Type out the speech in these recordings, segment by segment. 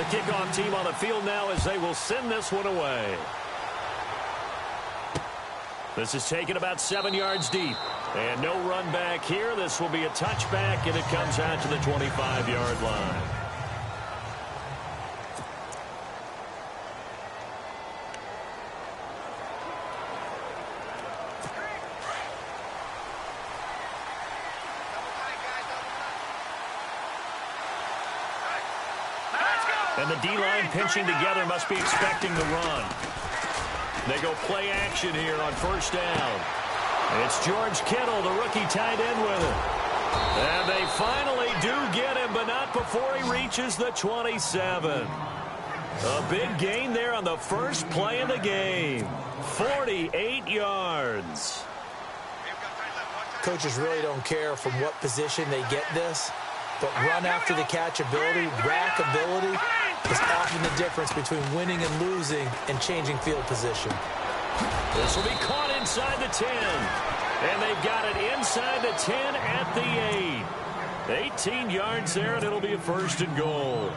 The kickoff team on the field now as they will send this one away. This is taken about 7 yards deep. And no run back here. This will be a touchback, and it comes out to the 25-yard line. And the D-line pinching together must be expecting the run. They go play action here on first down. It's George Kittle, the rookie tight end with it. And they finally do get him, but not before he reaches the 27. A big gain there on the first play of the game. 48 yards. Coaches really don't care from what position they get this, but run after the catch ability, rack ability, is often the difference between winning and losing and changing field position. This will be caught inside the 10. And they've got it inside the 10 at the 8. 18 yards there, and it'll be a first and goal.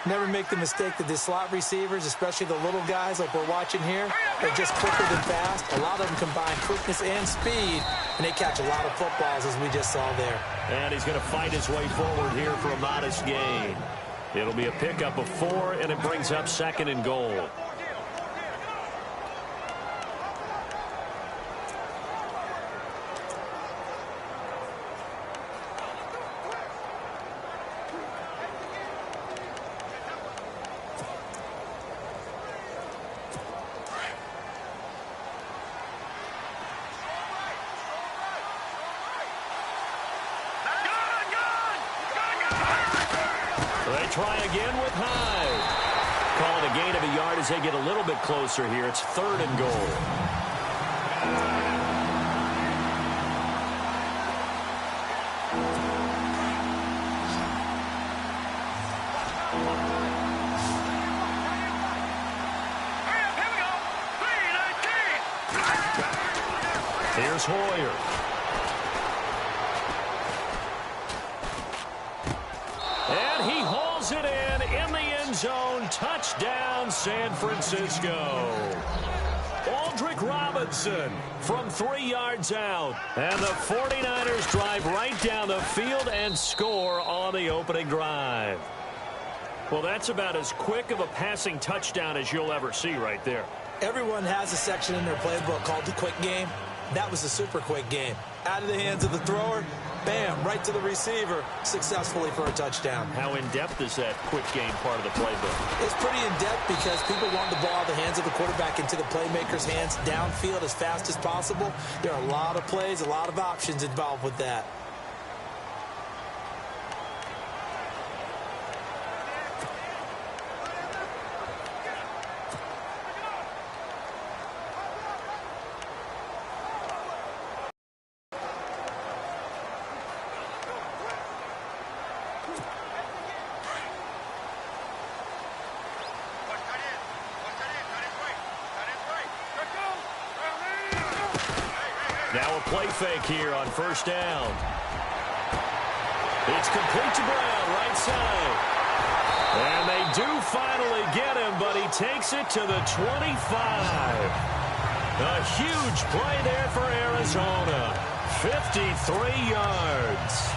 Never make the mistake that the slot receivers, especially the little guys like we're watching here, are just quicker than fast. A lot of them combine quickness and speed, and they catch a lot of footballs, as we just saw there. And he's going to fight his way forward here for a modest gain. It'll be a pickup of 4, and it brings up second and goal. They try again with Hyde. Calling a gain of a yard as they get a little bit closer here. It's third and goal. Here's Hoyer. And he hauls it in the end zone. Touchdown, San Francisco. Aldrick Robinson from 3 yards out. And the 49ers drive right down the field and score on the opening drive. Well, that's about as quick of a passing touchdown as you'll ever see right there. Everyone has a section in their playbook called the quick game. That was a super quick game. Out of the hands of the thrower, bam, right to the receiver, successfully for a touchdown. How in-depth is that quick game part of the playbook? It's pretty in-depth because people want the ball out of the hands of the quarterback into the playmaker's hands downfield as fast as possible. There are a lot of plays, a lot of options involved with that. Now a play fake here on first down. It's complete to Brown, right side. And they do finally get him, but he takes it to the 25. A huge play there for Arizona. 53 yards.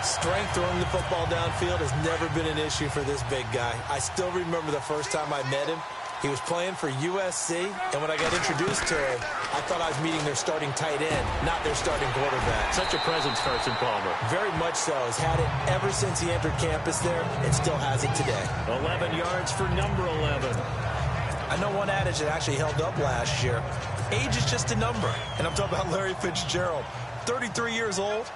Strength throwing the football downfield has never been an issue for this big guy. I still remember the first time I met him. He was playing for USC, and when I got introduced to him, I thought I was meeting their starting tight end, not their starting quarterback. Such a presence, Carson Palmer. Very much so. Has had it ever since he entered campus there and still has it today. 11 yards for number 11. I know one adage that actually held up last year. Age is just a number, and I'm talking about Larry Fitzgerald. 33 years old.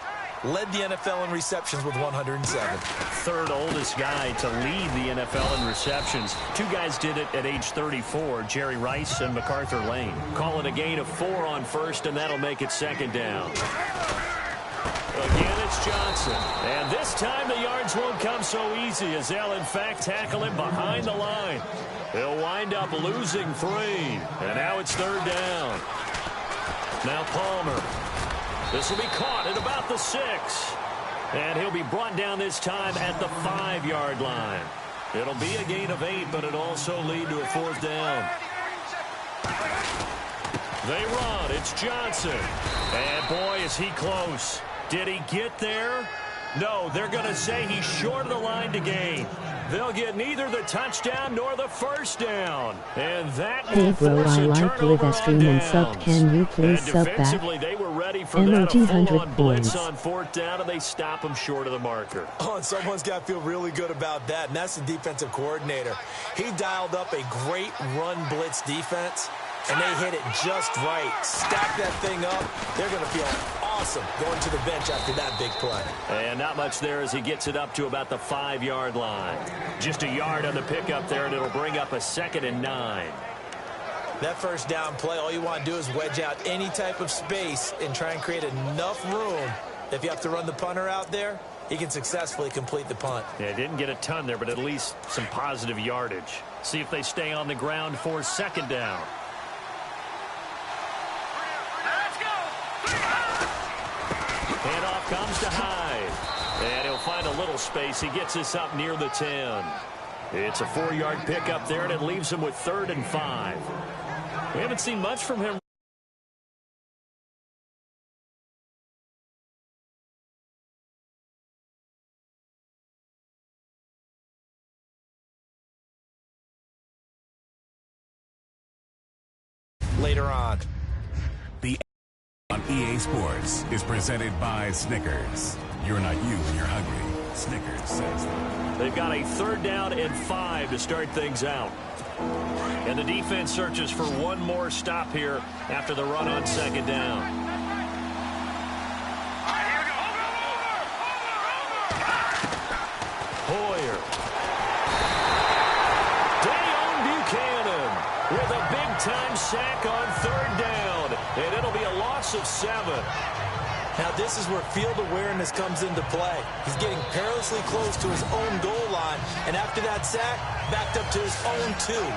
Led the NFL in receptions with 107. Third oldest guy to lead the NFL in receptions. Two guys did it at age 34, Jerry Rice and MacArthur Lane. Call it a gain of 4 on first, and that'll make it second down. Again, it's Johnson. And this time the yards won't come so easy as they'll, in fact, tackle him behind the line. He'll wind up losing 3. And now it's third down. Now Palmer. This will be caught at about the 6. And he'll be brought down this time at the 5-yard line. It'll be a gain of 8, but it'll also lead to a 4th down. They run. It's Johnson. And, boy, is he close. Did he get there? No, they're going to say he's short of the line to gain. They'll get neither the touchdown nor the 1st down. And that will force a turnover on downs. Can you please sub defensively, that? they were ready for that. A full-on blitz on 4th down, and they stop him short of the marker. Oh, and someone's got to feel really good about that, and that's the defensive coordinator. He dialed up a great run blitz defense, and they hit it just right. Stack that thing up. They're going to feel awesome going to the bench after that big play. And not much there as he gets it up to about the 5-yard line. Just a yard on the pickup there, and it'll bring up a 2nd and 9. That 1st down play, all you want to do is wedge out any type of space and try and create enough room. If you have to run the punter out there, he can successfully complete the punt. Yeah, didn't get a ton there, but at least some positive yardage. See if they stay on the ground for 2nd down. Handoff comes to Hyde. And he'll find a little space. He gets this up near the 10. It's a 4-yard pickup there, and it leaves him with 3rd and 5. We haven't seen much from him. Later on. The on EA Sports is presented by Snickers. You're not you when you're hungry. Snickers says that. They've got a 3rd down and 5 to start things out. And the defense searches for one more stop here after the run on 2nd down. Hoyer. Dayon Buchanan with a big-time sack on 3rd down. And it'll be a loss of 7. Now, this is where field awareness comes into play. He's getting perilously close to his own goal line, and after that sack, backed up to his own 2.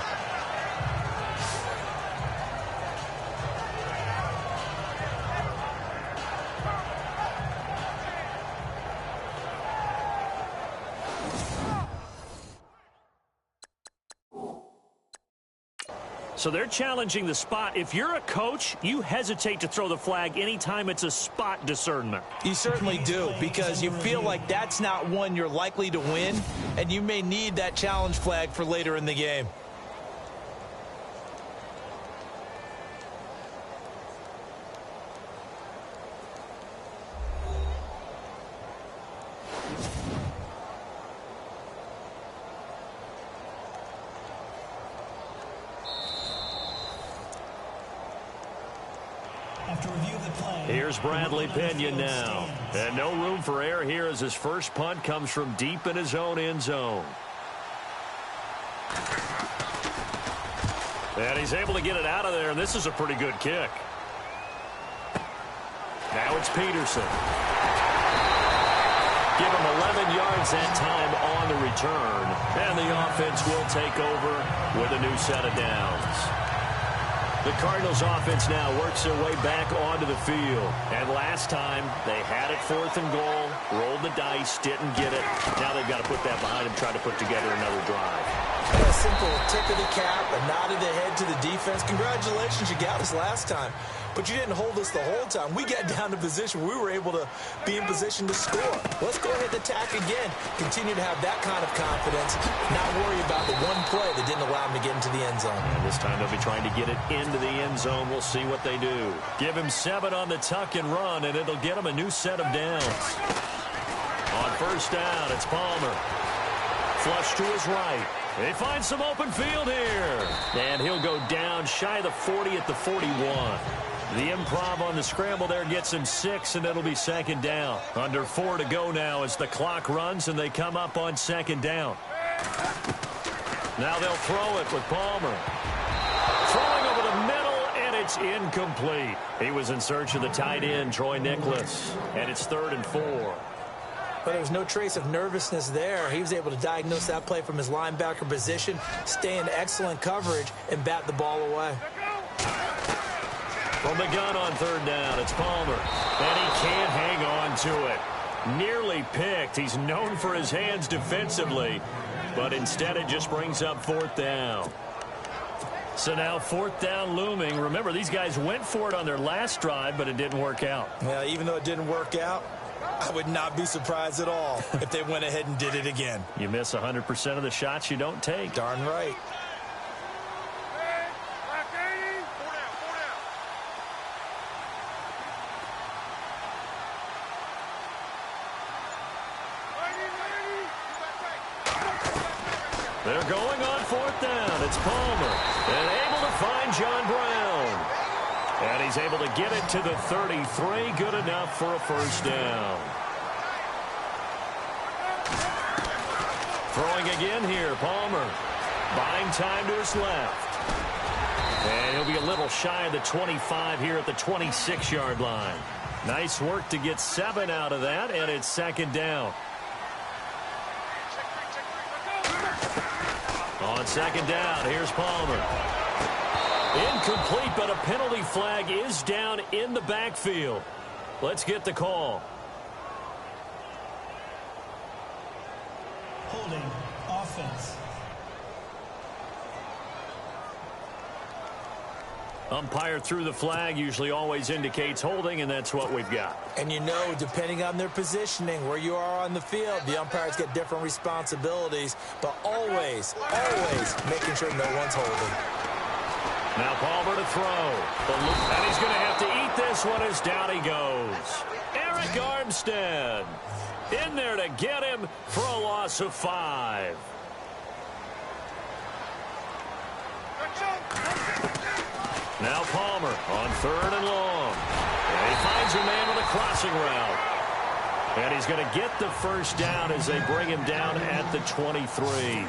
So they're challenging the spot. If you're a coach, you hesitate to throw the flag anytime it's a spot discernment. You certainly do, because you feel like that's not one you're likely to win, and you may need that challenge flag for later in the game. Here's Bradley Pinion now. And no room for error here as his first punt comes from deep in his own end zone. And he's able to get it out of there, and this is a pretty good kick. Now it's Peterson. Give him 11 yards that time on the return. And the offense will take over with a new set of downs. The Cardinals offense now works their way back onto the field. And last time, they had it 4th and goal, rolled the dice, didn't get it. Now they've got to put that behind them, try to put together another drive. A simple tip of the cap, a nod of the head to the defense. Congratulations, you got us last time. But you didn't hold us the whole time. We got down to position where we were able to be in position to score. Let's go ahead and attack again. Continue to have that kind of confidence. Not worry about the one play that didn't allow them to get into the end zone. And this time they'll be trying to get it into the end zone. We'll see what they do. Give him 7 on the tuck and run, and it'll get him a new set of downs. On 1st down, it's Palmer. Flush to his right. They find some open field here. And he'll go down shy of the 40 at the 41. The improv on the scramble there gets him 6, and it'll be 2nd down. Under 4 to go now as the clock runs, and they come up on 2nd down. Now they'll throw it with Palmer. Throwing over the middle, and it's incomplete. He was in search of the tight end, Troy Nicholas. And it's 3rd and 4. But there was no trace of nervousness there. He was able to diagnose that play from his linebacker position, stay in excellent coverage, and bat the ball away. From the gun on 3rd down, it's Palmer. And he can't hang on to it. Nearly picked. He's known for his hands defensively, but instead it just brings up 4th down. So now 4th down looming. Remember, these guys went for it on their last drive, but it didn't work out. Yeah, even though it didn't work out, I would not be surprised at all if they went ahead and did it again. You miss 100% of the shots you don't take. Darn right. They're going on 4th down. It's Palmer. And able to find John Brown. And he's able to get it to the 33. Good enough for a 1st down. Throwing again here, Palmer. Buying time to his left. And he'll be a little shy of the 25 here at the 26-yard line. Nice work to get 7 out of that, and it's 2nd down. On 2nd down, here's Palmer. Incomplete, but a penalty flag is down in the backfield. Let's get the call. Holding offense. Umpire threw the flag, usually always indicates holding, and that's what we've got. And you know, depending on their positioning, where you are on the field, the umpires get different responsibilities, but always making sure no one's holding. Now Palmer to throw. And he's going to have to eat this one as down he goes. Eric Armstead in there to get him for a loss of 5. Now Palmer on 3rd and long. And he finds a man on a crossing route. And he's going to get the 1st down as they bring him down at the 23.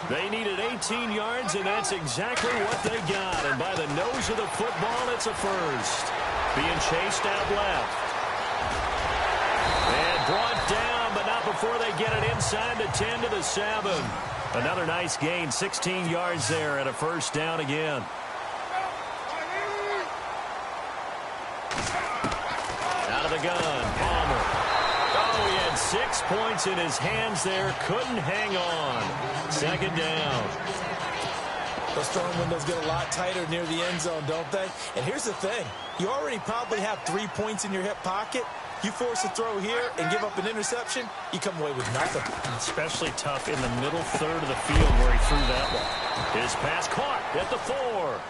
They needed 18 yards, and that's exactly what they got. And by the nose of the football, it's a 1st. Being chased out left. And brought down, but not before they get it inside the 10 to the 7. Another nice gain, 16 yards there, and a 1st down again. Out of the gun, Palmer. Oh, he had 6 points in his hands there. Couldn't hang on. 2nd down. Those throwing windows get a lot tighter near the end zone, don't they? And here's the thing. You already probably have 3 points in your hip pocket. You force a throw here and give up an interception, you come away with nothing. Especially tough in the middle third of the field where he threw that one. His pass caught at the 4.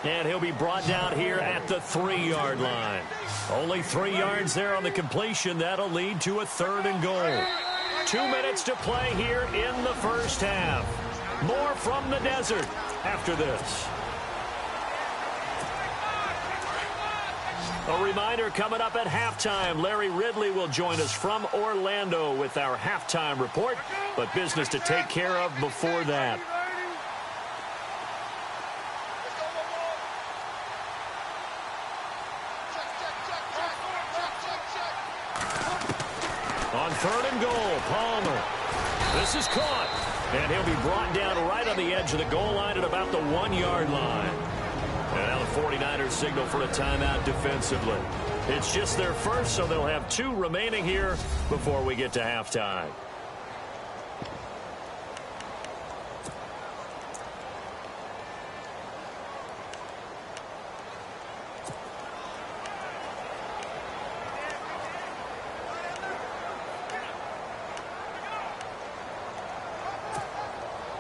And he'll be brought down here at the 3-yard line. Only 3 yards there on the completion. That'll lead to a 3rd and goal. 2 minutes to play here in the 1st half. More from the desert after this. A reminder coming up at halftime. Larry Ridley will join us from Orlando with our halftime report. But business to take care of before that. On 3rd and goal, Palmer. This is caught. And he'll be brought down right on the edge of the goal line at about the 1-yard line. And now the 49ers signal for a timeout defensively. It's just their first, so they'll have 2 remaining here before we get to halftime.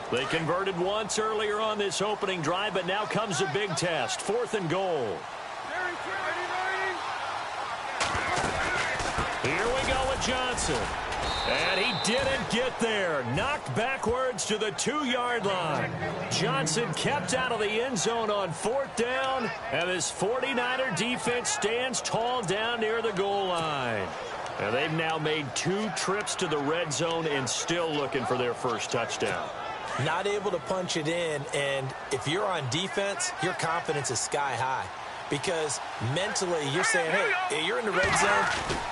They converted once earlier on this opening drive, but now comes a big test. 4th and goal. Here we go with Johnson. And he didn't get there. Knocked backwards to the 2-yard line. Johnson kept out of the end zone on 4th down. And this 49er defense stands tall down near the goal line. And they've now made 2 trips to the red zone and still looking for their first touchdown. Not able to punch it in, and if you're on defense, your confidence is sky high. Because mentally, you're saying, hey, you're in the red zone.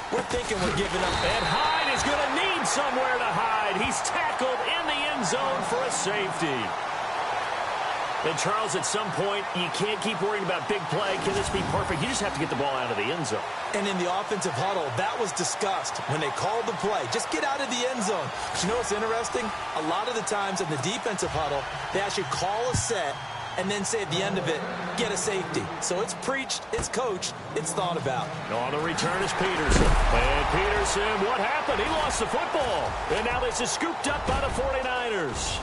We're thinking we're giving up. And Hyde is going to need somewhere to hide. He's tackled in the end zone for a safety. And, Charles, at some point, you can't keep worrying about big play. Can this be perfect? You just have to get the ball out of the end zone. And in the offensive huddle, that was discussed when they called the play. Just get out of the end zone. But you know what's interesting? A lot of the times in the defensive huddle, they actually call a set and then say at the end of it, get a safety. So it's preached, it's coached, it's thought about. On the return is Peterson. And Peterson, what happened? He lost the football. And now this is scooped up by the 49ers.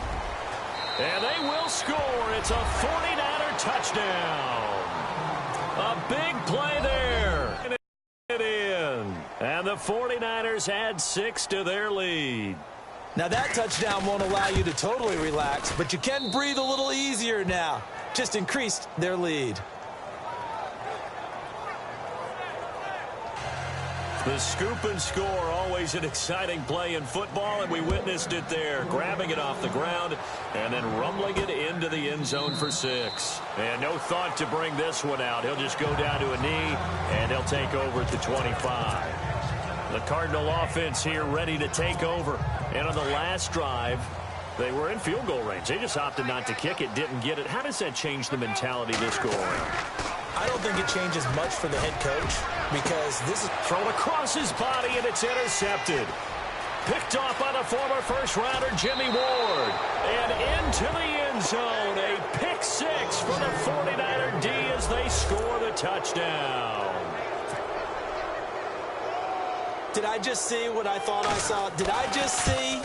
And they will score. It's a 49er touchdown. A big play there. And it in. And the 49ers add 6 to their lead. Now that touchdown won't allow you to totally relax, but you can breathe a little easier now. Just increased their lead. The scoop and score, always an exciting play in football, and we witnessed it there. Grabbing it off the ground and then rumbling it into the end zone for 6. And no thought to bring this one out. He'll just go down to a knee, and he'll take over at the 25. The Cardinal offense here ready to take over. And on the last drive, they were in field goal range. They just opted not to kick it, didn't get it. How does that change the mentality this go around? I don't think it changes much for the head coach because this is thrown across his body, and it's intercepted. Picked off by the former first-rounder Jimmy Ward. And into the end zone, a pick 6 for the 49er D as they score the touchdown. Did I just see what I thought I saw? Did I just see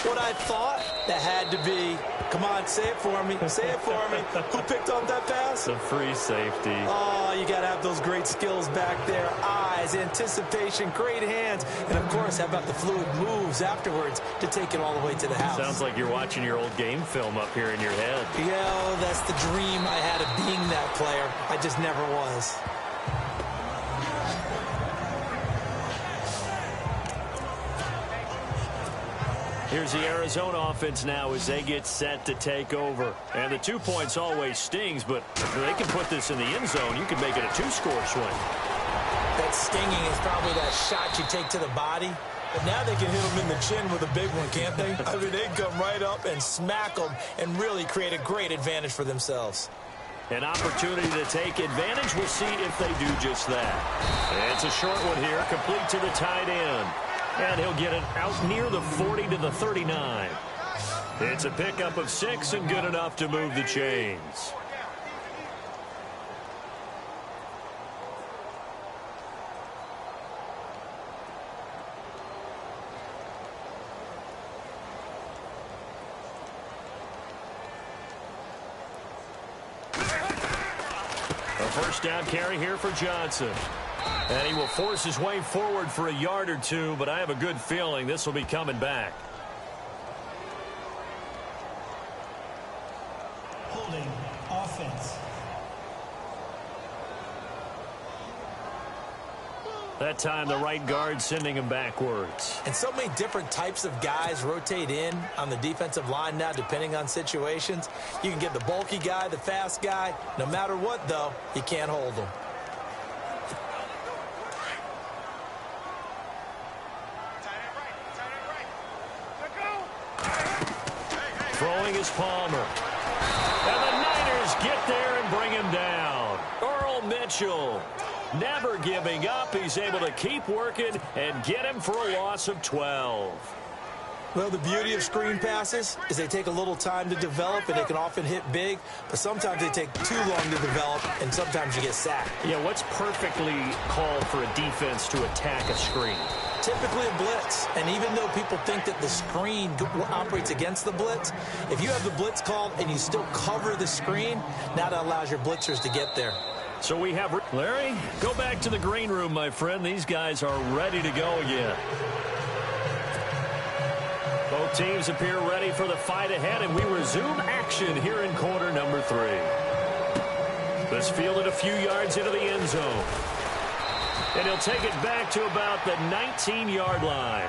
what I thought? That had to be. Come on, say it for me. Say it for me. Who picked up that pass? The free safety. Oh, you got to have those great skills back there. Eyes, anticipation, great hands. And, of course, how about the fluid moves afterwards to take it all the way to the house? Sounds like you're watching your old game film up here in your head. Yeah, that's the dream I had of being that player. I just never was. Here's the Arizona offense now as they get set to take over. And the 2 points always stings, but if they can put this in the end zone, you can make it a 2-score swing. That stinging is probably that shot you take to the body. But now they can hit them in the chin with a big one, can't they? I mean, they can come right up and smack them and really create a great advantage for themselves. An opportunity to take advantage. We'll see if they do just that. And it's a short one here, complete to the tight end. And he'll get it out near the 40 to the 39. It's a pickup of 6 and good enough to move the chains. A first down carry here for Johnson. And he will force his way forward for a yard or two, but I have a good feeling this will be coming back. Holding offense. That time the right guard sending him backwards. And so many different types of guys rotate in on the defensive line now depending on situations. You can get the bulky guy, the fast guy. No matter what, though, you can't hold them. Throwing is Palmer. And the Niners get there and bring him down. Earl Mitchell never giving up. He's able to keep working and get him for a loss of 12. Well, the beauty of screen passes is they take a little time to develop, and they can often hit big, but sometimes they take too long to develop, and sometimes you get sacked. Yeah, what's perfectly called for a defense to attack a screen? Typically a blitz, and even though people think that the screen operates against the blitz, if you have the blitz called and you still cover the screen, now that allows your blitzers to get there. So we have Larry, go back to the green room, my friend. These guys are ready to go again. Both teams appear ready for the fight ahead, and we resume action here in quarter number 3. This fielded a few yards into the end zone. And he'll take it back to about the 19-yard line.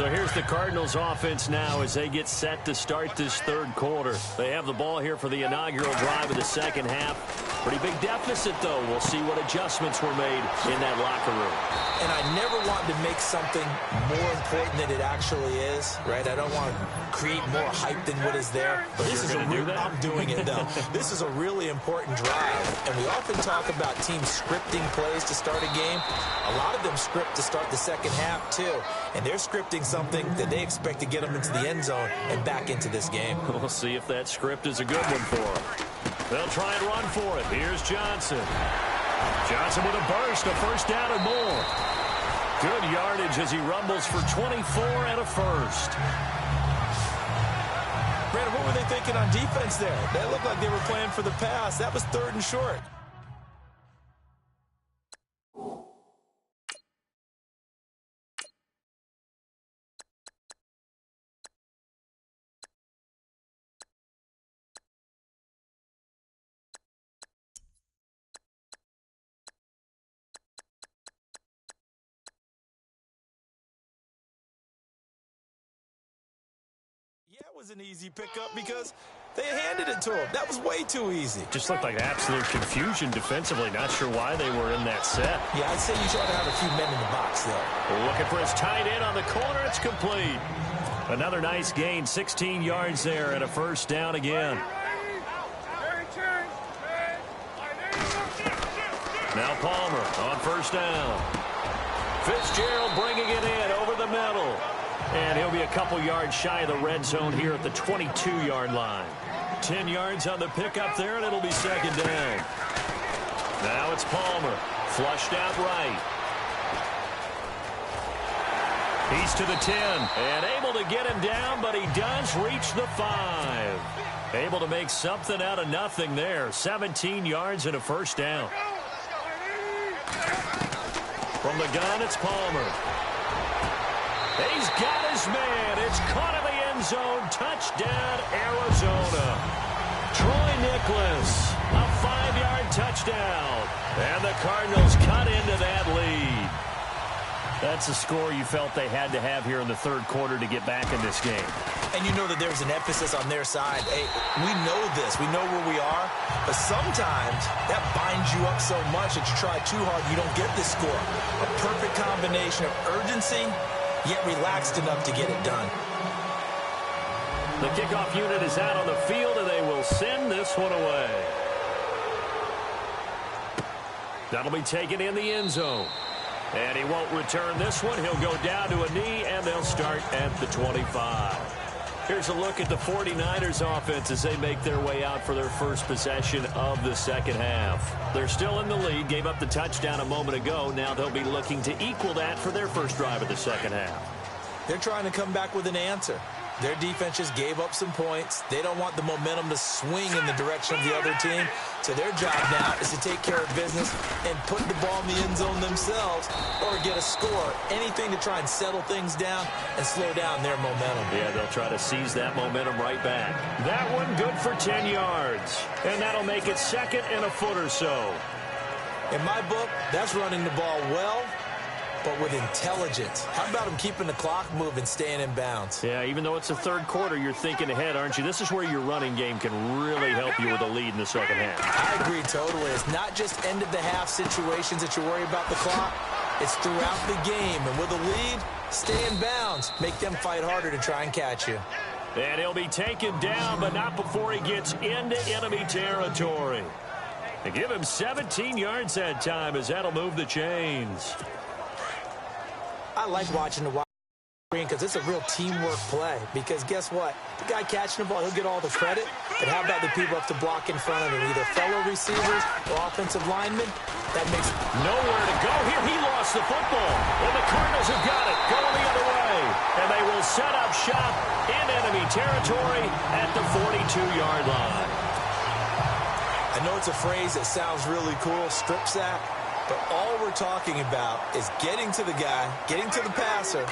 So here's the Cardinals offense now as they get set to start this third quarter. They have the ball here for the inaugural drive of the second half. Pretty big deficit, though. We'll see what adjustments were made in that locker room. And I never want to make something more important than it actually is, right? I don't want to create more hype than what is there. But this is I'm doing it, though. This is a really important drive. And we often talk about teams scripting plays to start a game. A lot of them script to start the second half, too. And they're scripting something that they expect to get them into the end zone and back into this game. We'll see if that script is a good one for them. They'll try and run for it. Here's Johnson. Johnson with a burst, a first down and more. Good yardage as he rumbles for 24 and a first. Brandon, what were they thinking on defense there? That looked like they were playing for the pass. That was 3rd and short. Yeah, it was an easy pickup because they handed it to him. That was way too easy. Just looked like absolute confusion defensively. Not sure why they were in that set. Yeah, I'd say you try to have a few men in the box there. Looking for his tight end on the corner. It's complete. Another nice gain, 16 yards there and a first down again. Now Palmer on first down. Fitzgerald bringing it in over the middle. And he'll be a couple yards shy of the red zone here at the 22-yard line. 10 yards on the pickup there, and it'll be second down. Now it's Palmer. Flushed out right. He's to the 10. And able to get him down, but he does reach the 5. Able to make something out of nothing there. 17 yards and a first down. From the gun, it's Palmer. He's got his man. It's caught in the end zone. Touchdown, Arizona. Troy Nicholas, a 5-yard touchdown. And the Cardinals cut into that lead. That's a score you felt they had to have here in the third quarter to get back in this game. And you know that there's an emphasis on their side. Hey, we know this. We know where we are. But sometimes that binds you up so much that you try too hard, you don't get this score. A perfect combination of urgency, yet relaxed enough to get it done. The kickoff unit is out on the field, and they will send this one away. That'll be taken in the end zone. And he won't return this one. He'll go down to a knee, and they'll start at the 25. Here's a look at the 49ers offense as they make their way out for their first possession of the second half. They're still in the lead, gave up the touchdown a moment ago. Now they'll be looking to equal that for their first drive of the second half. They're trying to come back with an answer. Their defense just gave up some points. They don't want the momentum to swing in the direction of the other team. So their job now is to take care of business and put the ball in the end zone themselves or get a score. Anything to try and settle things down and slow down their momentum. Yeah, they'll try to seize that momentum right back. That one good for 10 yards. And that'll make it second and a foot or so. In my book, that's running the ball well, but with intelligence. How about him keeping the clock moving, staying in bounds? Yeah, even though it's the third quarter, you're thinking ahead, aren't you? This is where your running game can really help you with a lead in the second half. I agree totally. It's not just end-of-the-half situations that you worry about the clock. It's throughout the game. And with a lead, stay in bounds. Make them fight harder to try and catch you. And he'll be taken down, but not before he gets into enemy territory. They give him 17 yards that time as that'll move the chains. I like watching the wide screen because it's a real teamwork play. Because guess what? The guy catching the ball, he'll get all the credit. But how about the people up to block in front of him? Either fellow receivers or offensive linemen? That makes nowhere to go here. He lost the football. And the Cardinals have got it. Going the other way. And they will set up shop in enemy territory at the 42-yard line. I know it's a phrase that sounds really cool, strip sack. But all we're talking about is getting to the guy, getting to the passer,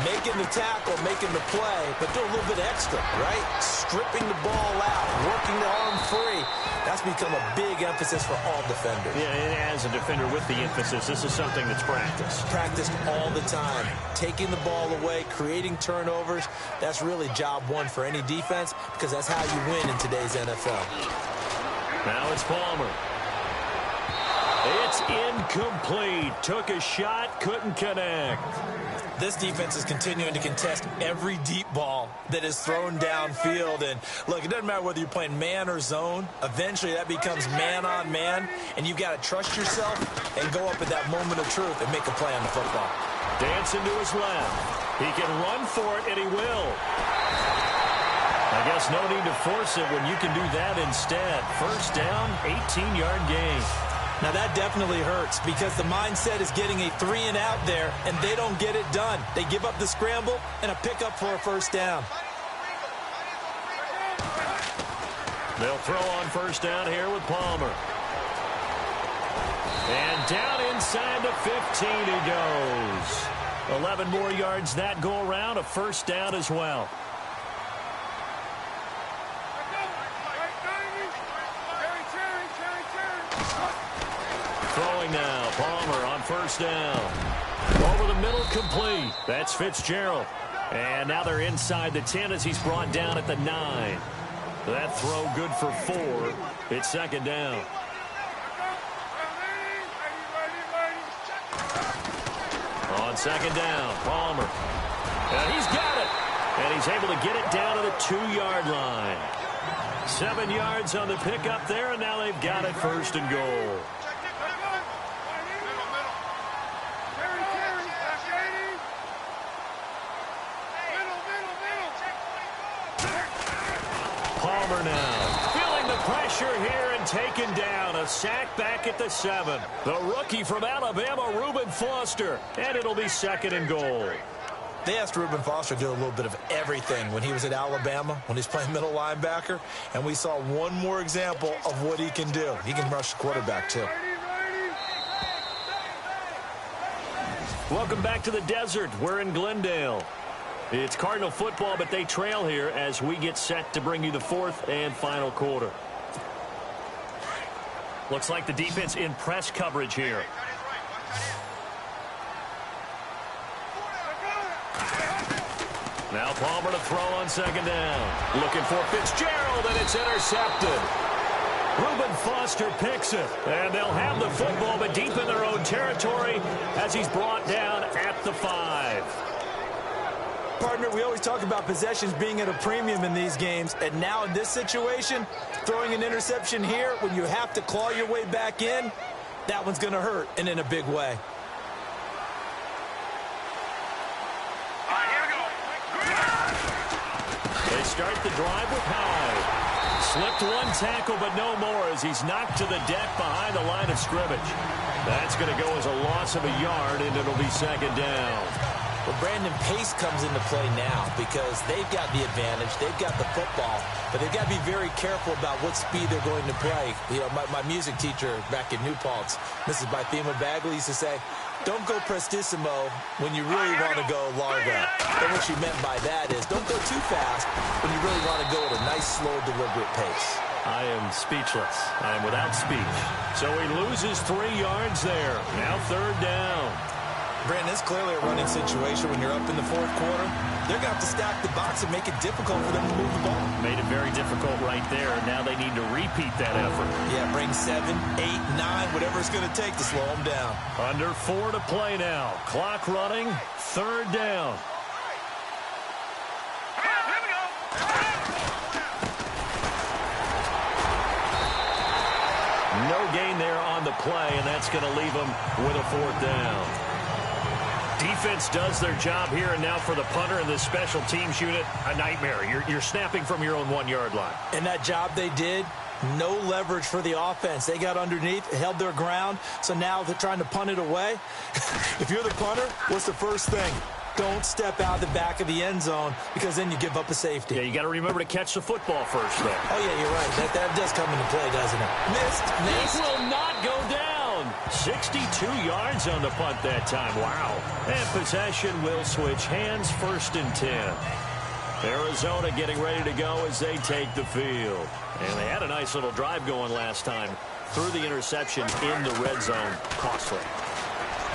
making the tackle, making the play, but do a little bit extra, right? Stripping the ball out, working the arm free. That's become a big emphasis for all defenders. Yeah, and as a defender with the emphasis, this is something that's practiced. Practiced all the time. Taking the ball away, creating turnovers, that's really job one for any defense because that's how you win in today's NFL. Now it's Palmer. It's incomplete. Took a shot, couldn't connect. This defense is continuing to contest every deep ball that is thrown downfield. And, look, it doesn't matter whether you're playing man or zone. Eventually, that becomes man-on-man, and you've got to trust yourself and go up at that moment of truth and make a play on the football. Dancing to his left. He can run for it, and he will. I guess no need to force it when you can do that instead. First down, 18-yard gain. Now, that definitely hurts because the mindset is getting a 3-and-out there, and they don't get it done. They give up the scramble and a pickup for a first down. They'll throw on first down here with Palmer. And down inside the 15 he goes. 11 more yards that go around, a first down as well. Throwing now, Palmer on first down. Over the middle, complete. That's Fitzgerald. And now they're inside the 10 as he's brought down at the 9. That throw good for 4. It's second down. On second down, Palmer. And he's got it. And he's able to get it down to the 2-yard line. 7 yards on the pickup there, and now they've got it first and goal. Palmer now, feeling the pressure here and taken down. A sack back at the 7. The rookie from Alabama, Reuben Foster, and it'll be second and goal. They asked Reuben Foster to do a little bit of everything when he was at Alabama, when he's playing middle linebacker, and we saw one more example of what he can do. He can rush the quarterback, too. Welcome back to the desert. We're in Glendale. It's Cardinal football, but they trail here as we get set to bring you the fourth and final quarter. Looks like the defense in press coverage here. Now Palmer to throw on second down. Looking for Fitzgerald, and it's intercepted. Reuben Foster picks it, and they'll have the football, but deep in their own territory as he's brought down at the 5. Partner, we always talk about possessions being at a premium in these games, and now in this situation, throwing an interception here when you have to claw your way back in, that one's going to hurt, and in a big way. They start the drive with Hyde. Slipped one tackle, but no more as he's knocked to the deck behind the line of scrimmage. That's going to go as a loss of a yard, and it'll be second down. Well, Brandon, pace comes into play now because they've got the advantage. They've got the football, but they've got to be very careful about what speed they're going to play. You know, my music teacher back in New Paltz, Mrs. Bythema Bagley, used to say, don't go prestissimo when you really want to go largo. And what she meant by that is don't go too fast when you really want to go at a nice, slow, deliberate pace. I am speechless. I am without speech. So he loses 3 yards there. Now third down. Brandon, it's clearly a running situation when you're up in the fourth quarter. They're going to have to stack the box and make it difficult for them to move the ball. Made it very difficult right there. Now they need to repeat that effort. Yeah, bring 7, 8, 9, whatever it's going to take to slow them down. Under 4 to play now. Clock running. Third down. No gain there on the play, and that's going to leave them with a fourth down. Defense does their job here, and now for the punter and this special teams unit, a nightmare. You're snapping from your own 1-yard line. And that job they did, no leverage for the offense. They got underneath, held their ground, so now they're trying to punt it away. If you're the punter, what's the first thing? Don't step out the back of the end zone because then you give up a safety. Yeah, you got to remember to catch the football first, though. Oh, yeah, you're right. That does come into play, doesn't it? Missed. This will not go down. 62 yards on the punt that time. Wow. And possession will switch hands, 1st and 10. Arizona getting ready to go as they take the field. And they had a nice little drive going last time. Threw the interception in the red zone. Costly.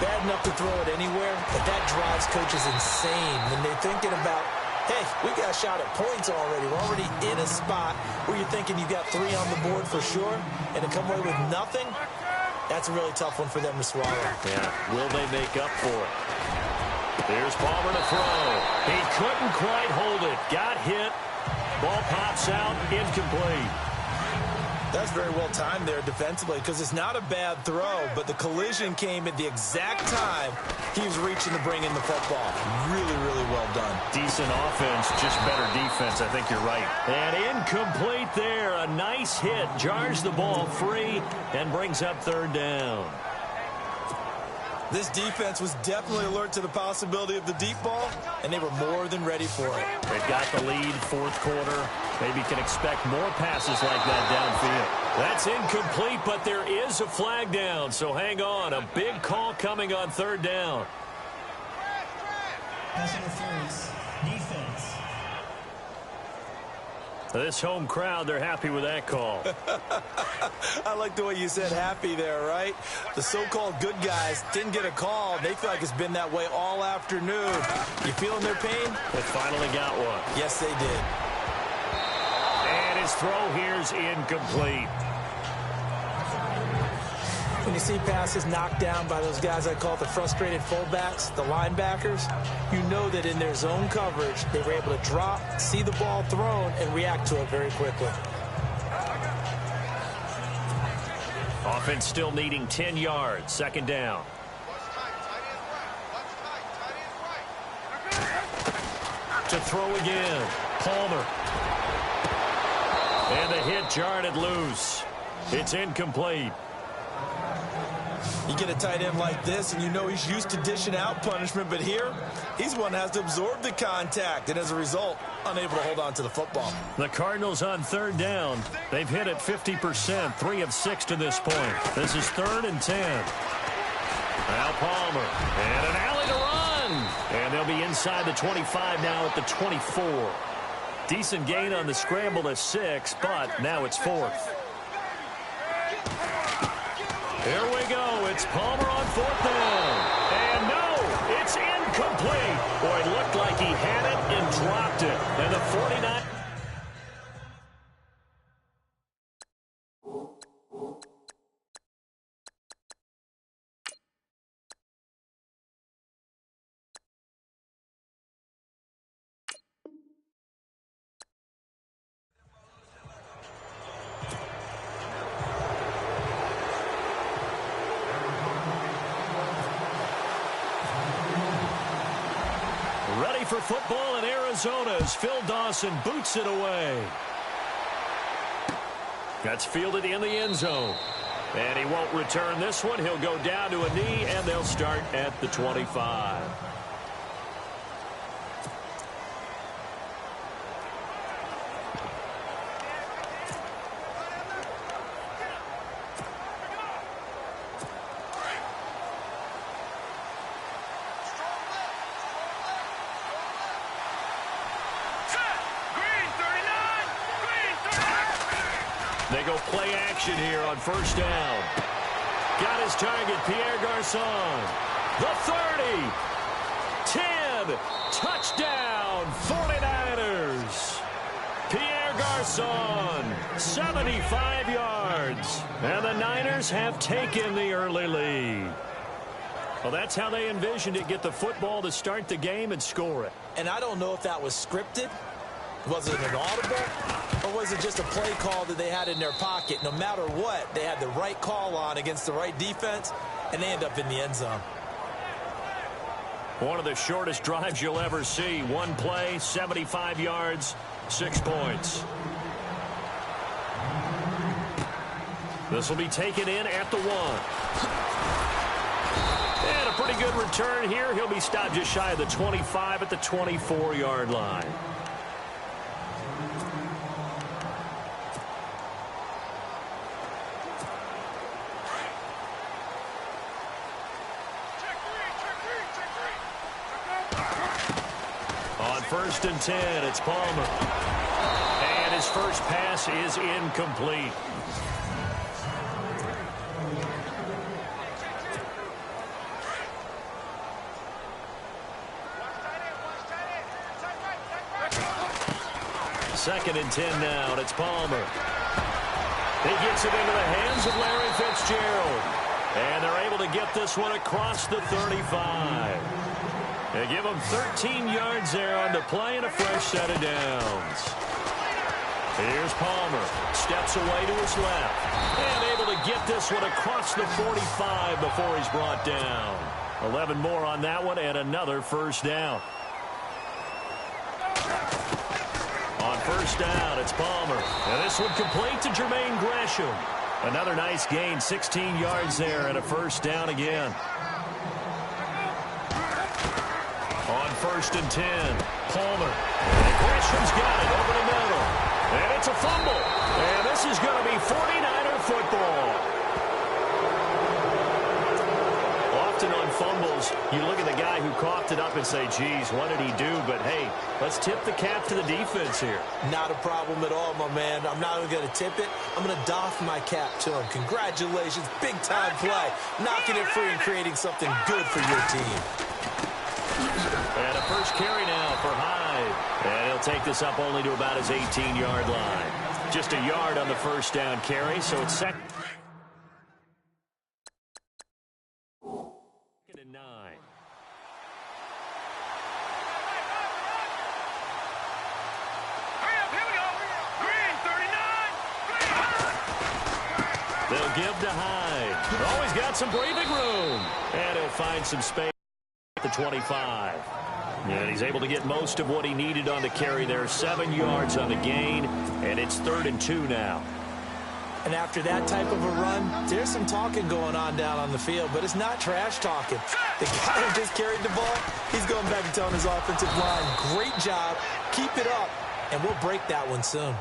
Bad enough to throw it anywhere, but that drives coaches insane when they're thinking about, hey, we got a shot at points already. We're already in a spot where you're thinking you got 3 on the board for sure, and to come away with nothing, that's a really tough one for them to swallow. Yeah, will they make up for it? Here's Palmer to throw. He couldn't quite hold it. Got hit. Ball pops out, incomplete. That's very well timed there defensively because it's not a bad throw, but the collision came at the exact time he was reaching to bring in the football. Really, really well done. Decent offense, just better defense. I think you're right. And incomplete there. A nice hit. Jars the ball free and brings up 3rd down. This defense was definitely alert to the possibility of the deep ball, and they were more than ready for it. They've got the lead, 4th quarter. Maybe can expect more passes like that downfield. That's incomplete, but there is a flag down, so hang on. A big call coming on 3rd down. Pass interference. Defense. This home crowd, they're happy with that call. I like the way you said happy there, right? The so-called good guys didn't get a call. They feel like it's been that way all afternoon. You feeling their pain? They finally got one. Yes, they did. And his throw here's incomplete. When you see passes knocked down by those guys I call the frustrated fullbacks, the linebackers, you know that in their zone coverage, they were able to drop, see the ball thrown, and react to it very quickly. Offense still needing 10 yards. 2nd down. To throw again. Palmer. And the hit jarred it loose. It's incomplete. You get a tight end like this, and you know he's used to dishing out punishment, but here, he's one that has to absorb the contact, and as a result, unable to hold on to the football. The Cardinals on 3rd down. They've hit it 50%, 3 of 6 to this point. This is 3rd and 10. Now Palmer, and an alley to run. And they'll be inside the 25 now at the 24. Decent gain on the scramble to 6, but now it's 4th. Here we go. It's Palmer on 4th down. And no, it's incomplete. Boy, it looked like he had it and dropped it. And the 49. Ready for football in Arizona as Phil Dawson boots it away. That's fielded in the end zone. And he won't return this one. He'll go down to a knee, and they'll start at the 25. They go play action here on 1st down. Got his target, Pierre Garçon. The 30. 10. Touchdown, 49ers. Pierre Garçon, 75 yards. And the Niners have taken the early lead. Well, that's how they envisioned it. Get the football to start the game and score it. And I don't know if that was scripted. Was it an audible? Or was it just a play call that they had in their pocket? No matter what, they had the right call on against the right defense, and they end up in the end zone. One of the shortest drives you'll ever see. One play, 75 yards, 6 points. This will be taken in at the 1. And a pretty good return here. He'll be stopped just shy of the 25 at the 24-yard line. first and 10. It's Palmer. And his first pass is incomplete. Second and 10 now, and it's Palmer. He gets it into the hands of Larry Fitzgerald. And they're able to get this one across the 35. They give him 13 yards there on the play and a fresh set of downs. Here's Palmer. Steps away to his left. And able to get this one across the 45 before he's brought down. 11 more on that one and another first down. On first down, it's Palmer. And this one complete to Jermaine Gresham. Another nice gain, 16 yards there and a first down again. On first and 10, Palmer. And Gresham's got it over the middle. And it's a fumble. And this is going to be 49er football. Often on fumbles, you look at the guy who coughed it up and say, geez, what did he do? But, hey, let's tip the cap to the defense here. Not a problem at all, my man. I'm not even going to tip it. I'm going to doff my cap to him. Congratulations. Big-time play. Knocking it free and creating something good for your team. And a first carry now for Hyde. And he'll take this up only to about his 18-yard line. Just a yard on the first down carry, so it's second and 9. They'll give to Hyde. Oh, he's got some breathing room. And he'll find some space at the 25. And he's able to get most of what he needed on the carry there. 7 yards on the gain, and it's 3rd and 2 now. And after that type of a run, there's some talking going on down on the field, but it's not trash talking. The guy who just carried the ball, he's going back and telling his offensive line, great job, keep it up, and we'll break that one soon.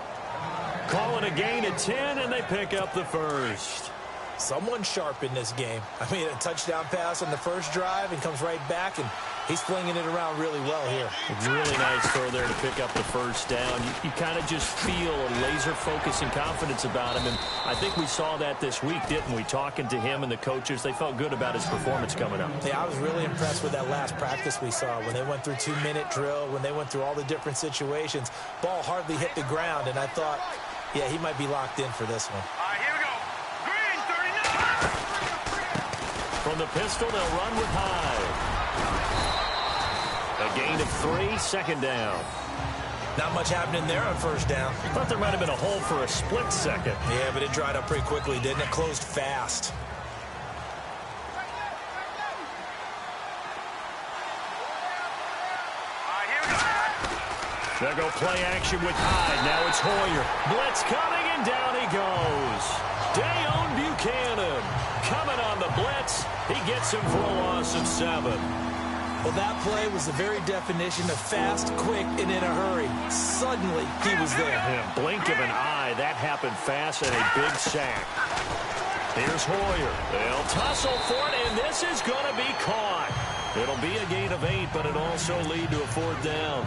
Calling a gain of 10, and they pick up the first. Someone sharp in this game. I mean, a touchdown pass on the first drive and comes right back, and he's flinging it around really well here. Really nice throw there to pick up the first down. You kind of just feel a laser focus and confidence about him, and I think we saw that this week, didn't we? Talking to him and the coaches, they felt good about his performance coming up. Yeah, I was really impressed with that last practice we saw when they went through 2-minute drill, when they went through all the different situations. Ball hardly hit the ground, and I thought, yeah, he might be locked in for this one. Here we go. Green, 39. From the pistol, they'll run with Hyde. A gain of 3, second down. Not much happening there on first down. I thought there might have been a hole for a split second. Yeah, but it dried up pretty quickly, didn't it? Closed fast. They'll go play action with Hyde. Now it's Hoyer. Blitz coming, and down he goes. Dayon Buchanan coming on the blitz. He gets him for a loss of 7. Well, that play was the very definition of fast, quick, and in a hurry. Suddenly, he was there. In a blink of an eye, that happened fast, and a big sack. Here's Hoyer. They'll tussle for it, and this is going to be caught. It'll be a gain of 8, but it'll also lead to a 4th down.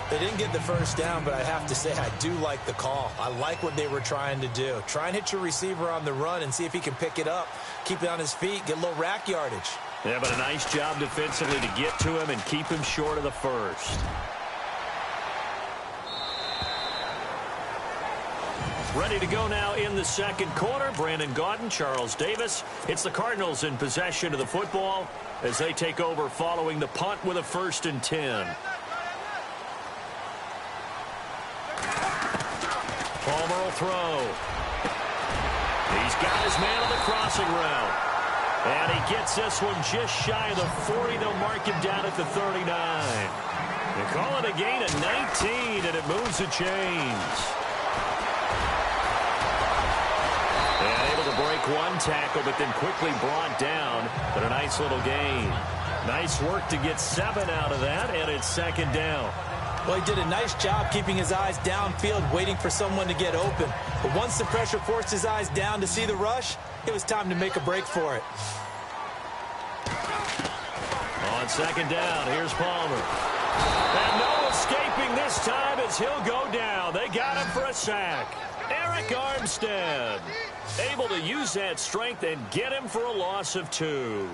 They didn't get the first down, but I have to say I do like the call. I like what they were trying to do. Try and hit your receiver on the run and see if he can pick it up. Keep it on his feet, get a little rack yardage. Yeah, but a nice job defensively to get to him and keep him short of the first. Ready to go now in the second quarter. Brandon Gaudin, Charles Davis. It's the Cardinals in possession of the football as they take over following the punt with a 1st and 10. Palmer will throw. He's got his man on the crossing route. And he gets this one just shy of the 40. They'll mark him down at the 39. They call it a gain of 19, and it moves the chains. And able to break one tackle, but then quickly brought down. But a nice little gain. Nice work to get 7 out of that, and it's 2nd down. Well, he did a nice job keeping his eyes downfield, waiting for someone to get open. But once the pressure forced his eyes down to see the rush, it was time to make a break for it. On 2nd down, here's Palmer. And no escaping this time as he'll go down. They got him for a sack. Eric Armstead able to use that strength and get him for a loss of 2.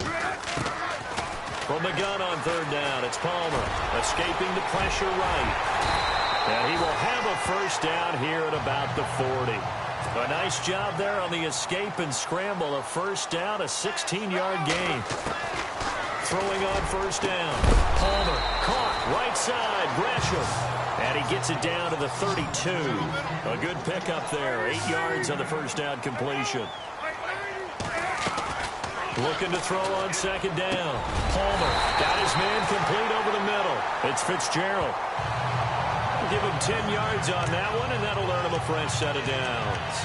From the gun on third down, it's Palmer escaping the pressure right. And he will have a first down here at about the 40. A nice job there on the escape and scramble. A first down, a 16-yard gain. Throwing on first down. Palmer caught right side. Gresham. And he gets it down to the 32. A good pickup there. 8 yards on the first down completion. Looking to throw on second down. Palmer got his man complete over the middle. It's Fitzgerald. Give him 10 yards on that one, and that'll earn him a fresh set of downs.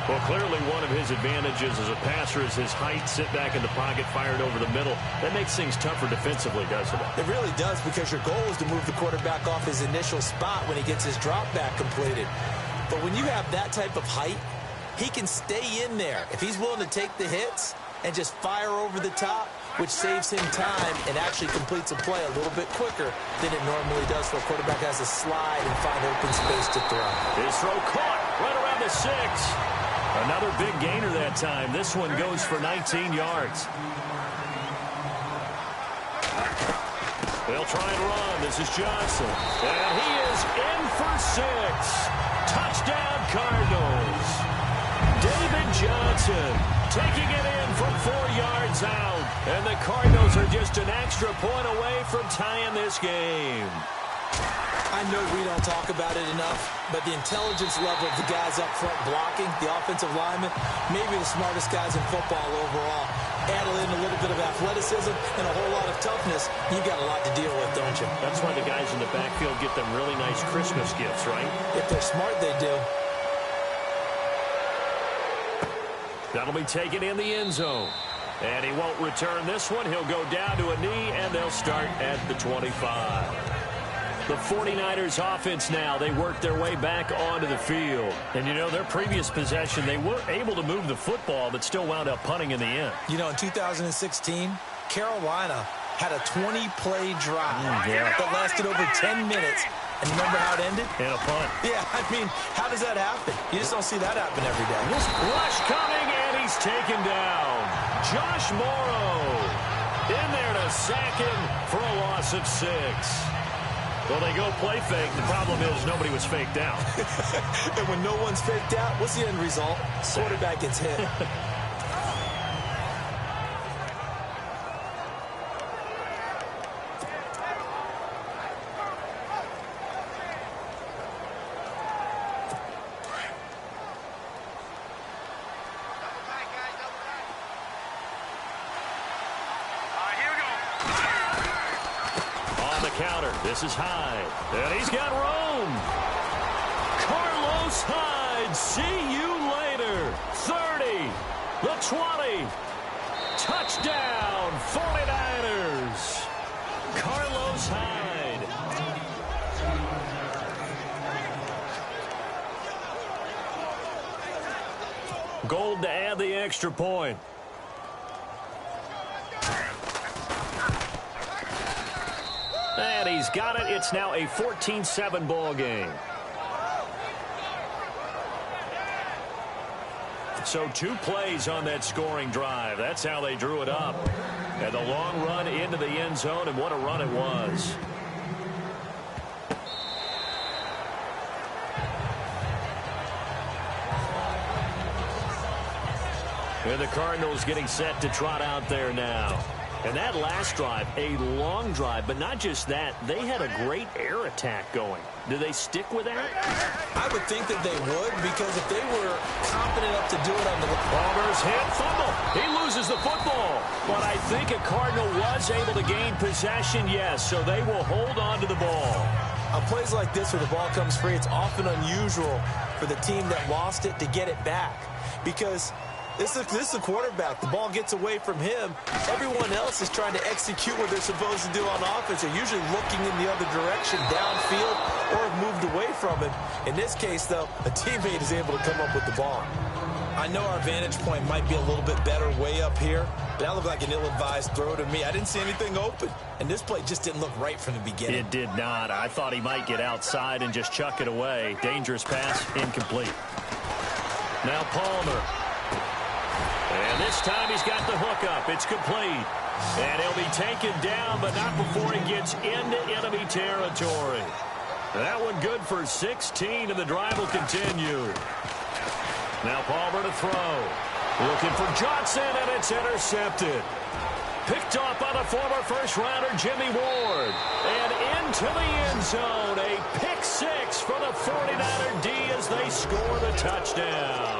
Well, clearly one of his advantages as a passer is his height. Sit back in the pocket, fired over the middle. That makes things tougher defensively, doesn't it? It really does, because your goal is to move the quarterback off his initial spot when he gets his drop back completed. But when you have that type of height, he can stay in there if he's willing to take the hits and just fire over the top, which saves him time and actually completes a play a little bit quicker than it normally does for a quarterback who has to slide and find open space to throw. His throw caught right around the 6. Another big gainer that time. This one goes for 19 yards. They'll try and run. This is Johnson. And he is in for 6. Touchdown, Cardinals. David Johnson taking it in from 4 yards out. And the Cardinals are just an extra point away from tying this game. I know we don't talk about it enough, but the intelligence level of the guys up front blocking, the offensive linemen, maybe the smartest guys in football overall. Add in a little bit of athleticism and a whole lot of toughness, you got a lot to deal with, don't you? That's why the guys in the backfield get them really nice Christmas gifts, right? If they're smart, they do. That'll be taken in the end zone. And he won't return this one. He'll go down to a knee, and they'll start at the 25. The 49ers offense now, they work their way back onto the field. And, you know, their previous possession, they were able to move the football, but still wound up punting in the end. You know, in 2016, Carolina had a 20-play drive that lasted over 10 minutes. And remember how it ended? In a punt. Yeah, I mean, how does that happen? You just don't see that happen every day. This rush coming, and he's taken down. Josh Morrow in there to sack him for a loss of 6. Well, they go play fake. The problem is nobody was faked out. And when no one's faked out, what's the end result? Quarterback gets hit. This is Hyde, and he's got room. Carlos Hyde, see you later. 30, the 20. Touchdown, 49ers. Carlos Hyde. Gold to add the extra point. And he's got it. It's now a 14-7 ball game. So 2 plays on that scoring drive. That's how they drew it up. And the long run into the end zone, and what a run it was. And the Cardinals getting set to trot out there now. And that last drive, a long drive, but not just that. They had a great air attack going. Do they stick with that? I would think that they would, because if they were confident enough to do it on the... Palmer's hit, fumble. He loses the football. But I think a Cardinal was able to gain possession, yes, so they will hold on to the ball. On plays like this where the ball comes free, it's often unusual for the team that lost it to get it back, because... This is the quarterback. The ball gets away from him. Everyone else is trying to execute what they're supposed to do on offense. They're usually looking in the other direction, downfield, or have moved away from it. In this case, though, a teammate is able to come up with the ball. I know our vantage point might be a little bit better way up here, but that looked like an ill-advised throw to me. I didn't see anything open, and this play just didn't look right from the beginning. It did not. I thought he might get outside and just chuck it away. Dangerous pass, incomplete. Now Palmer. And this time he's got the hook up. It's complete. And he'll be taken down, but not before he gets into enemy territory. That one good for 16, and the drive will continue. Now Palmer to throw. Looking for Johnson, and it's intercepted. Picked off by the former first-rounder Jimmy Ward. And into the end zone. A pick six for the 49er D as they score the touchdown.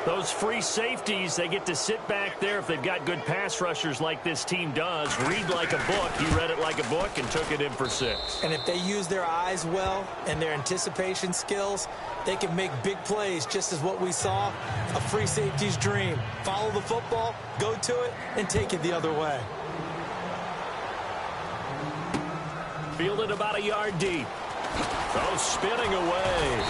Those free safeties, they get to sit back there if they've got good pass rushers like this team does. Read like a book. He read it like a book and took it in for 6. And if they use their eyes well and their anticipation skills, they can make big plays, just as what we saw, a free safety's dream. Follow the football, go to it, and take it the other way. Fielded about a yard deep. Oh, spinning away.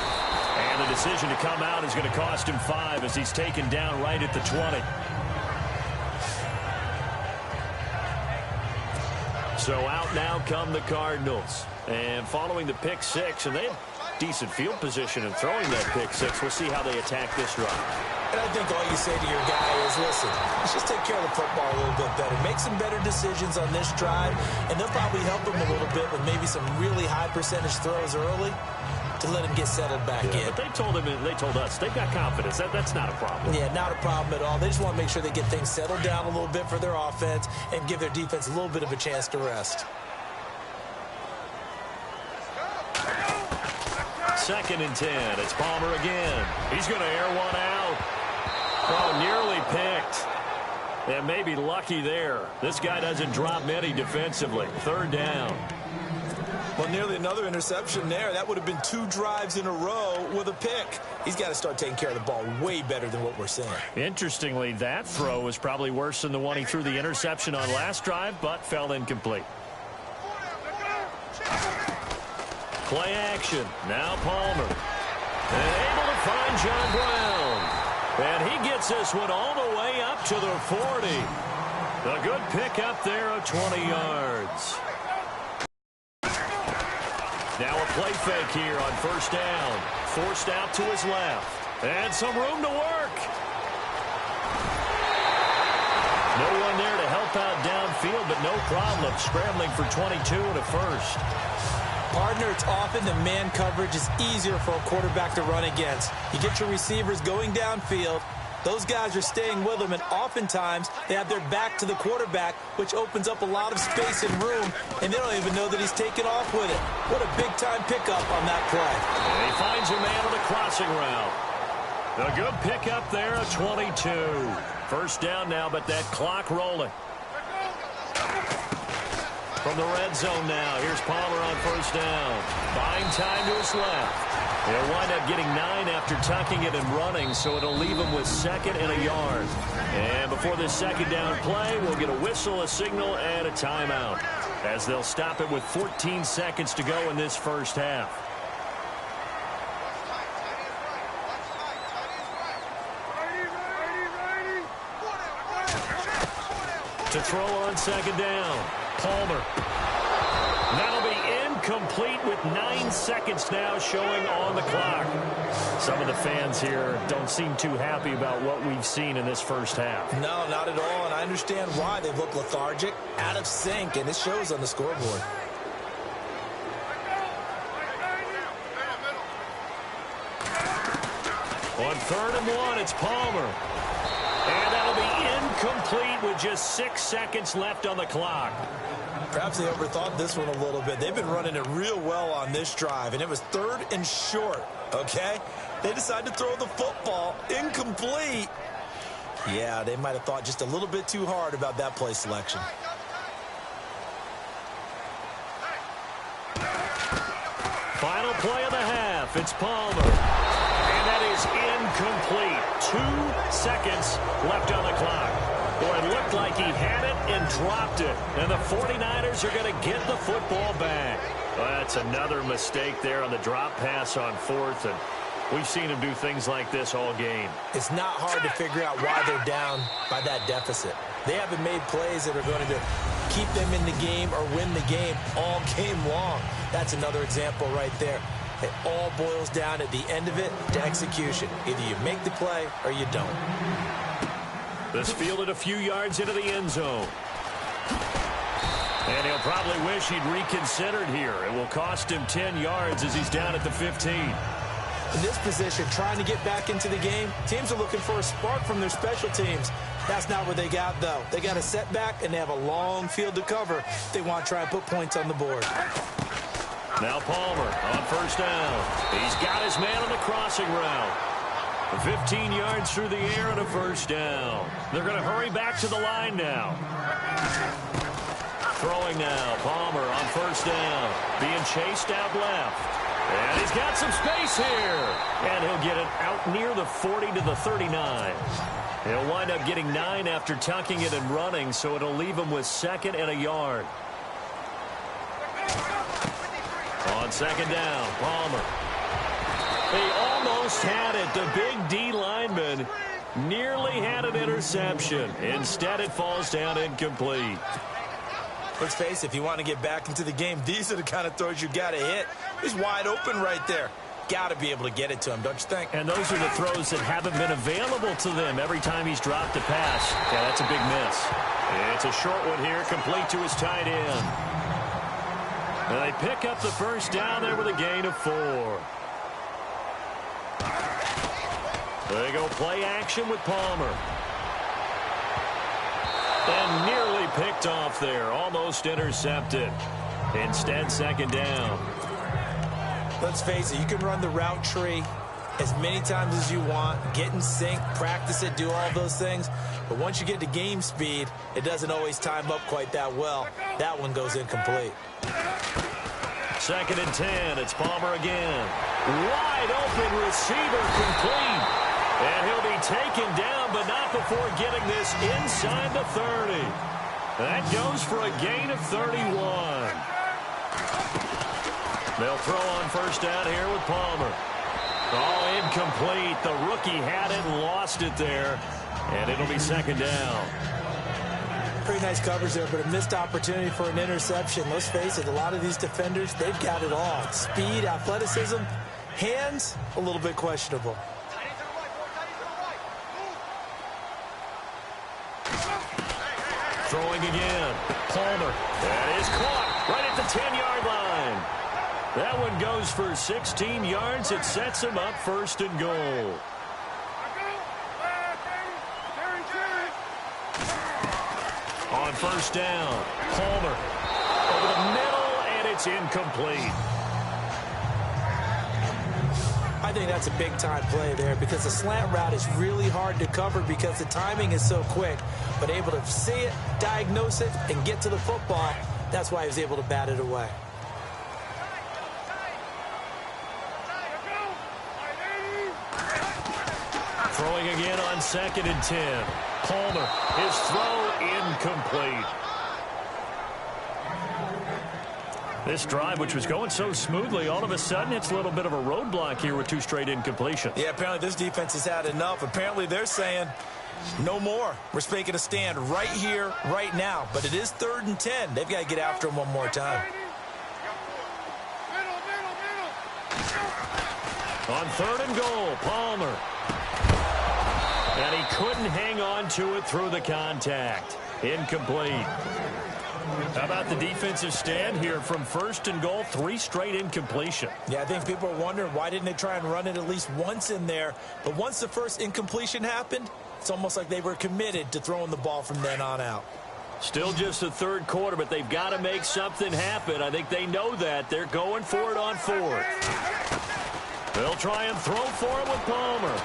And the decision to come out is going to cost him 5 as he's taken down right at the 20. So out now come the Cardinals. And following the pick 6, and they have decent field position in throwing that pick 6. We'll see how they attack this drive. And I think all you say to your guy is, listen, let's just take care of the football a little bit better. Make some better decisions on this drive, and they'll probably help him a little bit with maybe some really high percentage throws early to let him get settled back in. But they told us they've got confidence. That's not a problem. Yeah, not a problem at all. They just want to make sure they get things settled down a little bit for their offense and give their defense a little bit of a chance to rest. 2nd and 10. It's Palmer again. He's going to air one out. Oh, nearly picked. And maybe lucky there. This guy doesn't drop many defensively. 3rd down. Well, nearly another interception there. That would have been 2 drives in a row with a pick. He's got to start taking care of the ball way better than what we're seeing. Interestingly, that throw was probably worse than the one he threw the interception on last drive, but fell incomplete. Play action. Now Palmer. And able to find John Brown. And he gets this one all the way up to the 40. A good pick up there of 20 yards. Now a play fake here on 1st down. Forced out to his left. And some room to work. No one there to help out downfield, but no problem scrambling for 22 and a first. Partner, it's often the man coverage is easier for a quarterback to run against. You get your receivers going downfield. Those guys are staying with them, and oftentimes they have their back to the quarterback, which opens up a lot of space and room, and they don't even know that he's taken off with it. What a big-time pickup on that play. And he finds a man on the crossing route. A good pickup there at 22. 1st down now, but that clock rolling. From the red zone now, here's Palmer on 1st down. Buying time to his left. He'll wind up getting 9 after tucking it and running, so it'll leave him with 2nd and a yard. And before this 2nd down play, we'll get a whistle, a signal, and a timeout, as they'll stop it with 14 seconds to go in this 1st half. To throw on 2nd down, Palmer. That'll be incomplete with 9 seconds now showing on the clock. Some of the fans here don't seem too happy about what we've seen in this 1st half. No, not at all, and I understand why. They've looked lethargic, out of sync, and it shows on the scoreboard. On 3rd and 1, it's Palmer. And that'll be incomplete with just 6 seconds left on the clock. Perhaps they overthought this one a little bit. They've been running it real well on this drive, and it was 3rd and short, okay? They decided to throw the football incomplete. Yeah, they might have thought just a little bit too hard about that play selection. Final play of the half. It's Palmer. And that is incomplete. 2 seconds left on the clock. Boy, it looked like he had it and dropped it. And the 49ers are going to get the football back. Well, that's another mistake there on the drop pass on 4th. And We've seen him do things like this all game. It's not hard to figure out why they're down by that deficit. They haven't made plays that are going to keep them in the game or win the game all game long. That's another example right there. It all boils down at the end of it to execution. Either you make the play or you don't. This fielded a few yards into the end zone. And he'll probably wish he'd reconsidered here. It will cost him 10 yards as he's down at the 15. In this position, trying to get back into the game, teams are looking for a spark from their special teams. That's not what they got, though. They got a setback, and they have a long field to cover if they want to try and put points on the board. Now Palmer on first down. He's got his man on the crossing route. 15 yards through the air and a first down. They're going to hurry back to the line now. Throwing now, Palmer on first down. Being chased out left. And he's got some space here. And he'll get it out near the 40 to the 39. He'll wind up getting 9 after tucking it and running, so it'll leave him with 2nd and a yard. On second down, Palmer. They almost had it. The big D lineman nearly had an interception. Instead, it falls down incomplete. Let's face it, if you want to get back into the game, these are the kind of throws you got to hit. He's wide open right there. Got to be able to get it to him, don't you think? And those are the throws that haven't been available to them every time he's dropped a pass. Yeah, that's a big miss. It's a short one here, complete to his tight end. And they pick up the first down there with a gain of 4. They go play action with Palmer. And nearly picked off there. Almost intercepted. Instead, second down. Let's face it, you can run the route tree as many times as you want, get in sync, practice it, do all those things. But once you get to game speed, it doesn't always time up quite that well. That one goes incomplete. 2nd and 10. It's Palmer again. Wide open receiver complete. And he'll be taken down, but not before getting this inside the 30. That goes for a gain of 31. They'll throw on first down here with Palmer. Oh, incomplete. The rookie had it and lost it there. And it'll be second down. Pretty nice coverage there, but a missed opportunity for an interception. Let's face it, a lot of these defenders, they've got it all. Speed, athleticism, hands, a little bit questionable. Throwing again. Palmer. That is caught right at the 10-yard line. That one goes for 16 yards. It sets him up 1st and goal. On first down, Palmer over the middle, and it's incomplete. I think that's a big-time play there because the slant route is really hard to cover because the timing is so quick. But able to see it, diagnose it, and get to the football, that's why he was able to bat it away. Throwing again on 2nd and 10. Palmer, his throw incomplete. This drive, which was going so smoothly, all of a sudden it's a little bit of a roadblock here with 2 straight incompletions. Yeah, apparently this defense has had enough. Apparently they're saying no more. We're making a stand right here, right now. But it is 3rd and 10. They've got to get after him one more time. On 3rd and goal, Palmer. And he couldn't hang on to it through the contact. Incomplete. How about the defensive stand here from 1st and goal, 3 straight incompletion? Yeah, I think people are wondering why didn't they try and run it at least once in there. But once the first incompletion happened, it's almost like they were committed to throwing the ball from then on out. Still just the 3rd quarter, but they've got to make something happen. I think they know that. They're going for it on 4th. They'll try and throw for it with Palmer.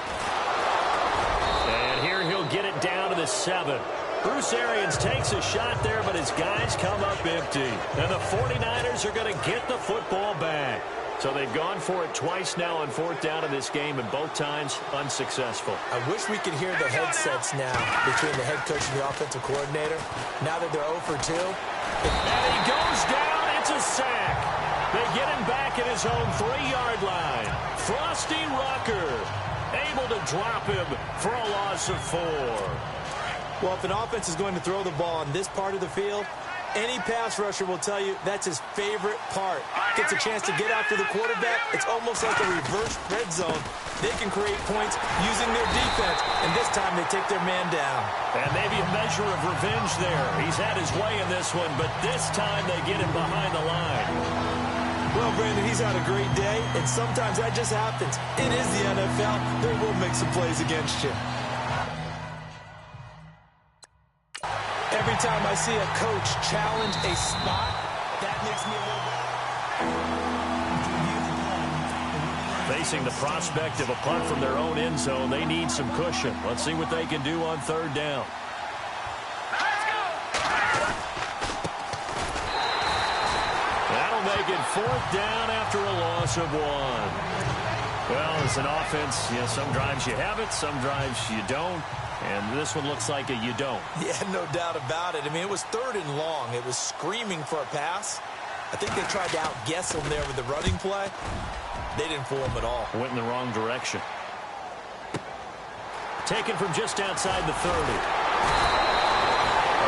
And here he'll get it down to the 7. Bruce Arians takes a shot there, but his guys come up empty. And the 49ers are going to get the football back. So they've gone for it twice now on 4th down in this game, and both times unsuccessful. I wish we could hear the headsets now between the head coach and the offensive coordinator. Now that they're 0 for 2. And he goes down. It's a sack. They get him back at his own 3-yard line. Frosty Rucker able to drop him for a loss of 4. Well, if an offense is going to throw the ball on this part of the field, any pass rusher will tell you that's his favorite part. Gets a chance to get after the quarterback. It's almost like a reverse red zone. They can create points using their defense, and this time they take their man down. And maybe a measure of revenge there. He's had his way in this one, but this time they get him behind the line. Well, Brandon, he's had a great day, and sometimes that just happens. It is the NFL. They will make some plays against you. Every time I see a coach challenge a spot, that makes me a little bit. Facing the prospect of a punt from their own end zone, they need some cushion. Let's see what they can do on 3rd down. That'll make it 4th down after a loss of 1. Well, as an offense, some drives you have it, some drives you don't. And this one looks like a you don't. Yeah, no doubt about it. I mean, it was 3rd and long. It was screaming for a pass. I think they tried to outguess him there with the running play. They didn't fool him at all. Went in the wrong direction. Taken from just outside the 30.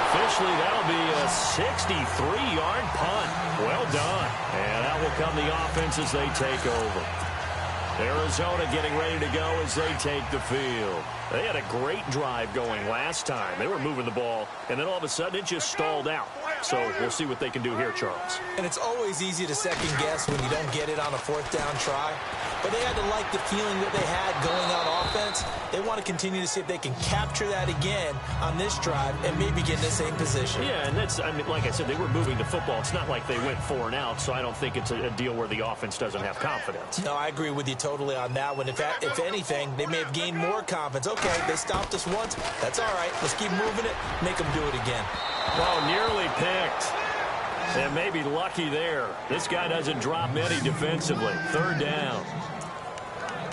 Officially, that'll be a 63-yard punt. Well done. And that will come the offense as they take over. Arizona getting ready to go as they take the field. They had a great drive going last time. They were moving the ball, and then all of a sudden it just stalled out. So we'll see what they can do here, Charles. And it's always easy to second guess when you don't get it on a 4th down try. But they had to like the feeling that they had going on offense. They want to continue to see if they can capture that again on this drive and maybe get in the same position. Yeah, and that's, like I said, they were moving the football. It's not like they went 4 and out, so I don't think it's a deal where the offense doesn't have confidence. No, I agree with you totally on that one. If anything, they may have gained more confidence. Okay, they stopped us once. That's all right. Let's keep moving it. Make them do it again. Oh, nearly picked. And maybe lucky there. This guy doesn't drop many defensively. 3rd down.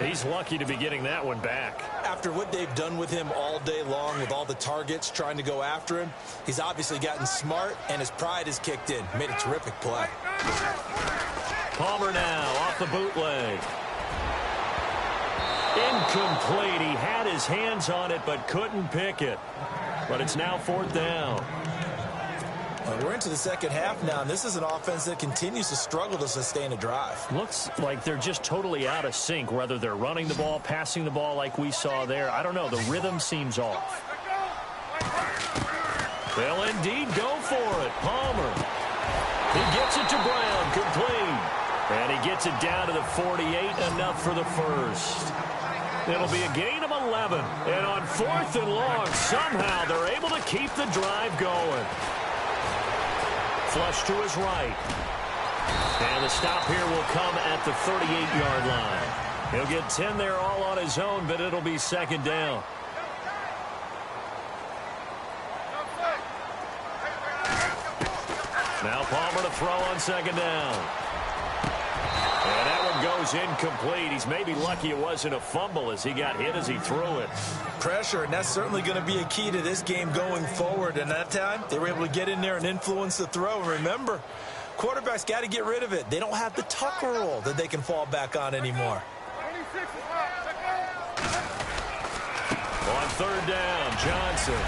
He's lucky to be getting that one back. After what they've done with him all day long with all the targets trying to go after him, he's obviously gotten smart, and his pride is kicked in. Made a terrific play. Palmer now off the bootleg. Incomplete. He had his hands on it but couldn't pick it. But it's now 4th down. We're into the second half now, and this is an offense that continues to struggle to sustain a drive. Looks like they're just totally out of sync, whether they're running the ball, passing the ball like we saw there. I don't know. The rhythm seems off. They'll indeed go for it. Palmer. He gets it to Brown. Complete. And he gets it down to the 48. Enough for the first. It'll be a gain of 11. And on 4th and long, somehow they're able to keep the drive going. Flush to his right. And the stop here will come at the 38-yard line. He'll get 10 there all on his own, but it'll be 2nd down. Now Palmer to throw on 2nd down. And that one goes incomplete. He's maybe lucky it wasn't a fumble as he got hit as he threw it. Pressure, and that's certainly going to be a key to this game going forward. And that time, they were able to get in there and influence the throw. And remember, quarterbacks got to get rid of it. They don't have the Tucker rule that they can fall back on anymore. On 3rd down, Johnson.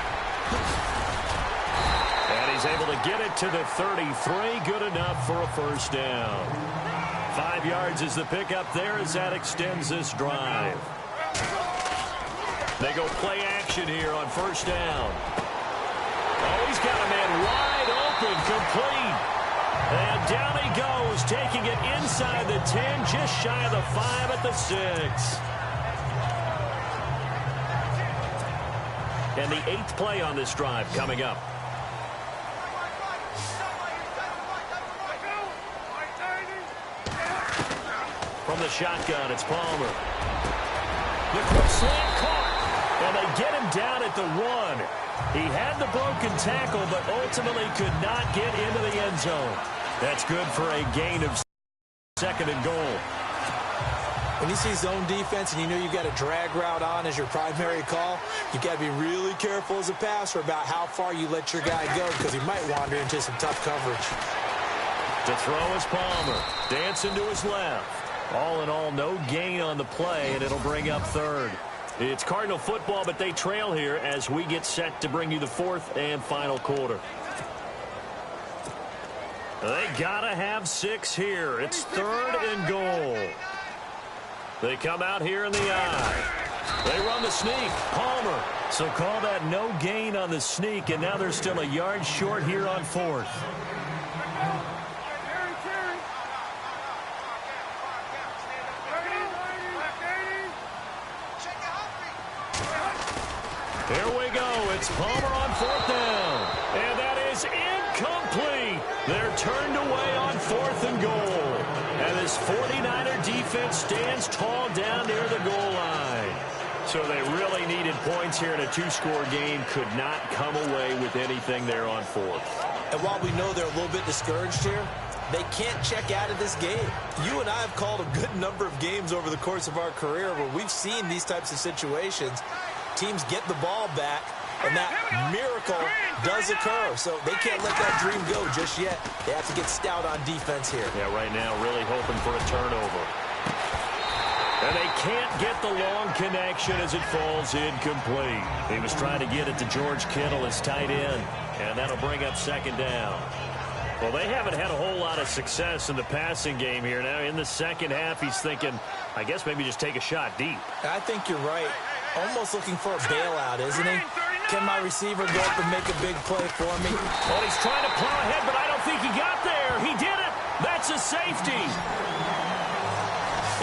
And he's able to get it to the 33. Good enough for a 1st down. 5 yards is the pickup there as that extends this drive. They go play action here on 1st down. Oh, he's got a man wide open, complete. And down he goes, taking it inside the 10, just shy of the 5 at the 6. And the 8th play on this drive coming up. From the shotgun, it's Palmer. The quick slant caught, and they get him down at the 1. He had the broken tackle, but ultimately could not get into the end zone. That's good for a gain of 2nd and goal. When you see zone defense and you know you've got a drag route on as your primary call, you've got to be really careful as a passer about how far you let your guy go because he might wander into some tough coverage. To throw is Palmer. Dancing to his left. All in all, no gain on the play, and it'll bring up third. It's Cardinal football, but they trail here as we get set to bring you the fourth and final quarter. They gotta have 6 here. It's 3rd and goal. They come out here in the eye. They run the sneak. Palmer. So call that no gain on the sneak, and now they're still a yard short here on 4th. Here we go. It's Palmer on 4th down. And that is incomplete. They're turned away on 4th and goal. And this 49er defense stands tall down near the goal line. So they really needed points here in a 2-score game. Could not come away with anything there on 4th. And while we know they're a little bit discouraged here, they can't check out of this game. You and I have called a good number of games over the course of our career where we've seen these types of situations. Teams get the ball back, and that miracle does occur. So they can't let that dream go just yet. They have to get stout on defense here. Yeah, right now really hoping for a turnover. And they can't get the long connection as it falls incomplete. He was trying to get it to George Kittle as tight end, and that'll bring up 2nd down. Well, they haven't had a whole lot of success in the passing game here. Now, in the second half, he's thinking, I guess maybe just take a shot deep. I think you're right. Almost looking for a bailout, isn't he? Can my receiver go up and make a big play for me? Well, he's trying to plow ahead, but I don't think he got there. He did it. That's a safety.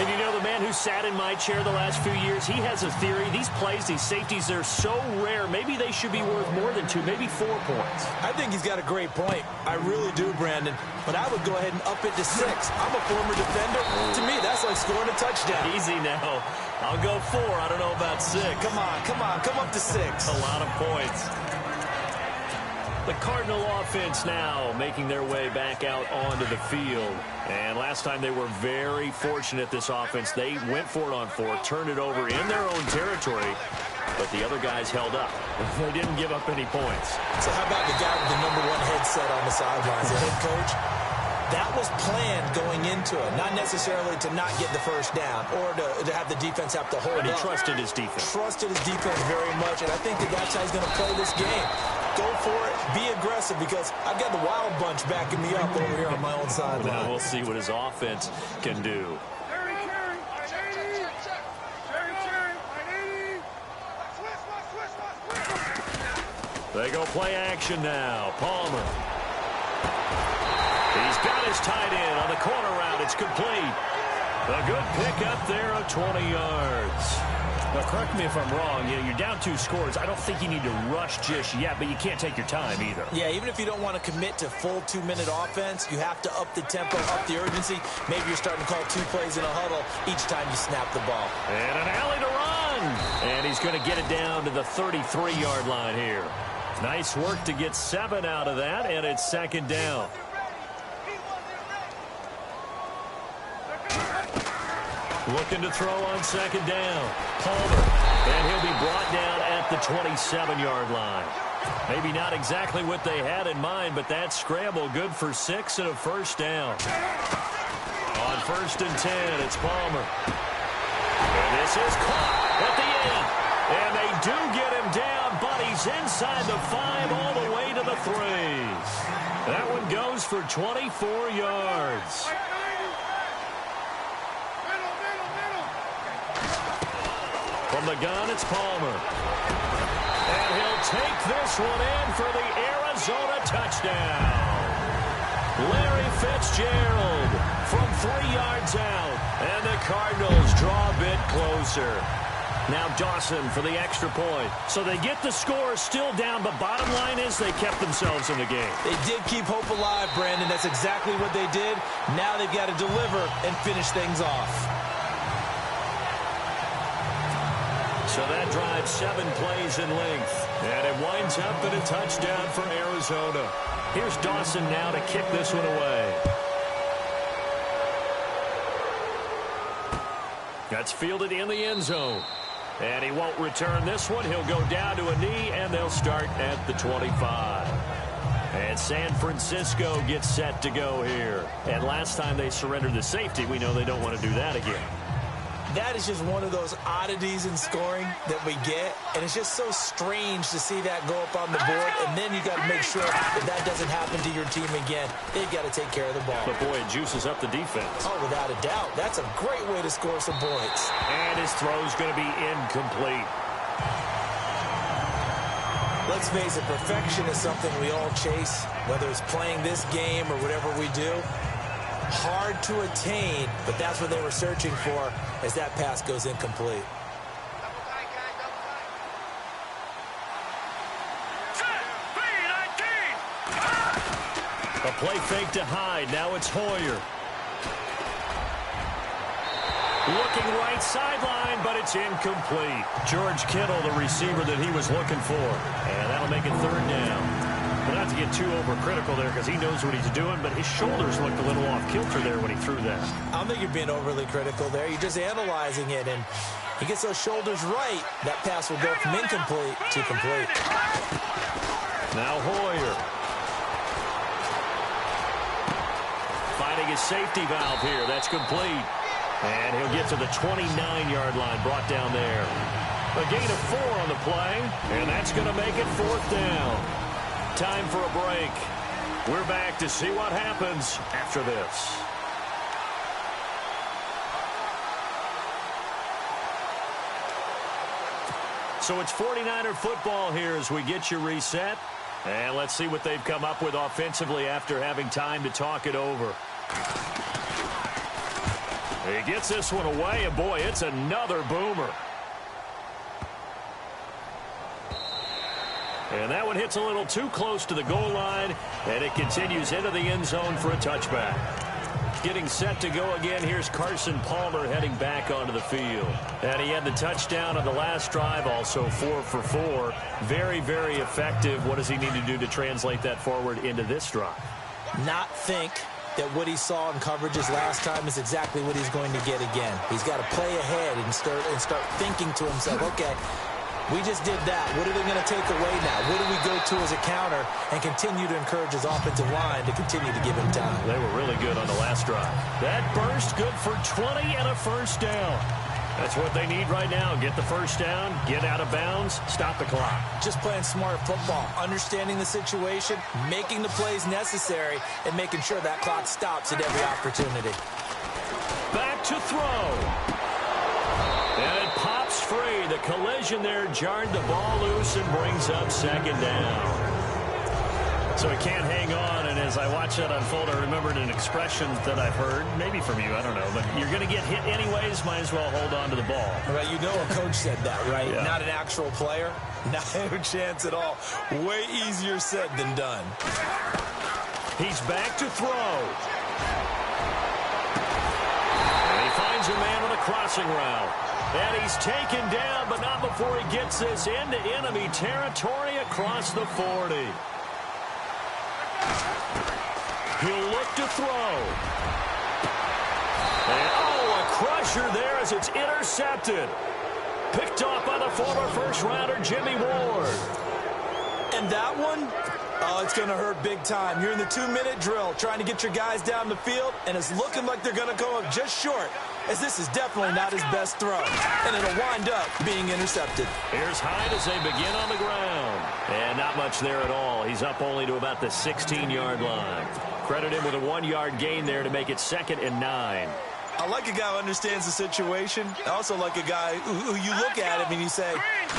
And you know, the man who sat in my chair the last few years, he has a theory. These plays, these safeties, they're so rare. Maybe they should be worth more than 2, maybe 4 points. I think he's got a great point. I really do, Brandon. But I would go ahead and up it to 6. I'm a former defender. To me, that's like scoring a touchdown. Easy now. I'll go 4. I don't know about 6. Come on. Come up to 6. A lot of points. The Cardinal offense now making their way back out onto the field. And last time they were very fortunate, this offense. They went for it on 4, turned it over in their own territory, but the other guys held up. They didn't give up any points. So how about the guy with the #1 headset on the sidelines, the head coach? That was planned going into it, not necessarily to not get the first down or to have the defense have to hold up. But he trusted his defense. Trusted his defense very much, and I think that's how he's going to play this game. Go for it, be aggressive, because I've got the wild bunch backing me up over here on my own sideline. Now we'll see what his offense can do. They go play action now. Palmer. He's got his tight end on the corner route. It's complete. A good pick up there of 20 yards. Now, correct me if I'm wrong. You know, you're down 2 scores. I don't think you need to rush just yet, but you can't take your time either. Yeah, even if you don't want to commit to full 2-minute offense, you have to up the tempo, up the urgency. Maybe you're starting to call 2 plays in a huddle each time you snap the ball. And an alley to run. And he's going to get it down to the 33-yard line here. Nice work to get 7 out of that, and it's 2nd down. Looking to throw on 2nd down. Palmer. And he'll be brought down at the 27-yard line. Maybe not exactly what they had in mind, but that scramble good for 6 and a first down. On 1st and 10, it's Palmer. And this is caught at the 8. And they do get him down, but he's inside the 5 all the way to the 3. That one goes for 24 yards. From the gun, it's Palmer. And he'll take this one in for the Arizona touchdown. Larry Fitzgerald from 3 yards out. And the Cardinals draw a bit closer. Now Dawson for the extra point. So they get the score still down, but bottom line is they kept themselves in the game. They did keep hope alive, Brandon. That's exactly what they did. Now they've got to deliver and finish things off. So that drives 7 plays in length. And it winds up in a touchdown for Arizona. Here's Dawson now to kick this one away. That's fielded in the end zone. And he won't return this one. He'll go down to a knee, and they'll start at the 25. And San Francisco gets set to go here. And last time they surrendered the safety, we know they don't want to do that again. That is just one of those oddities in scoring that we get, and it's just so strange to see that go up on the board, and then you got to make sure that that doesn't happen to your team again. They've got to take care of the ball. But, boy, it juices up the defense. Oh, without a doubt. That's a great way to score some points. And his throw's going to be incomplete. Let's face it, perfection is something we all chase, whether it's playing this game or whatever we do. Hard to attain, but that's what they were searching for as that pass goes incomplete. A play fake to Hyde. Now it's Hoyer. Looking right sideline, but it's incomplete. George Kittle, the receiver that he was looking for. And that'll make it third down. But not to get too overcritical there because he knows what he's doing, but his shoulders looked a little off kilter there when he threw that. I don't think you're being overly critical there. You're just analyzing it, and he gets those shoulders right. That pass will go from incomplete to complete. Now Hoyer. Finding his safety valve here. That's complete. And he'll get to the 29-yard line, brought down there. A gain of 4 on the play, and that's going to make it fourth down. Time for a break. We're back to see what happens after this. So it's 49er football here as we get you reset. And let's see what they've come up with offensively after having time to talk it over. He gets this one away, and boy, it's another boomer. And that one hits a little too close to the goal line, and it continues into the end zone for a touchback. Getting set to go again, here's Carson Palmer heading back onto the field. And he had the touchdown on the last drive, also 4 for 4. Very, very effective. What does he need to do to translate that forward into this drive? Not think that what he saw in coverages last time is exactly what he's going to get again. He's got to play ahead and start thinking to himself, okay, we just did that. What are they going to take away now? What do we go to as a counter? And continue to encourage his offensive line to continue to give him time. They were really good on the last drive. That burst good for 20 and a first down. That's what they need right now. Get the first down, get out of bounds, stop the clock. Just playing smart football, understanding the situation, making the plays necessary, and making sure that clock stops at every opportunity. Back to throw. And it pops free. The collision there jarred the ball loose and brings up second down. So he can't hang on, and as I watch that unfold, I remembered an expression that I've heard, maybe from you, I don't know, but you're going to get hit anyways, might as well hold on to the ball. Right, you know a coach said that, right? Yeah. Not an actual player. No chance at all. Way easier said than done. He's back to throw. And he finds a man on a crossing route. And he's taken down, but not before he gets this into enemy territory across the 40. He'll look to throw. And, oh, a crusher there as it's intercepted. Picked off by the former first-rounder, Jimmy Ward. And that one, oh, it's going to hurt big time. You're in the 2-minute drill trying to get your guys down the field, and it's looking like they're going to come up just short, as this is definitely not his best throw. And it'll wind up being intercepted. Here's Hyde as they begin on the ground. And not much there at all. He's up only to about the 16-yard line. Credit him with a 1-yard gain there to make it 2nd and 9. I like a guy who understands the situation. I also like a guy who you look at him and you say,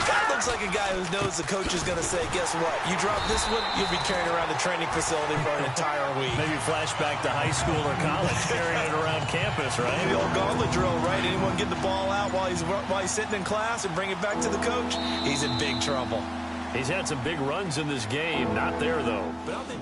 that looks like a guy who knows the coach is going to say, guess what? You drop this one, you'll be carrying around the training facility for an entire week. Maybe flashback to high school or college, carrying it around campus, right? The old gauntlet drill, right? Anyone get the ball out while he's sitting in class and bring it back to the coach? He's in big trouble. He's had some big runs in this game. Not there, though. But I don't think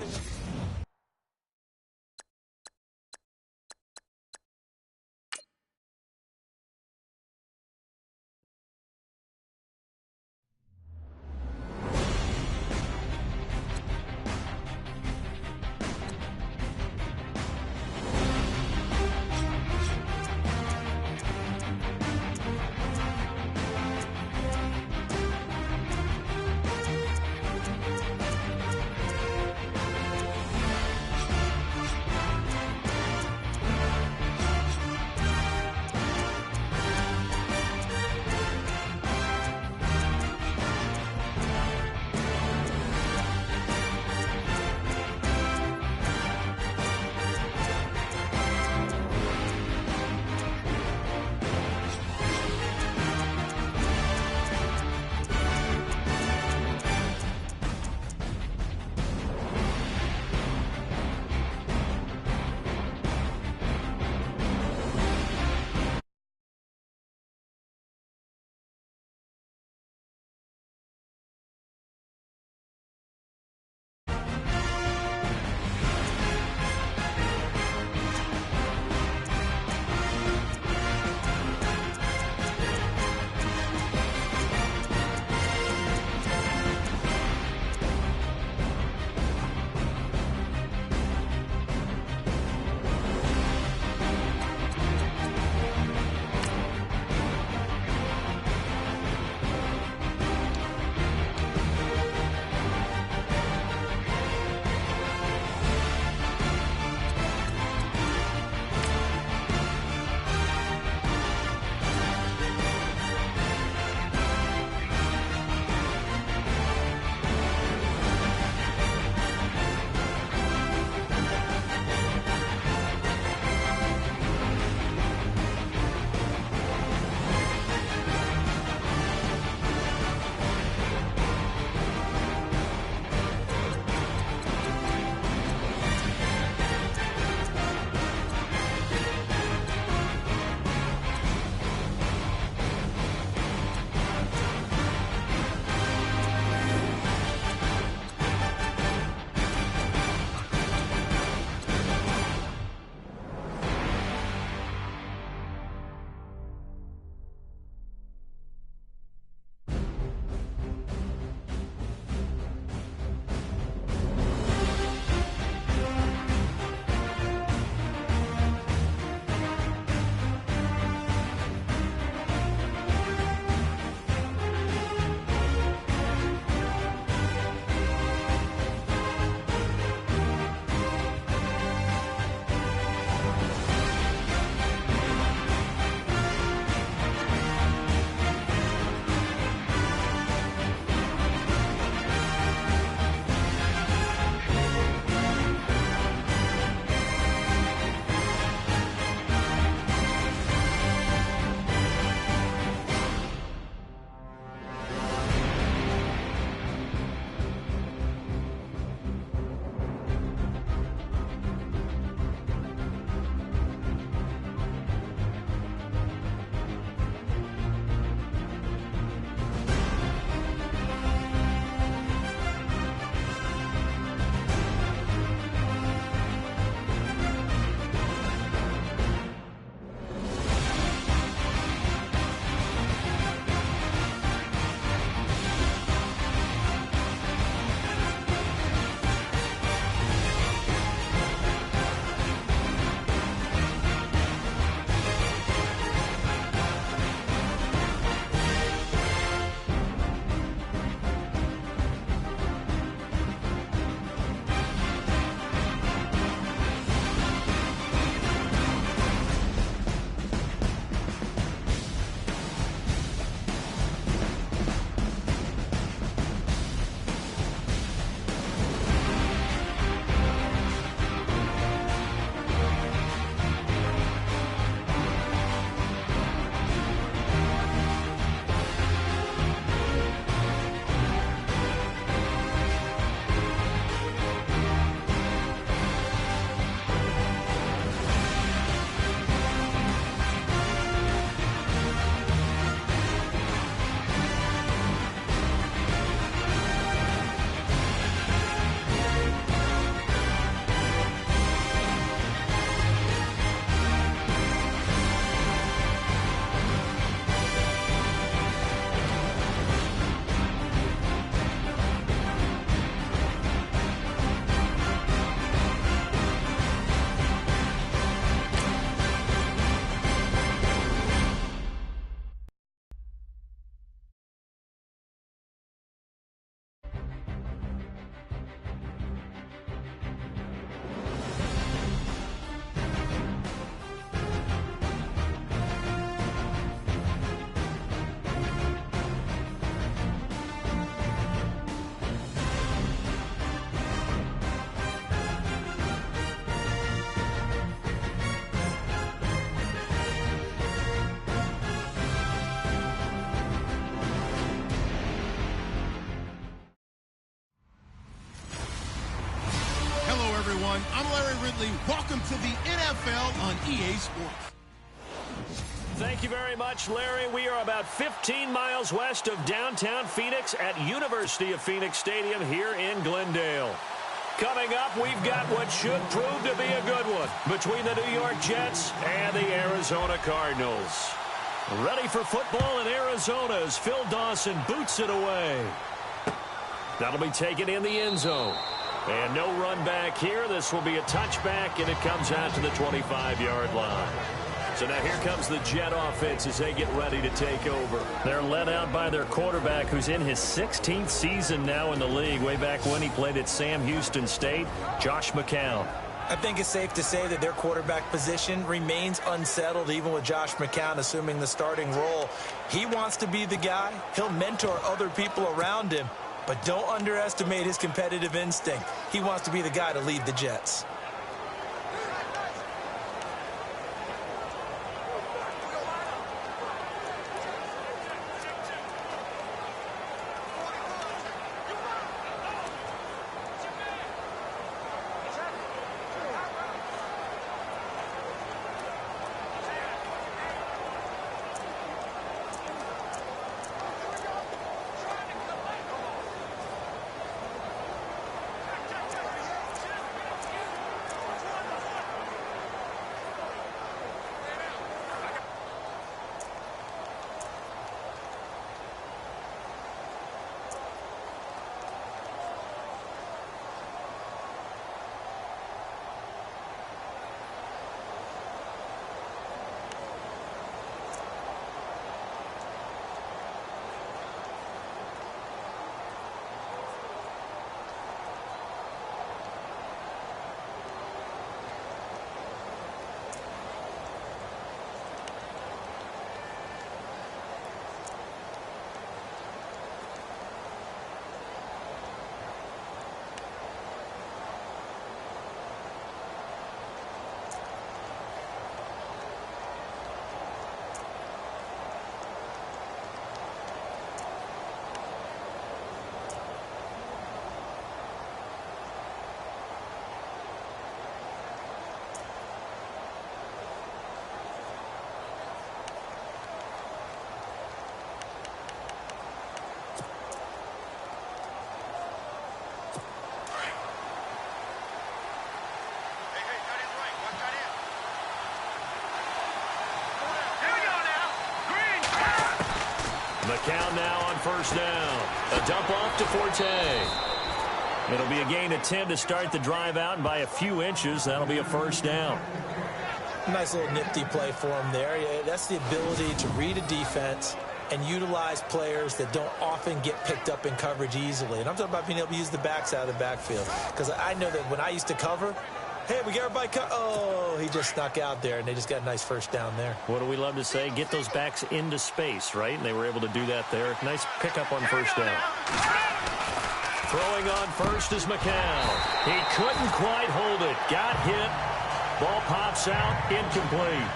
everyone. I'm Larry Ridley. Welcome to the NFL on EA Sports. Thank you very much, Larry. We are about 15 miles west of downtown Phoenix at University of Phoenix Stadium here in Glendale. Coming up, we've got what should prove to be a good one between the New York Jets and the Arizona Cardinals. Ready for football in Arizona as Phil Dawson boots it away. That'll be taken in the end zone. And no run back here. This will be a touchback, and it comes out to the 25-yard line. So now here comes the Jet offense as they get ready to take over. They're led out by their quarterback, who's in his 16th season now in the league, way back when he played at Sam Houston State, Josh McCown. I think it's safe to say that their quarterback position remains unsettled, even with Josh McCown assuming the starting role. He wants to be the guy. He'll mentor other people around him, but don't underestimate his competitive instinct. He wants to be the guy to lead the Jets. McCown now on first down. A dump off to Forte. It'll be a gain of 10 to start the drive out, and by a few inches, that'll be a first down. Nice little nifty play for him there. Yeah, that's the ability to read a defense and utilize players that don't often get picked up in coverage easily. And I'm talking about being able to use the backs out of the backfield. Because I know that when I used to cover, hey, we get everybody oh, he just snuck out there, and they just got a nice first down there. What do we love to say? Get those backs into space, right? And they were able to do that there. Nice pickup on first down. Throwing on first is McCown. He couldn't quite hold it. Got hit. Ball pops out. Incomplete.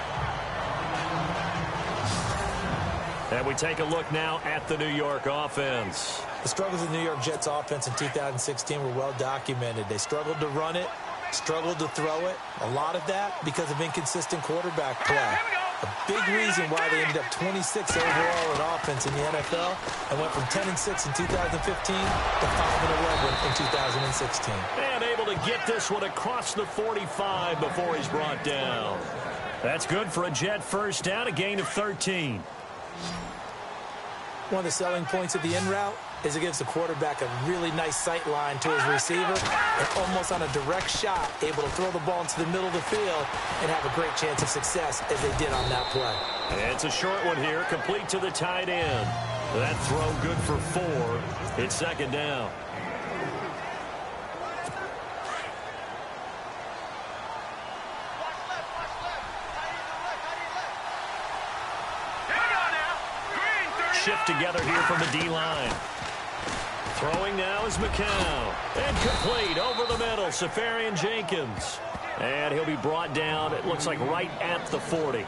And we take a look now at the New York offense. The struggles of the New York Jets offense in 2016 were well documented. They struggled to run it, struggled to throw it. A lot of that because of inconsistent quarterback play. A big reason why they ended up 26 overall in offense in the NFL and went from 10-6 in 2015 to 5-11 in 2016. And able to get this one across the 45 before he's brought down. That's good for a Jet first down, a gain of 13. One of the selling points of the in route is it gives the quarterback a really nice sight line to his receiver and almost on a direct shot able to throw the ball into the middle of the field and have a great chance of success as they did on that play. And it's a short one here, complete to the tight end. That throw good for 4. It's second down. Shift together here from the D-line. Throwing now is McCown. And complete over the middle, Safarian Jenkins. And he'll be brought down, it looks like right at the 40.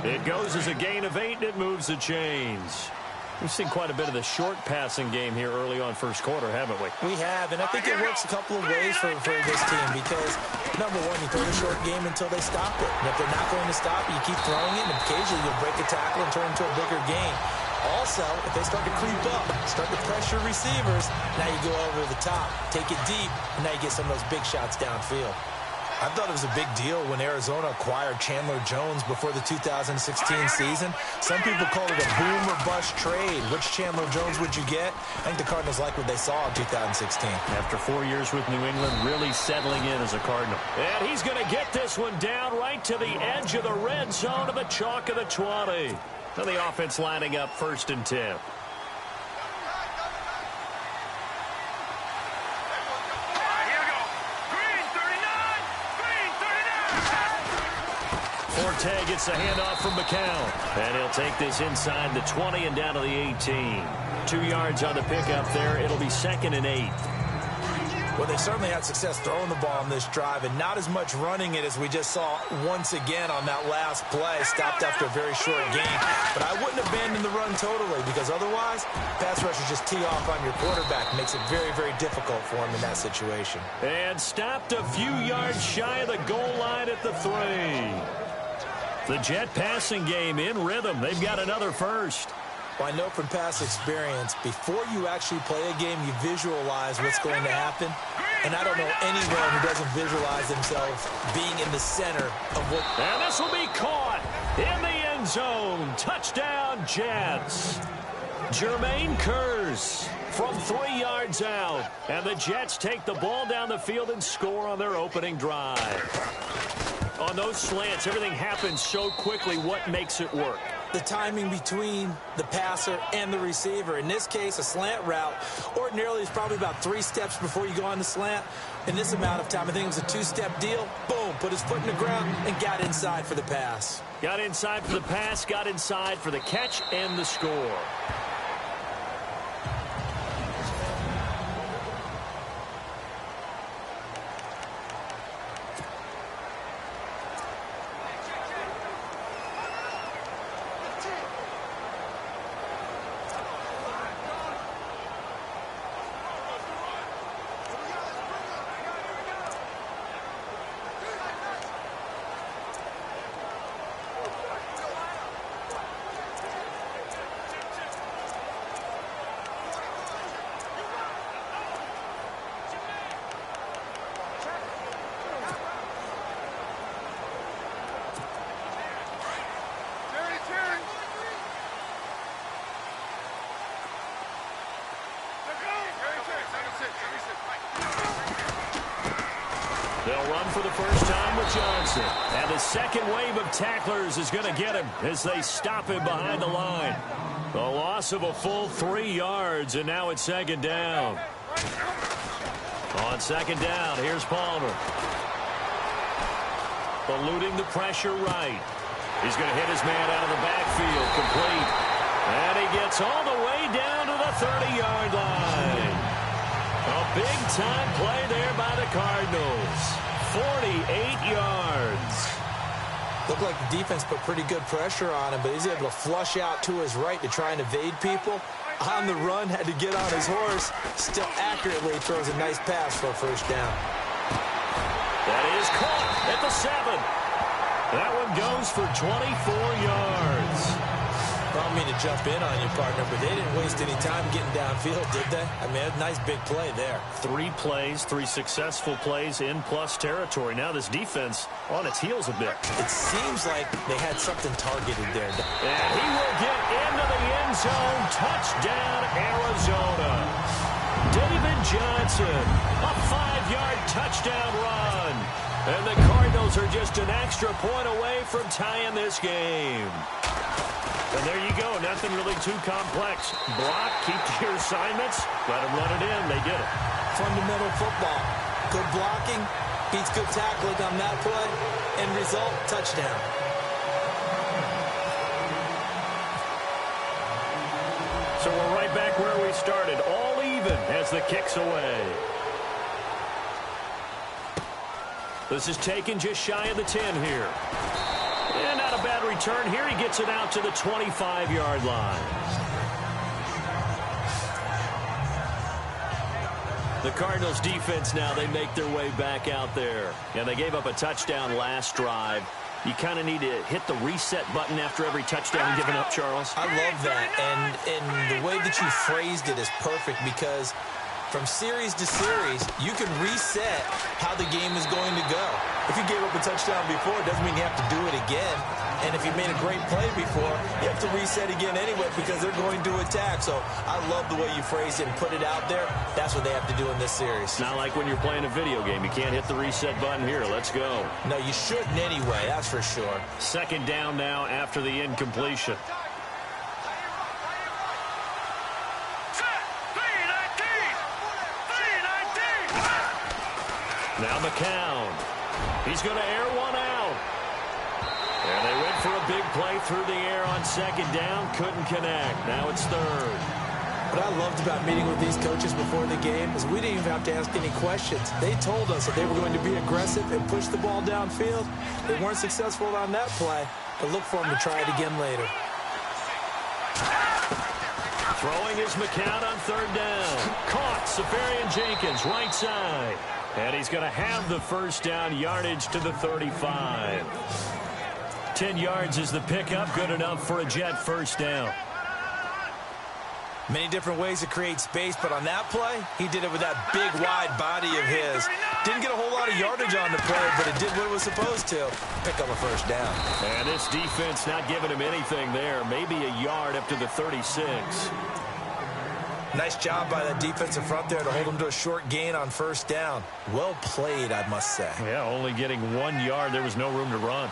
It goes as a gain of 8, and it moves the chains. We've seen quite a bit of the short passing game here early on first quarter, haven't we? We have, and I think it works a couple of ways for this team because, number one, you throw the short game until they stop it. And if they're not going to stop it, you keep throwing it, and occasionally you'll break a tackle and turn into a bigger gain. Also, if they start to creep up, start to pressure receivers, now you go over the top, take it deep, and now you get some of those big shots downfield. I thought it was a big deal when Arizona acquired Chandler Jones before the 2016 season. Some people called it a boom or bust trade. Which Chandler Jones would you get? I think the Cardinals like what they saw in 2016. After 4 years with New England, really settling in as a Cardinal. And he's going to get this one down right to the edge of the red zone of the chalk of the 20. And the offense lining up 1st and 10. Forte gets the handoff from McCown. And he'll take this inside the 20 and down to the 18. 2 yards on the pickup there. It'll be 2nd and 8. Well, they certainly had success throwing the ball on this drive and not as much running it as we just saw once again on that last play. Stopped after a very short gain. But I wouldn't abandon the run totally because otherwise, pass rushers just tee off on your quarterback. Makes it very, very difficult for him in that situation. And stopped a few yards shy of the goal line at the 3. The Jet passing game in rhythm. They've got another first. Well, I know from past experience, before you actually play a game, you visualize what's going to happen. And I don't know anyone who doesn't visualize themselves being in the center of what... And this will be caught in the end zone. Touchdown, Jets. Jermaine Kearse from 3 yards out. And the Jets take the ball down the field and score on their opening drive. On those slants, everything happens so quickly. What makes it work? The timing between the passer and the receiver. In this case, a slant route ordinarily is probably about 3 steps before you go on the slant. In this amount of time, I think it was a 2-step deal. Boom, put his foot in the ground and got inside for the pass. Got inside for the pass, got inside for the catch and the score. They'll run for the first time with Johnson. And the second wave of tacklers is going to get him as they stop him behind the line. The loss of a full 3 yards, and now it's 2nd down. On 2nd down, here's Palmer. Eluding the pressure right. He's going to hit his man out of the backfield, complete. And he gets all the way down to the 30-yard line. A big-time play there by the Cardinals. 48 yards. Looked like the defense put pretty good pressure on him, but he's able to flush out to his right to try and evade people. On the run, had to get on his horse. Still accurately throws a nice pass for a first down. That is caught at the 7. That one goes for 24 yards. I don't mean to jump in on you, partner, but they didn't waste any time getting downfield, did they? I mean, a nice big play there. 3 plays, 3 successful plays in plus territory. Now this defense on its heels a bit. It seems like they had something targeted there. And he will get into the end zone. Touchdown, Arizona. David Johnson, a 5-yard touchdown run. And the Cardinals are just an extra point away from tying this game. And there you go. Nothing really too complex. Block, keep to your assignments, let them run it in. They did it. Fundamental football. Good blocking, beats good tackling on that play. End result, touchdown. So we're right back where we started. All even as the kick's away. This is taken just shy of the 10 here. And not a bad return here. He gets it out to the 25-yard line. The Cardinals defense now, they make their way back out there. And they gave up a touchdown last drive. You kind of need to hit the reset button after every touchdown given up, Charles. I love that. And the way that you phrased it is perfect because from series to series, you can reset how the game is going to go. If you gave up a touchdown before, it doesn't mean you have to do it again. And if you made a great play before, you have to reset again anyway because they're going to attack. So I love the way you phrased it and put it out there. That's what they have to do in this series. Not like when you're playing a video game. You can't hit the reset button here. Let's go. No, you shouldn't anyway, that's for sure. Second down now after the incompletion. Now McCown. He's going to air one out. And they went for a big play through the air on second down. Couldn't connect. Now it's third. What I loved about meeting with these coaches before the game is we didn't even have to ask any questions. They told us that they were going to be aggressive and push the ball downfield. They weren't successful on that play, but look for them to try it again later. Throwing is McCown on third down. Caught. Safarian Jenkins, right side. And he's going to have the first down, yardage to the 35. 10 yards is the pickup, good enough for a Jet first down. Many different ways to create space, but on that play, he did it with that big, wide body of his. Didn't get a whole lot of yardage on the play, but it did what it was supposed to. Pick up a first down. And this defense not giving him anything there. Maybe a yard up to the 36. Nice job by that defensive front there to hold him to a short gain on first down. Well played, I must say. Yeah, only getting 1 yard. There was no room to run.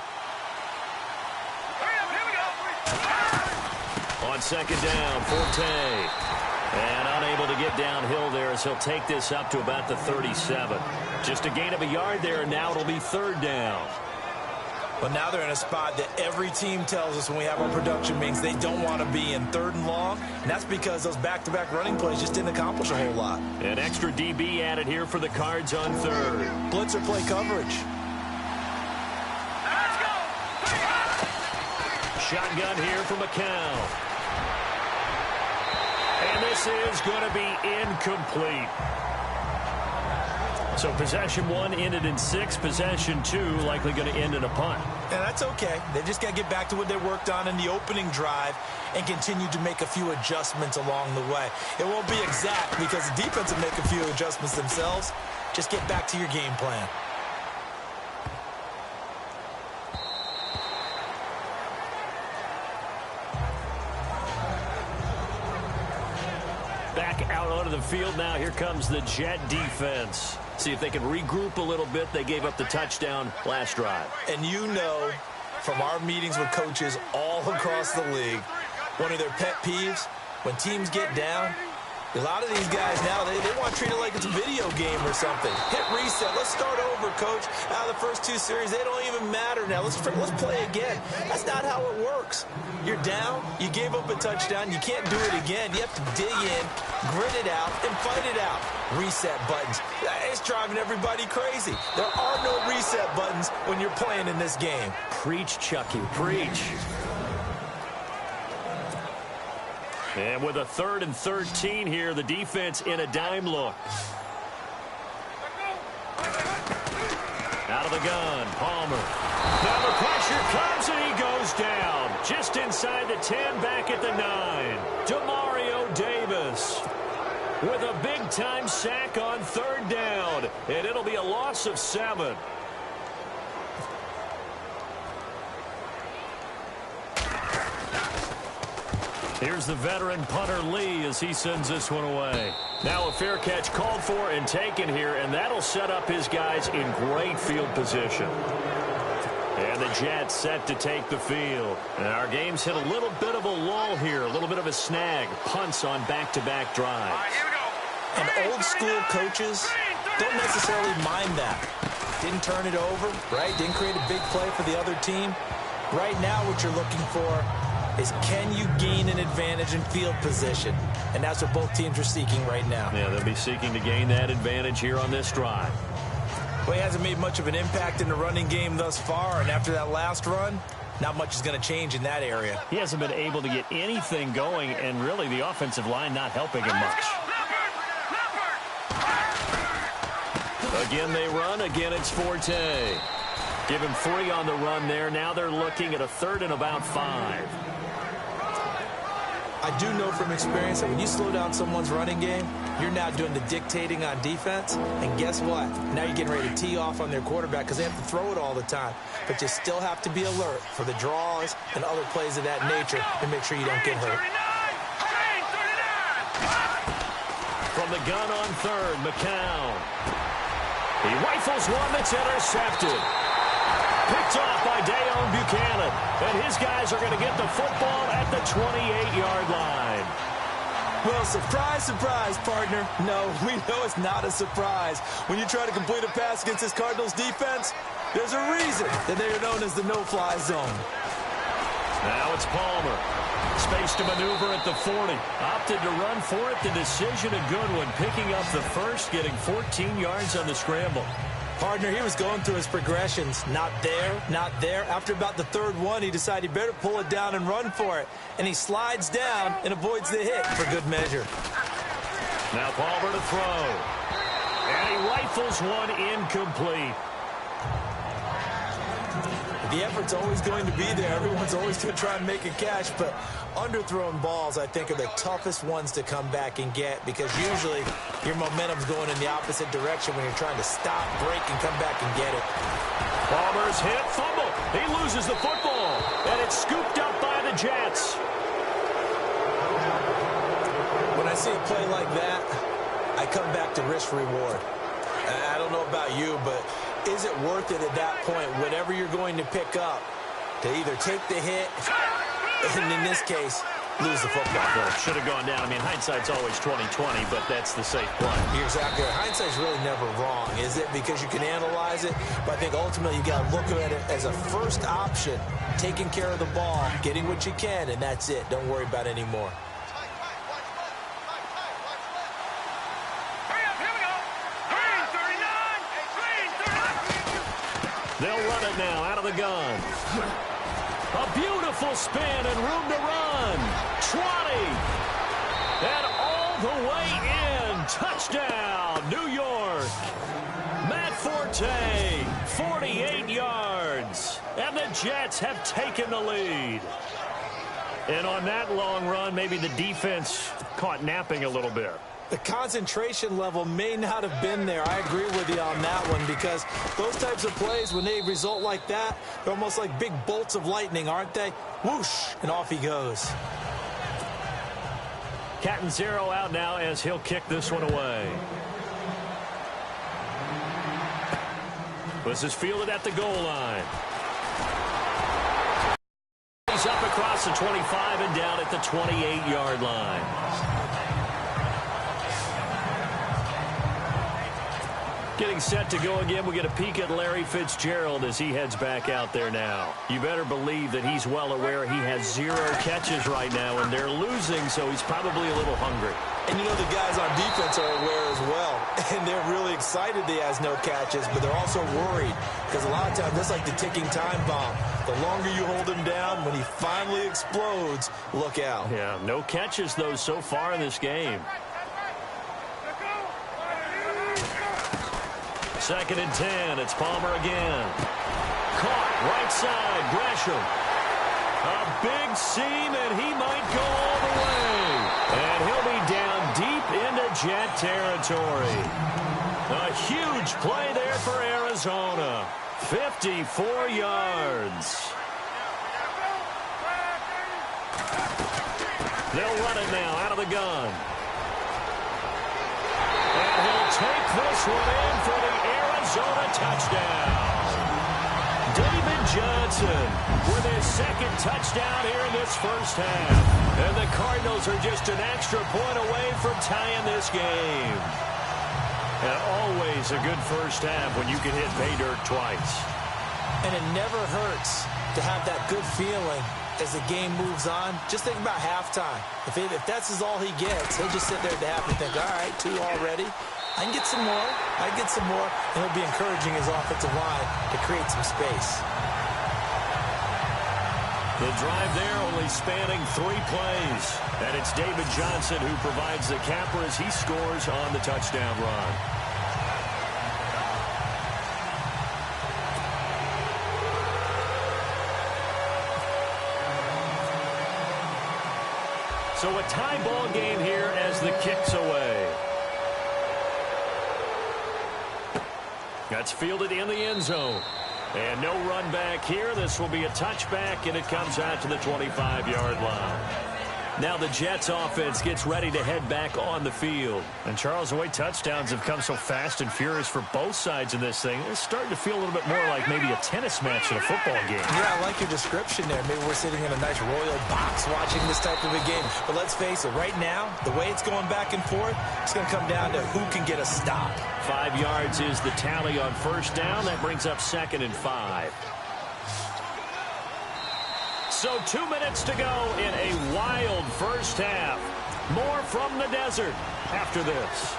On second down, Forte. And unable to get downhill there as he'll take this up to about the 37. Just a gain of a yard there, and now it'll be third down. But now they're in a spot that every team tells us when we have our production meetings they don't want to be in, third and long. And that's because those back-to-back running plays just didn't accomplish a whole lot. An extra DB added here for the Cards on third. Blitzer play coverage. Shotgun here for McCown. And this is going to be incomplete. So possession one ended in 6. Possession 2 likely going to end in a punt. And that's okay. They just got to get back to what they worked on in the opening drive and continue to make a few adjustments along the way. It won't be exact because the defense will make a few adjustments themselves. Just get back to your game plan. Back out onto the field now. Here comes the Jet defense. See if they can regroup a little bit. They gave up the touchdown last drive. And you know from our meetings with coaches all across the league, one of their pet peeves, when teams get down, a lot of these guys now, they want to treat it like it's a video game or something. Hit reset. Let's start over, coach. Out of the first 2 series, they don't even matter now. Let's play again. That's not how it works. You're down. You gave up a touchdown. You can't do it again. You have to dig in, grit it out, and fight it out. Reset buttons. It's driving everybody crazy. There are no reset buttons when you're playing in this game. Preach, Chucky. Preach. And with a 3rd and 13 here, the defense in a dime look. Out of the gun, Palmer. Now the pressure comes and he goes down. Just inside the 10, back at the 9. Demario Davis with a big-time sack on 3rd down. And it'll be a loss of 7. Here's the veteran punter Lee as he sends this one away. Now a fair catch called for and taken here, and that'll set up his guys in great field position. And the Jets set to take the field. And our game's hit a little bit of a lull here, a little bit of a snag. Punts on back-to-back drives. And old-school coaches don't necessarily mind that. Didn't turn it over, right? Didn't create a big play for the other team. Right now what you're looking for is can you gain an advantage in field position? And that's what both teams are seeking right now. Yeah, they'll be seeking to gain that advantage here on this drive. Well, he hasn't made much of an impact in the running game thus far, and after that last run, not much is going to change in that area. He hasn't been able to get anything going, and really the offensive line not helping him much. Again they run. Again it's Forte. Give him 3 on the run there. Now they're looking at a 3rd and about 5. I do know from experience that when you slow down someone's running game, you're now doing the dictating on defense. And guess what? Now you're getting ready to tee off on their quarterback because they have to throw it all the time. But you still have to be alert for the draws and other plays of that nature and make sure you don't get hurt. From the gun on 3rd, McCown. He rifles one that's intercepted. Picked off by Dayon Buchanan. And his guys are going to get the football at the 28-yard line. Well, surprise, surprise, partner. No, we know it's not a surprise. When you try to complete a pass against this Cardinals defense, there's a reason that they are known as the no-fly zone. Now it's Palmer. Space to maneuver at the 40. Opted to run for it. The decision a good one. Picking up the first, getting 14 yards on the scramble. Partner, he was going through his progressions. Not there, not there. After about the 3rd one, he decided he better pull it down and run for it. And he slides down and avoids the hit for good measure. Now Palmer to throw. And he rifles one incomplete. The effort's always going to be there. Everyone's always going to try and make a catch, but underthrown balls, I think, are the toughest ones to come back and get because usually your momentum's going in the opposite direction when you're trying to stop, break, and come back and get it. Palmer's hit, fumble. He loses the football, and it's scooped up by the Jets. When I see a play like that, I come back to risk-reward. I don't know about you, but is it worth it at that point, whatever you're going to pick up, to either take the hit and, in this case, lose the football? Well, it should have gone down. I mean, hindsight's always 20/20, but that's the safe play. You're exactly right. Hindsight's really never wrong, is it? Because you can analyze it, but I think ultimately you got to look at it as a first option, taking care of the ball, getting what you can, and that's it. Don't worry about it anymore. They'll run it now out of the gun. A beautiful spin and room to run. 20. And all the way in. Touchdown, New York. Matt Forte, 48 yards. And the Jets have taken the lead. And on that long run, maybe the defense caught napping a little bit. The concentration level may not have been there. I agree with you on that one because those types of plays, when they result like that, they're almost like big bolts of lightning, aren't they? Whoosh, and off he goes. Catanzaro out now as he'll kick this one away. This is fielded at the goal line. He's up across the 25 and down at the 28-yard line. Getting set to go again. We get a peek at Larry Fitzgerald as he heads back out there now. You better believe that he's well aware he has 0 catches right now, and they're losing, so he's probably a little hungry. And you know the guys on defense are aware as well, and they're really excited he has no catches, but they're also worried because a lot of times that's like the ticking time bomb. The longer you hold him down, when he finally explodes, look out. Yeah, no catches, though, so far in this game. 2nd and 10. It's Palmer again. Caught right side. Gresham. A big seam, and he might go all the way. And he'll be down deep into Jet territory. A huge play there for Arizona. 54 yards. They'll run it now out of the gun. And he'll take this one in for the Arizona touchdown. David Johnson with his 2nd touchdown here in this first half. And the Cardinals are just an extra point away from tying this game. And always a good first half when you can hit pay dirt twice. And it never hurts to have that good feeling as the game moves on. Just think about halftime. If that's all he gets, he'll just sit there at the half and think, all right, 2 already. I can get some more. I can get some more. And he'll be encouraging his offensive line to create some space. The drive there only spanning 3 plays. And it's David Johnson who provides the capper as he scores on the touchdown run. So a tie ball game here as the kick's away. That's fielded in the end zone. And no run back here. This will be a touchback, and it comes out to the 25-yard line. Now the Jets offense gets ready to head back on the field. And Charles, the way touchdowns have come so fast and furious for both sides in this thing, it's starting to feel a little bit more like maybe a tennis match than a football game. Yeah, I like your description there. Maybe we're sitting in a nice royal box watching this type of a game. But let's face it, right now, the way it's going back and forth, it's going to come down to who can get a stop. 5 yards is the tally on first down. That brings up 2nd and 5. So 2 minutes to go in a wild first half. More from the desert after this.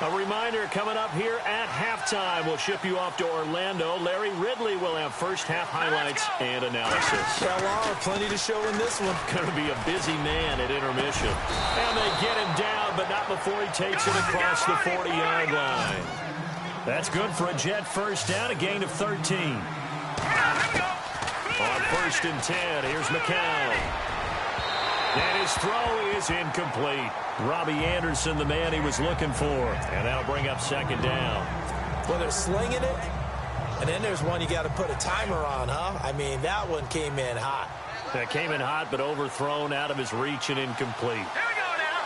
A reminder coming up here at halftime. We'll ship you off to Orlando. Larry Ridley will have first half highlights and analysis. Yeah, well, plenty to show in this one. Going to be a busy man at intermission. And they get him down, but not before he takes it across the 40-yard line. That's good for a Jet first down, a gain of 13. On 1st and 10, here's McCown. And his throw is incomplete. Robbie Anderson, the man he was looking for. And that'll bring up 2nd down. Well, they're slinging it. And then there's one you got to put a timer on, huh? I mean, that one came in hot. That came in hot, but overthrown, out of his reach and incomplete. Here we go now.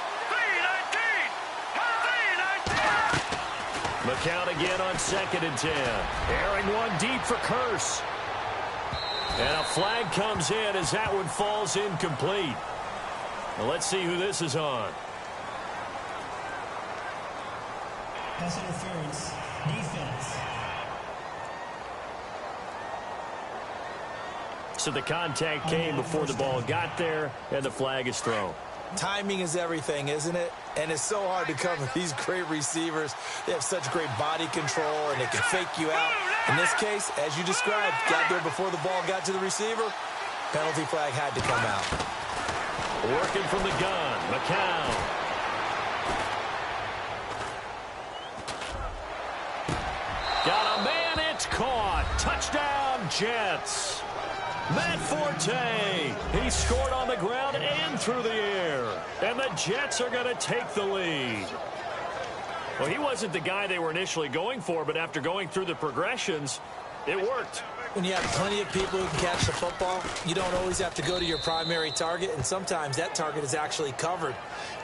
3-19. McCown again on 2nd and 10. Airing one deep for Curse. And a flag comes in as that one falls incomplete. Well, let's see who this is on. Pass interference. Defense. So the contact came before the ball got there, and the flag is thrown. Timing is everything, isn't it? And it's so hard to cover these great receivers. They have such great body control, and they can fake you out. In this case, as you described, got there before the ball got to the receiver. Penalty flag had to come out. Working from the gun, McCown. Got a man, it's caught. Touchdown, Jets. Matt Forte, he scored on the ground and through the air. And the Jets are going to take the lead. Well, he wasn't the guy they were initially going for, but after going through the progressions, it worked. When you have plenty of people who can catch the football, you don't always have to go to your primary target, and sometimes that target is actually covered.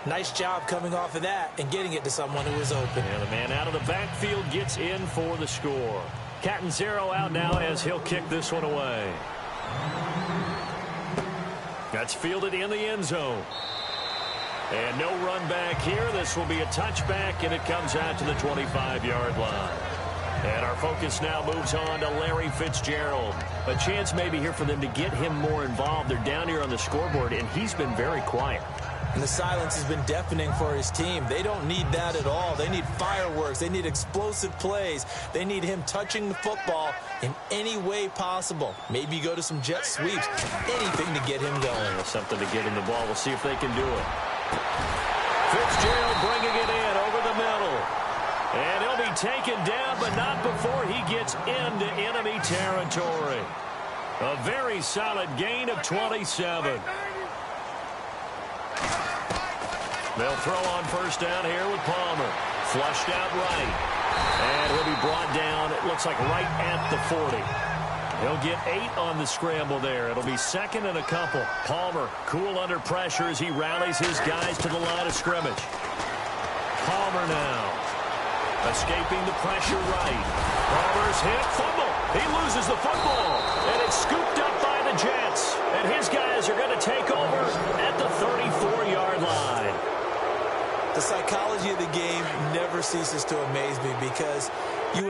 Nice job coming off of that and getting it to someone who was open. And the man out of the backfield gets in for the score. Catanzaro out now as he'll kick this one away. That's fielded in the end zone. And no run back here. This will be a touchback, and it comes out to the 25-yard line. And our focus now moves on to Larry Fitzgerald. A chance maybe here for them to get him more involved. They're down here on the scoreboard, and he's been very quiet. And the silence has been deafening for his team. They don't need that at all. They need fireworks. They need explosive plays. They need him touching the football in any way possible. Maybe go to some jet sweeps. Anything to get him going. Something to get him the ball. We'll see if they can do it. Fitzgerald bringing it in over the middle. And he'll be taken down, but not before he gets into enemy territory. A very solid gain of 27. They'll throw on first down here with Palmer. Flushed out right. And he'll be brought down, it looks like right at the 40. He'll get 8 on the scramble there. It'll be 2nd and a couple. Palmer cool under pressure as he rallies his guys to the line of scrimmage. Palmer now. Escaping the pressure right. Palmer's hit, fumble. He loses the football. And it's scooped up by the Jets. And his guys are going to take over at the 34-yard line. The psychology of the game never ceases to amaze me because you...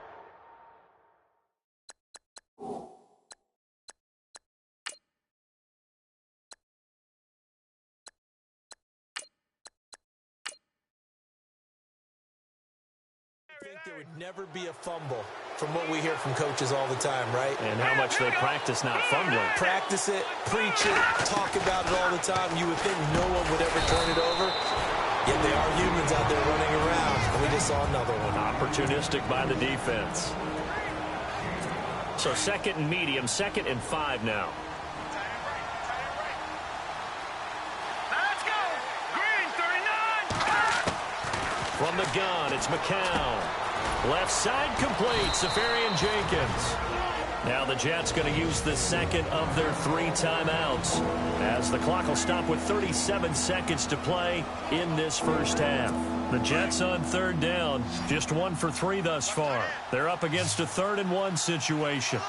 think there would never be a fumble from what we hear from coaches all the time, right? And how much they practice not fumbling. Practice it, preach it, talk about it all the time. You would think no one would ever turn it over. Yet they are humans out there running around. And we just saw another one. Opportunistic by the defense. So 2nd and medium, 2nd and 5 now. From the gun, it's McCown. Left side complete, Safarian Jenkins. Now the Jets going to use the second of their 3 timeouts as the clock will stop with 37 seconds to play in this first half. The Jets on third down, just 1 for 3 thus far. They're up against a 3rd and 1 situation.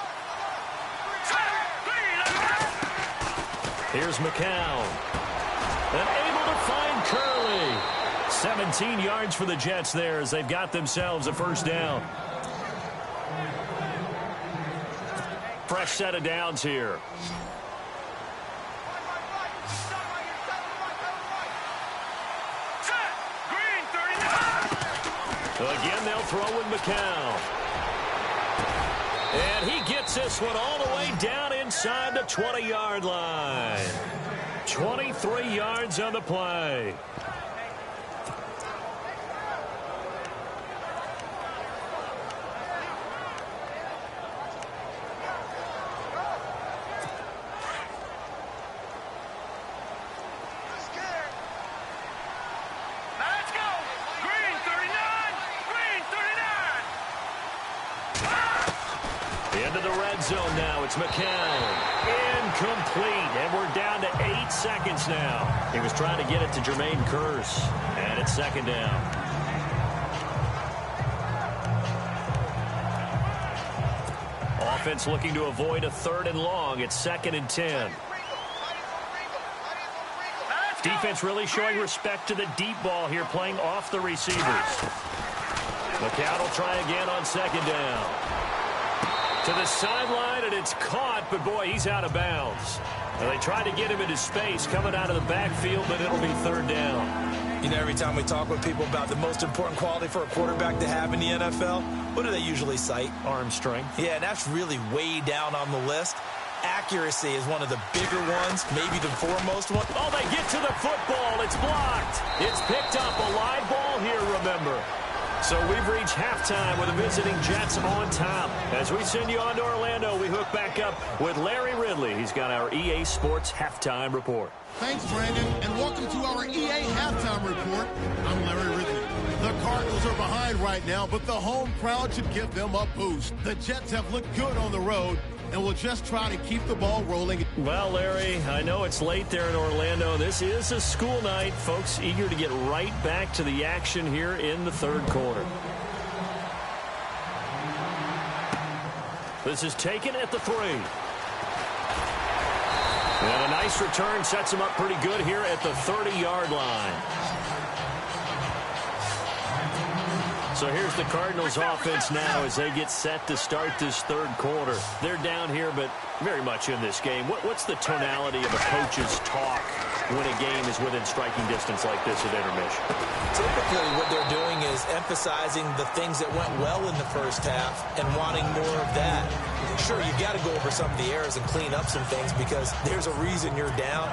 Here's McCown. And able to find Curley. 17 yards for the Jets there as they've got themselves a first down. Fresh set of downs here. Again, they'll throw with McCown. And he gets this one all the way down inside the 20-yard line. 23 yards on the play. Zone now, it's McCown. Incomplete, and we're down to 8 seconds now. He was trying to get it to Jermaine Kearse, and it's second down. Offense looking to avoid a 3rd and long. It's 2nd and 10. Defense really showing respect to the deep ball here, playing off the receivers. McCown will try again on 2nd down. To the sideline, and it's caught, but boy, he's out of bounds. And they tried to get him into space coming out of the backfield, but it'll be 3rd down. You know, every time we talk with people about the most important quality for a quarterback to have in the NFL, what do they usually cite? Arm strength. Yeah, and that's really way down on the list. Accuracy is one of the bigger ones, maybe the foremost one. Oh, they get to the football. It's blocked. It's picked up. A live ball here, remember. So we've reached halftime with the visiting Jets on top. As we send you on to Orlando, we hook back up with Larry Ridley. He's got our EA Sports Halftime Report. Thanks, Brandon, and welcome to our EA Halftime Report. I'm Larry Ridley. The Cardinals are behind right now, but the home crowd should give them a boost. The Jets have looked good on the road, and we'll just try to keep the ball rolling. Well, Larry, I know it's late there in Orlando. This is a school night. Folks eager to get right back to the action here in the 3rd quarter. This is taken at the 3. And a nice return sets him up pretty good here at the 30-yard line. So here's the Cardinals offense now as they get set to start this 3rd quarter. They're down here, but very much in this game. What's the tonality of a coach's talk when a game is within striking distance like this at intermission? Typically, what they're doing is emphasizing the things that went well in the first half and wanting more of that. Sure, you got to go over some of the errors and clean up some things because there's a reason you're down.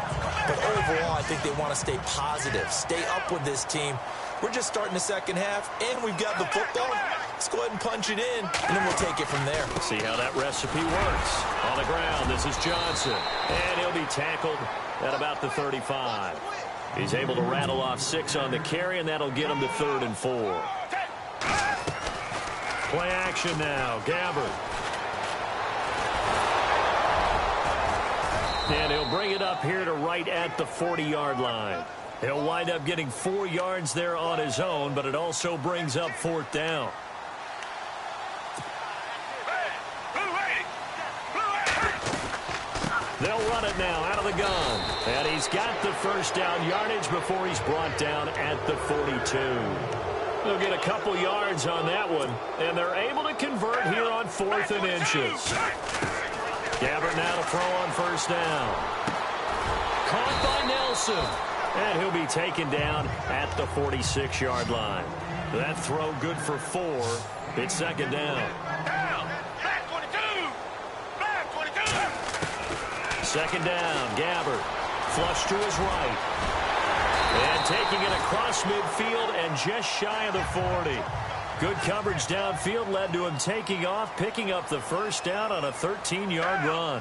But overall, I think they want to stay positive, stay up with this team. We're just starting the second half, and we've got the football. Let's go ahead and punch it in, and then we'll take it from there. See how that recipe works. On the ground, this is Johnson. And he'll be tackled at about the 35. He's able to rattle off 6 on the carry, and that'll get him to 3rd and 4. Play action now. Gabbard. And he'll bring it up here to right at the 40-yard line. He'll wind up getting 4 yards there on his own, but it also brings up 4th down. They'll run it now out of the gun. And he's got the first down yardage before he's brought down at the 42. They'll get a couple yards on that one, and they're able to convert here on 4th and inches. Gabbard now to throw on first down. Caught by Nelson. And he'll be taken down at the 46-yard line. That throw good for 4. It's 2nd down. Back 22. Back 22. 2nd down. Gabbard. Flush to his right. And taking it across midfield and just shy of the 40. Good coverage downfield led to him taking off, picking up the first down on a 13-yard run.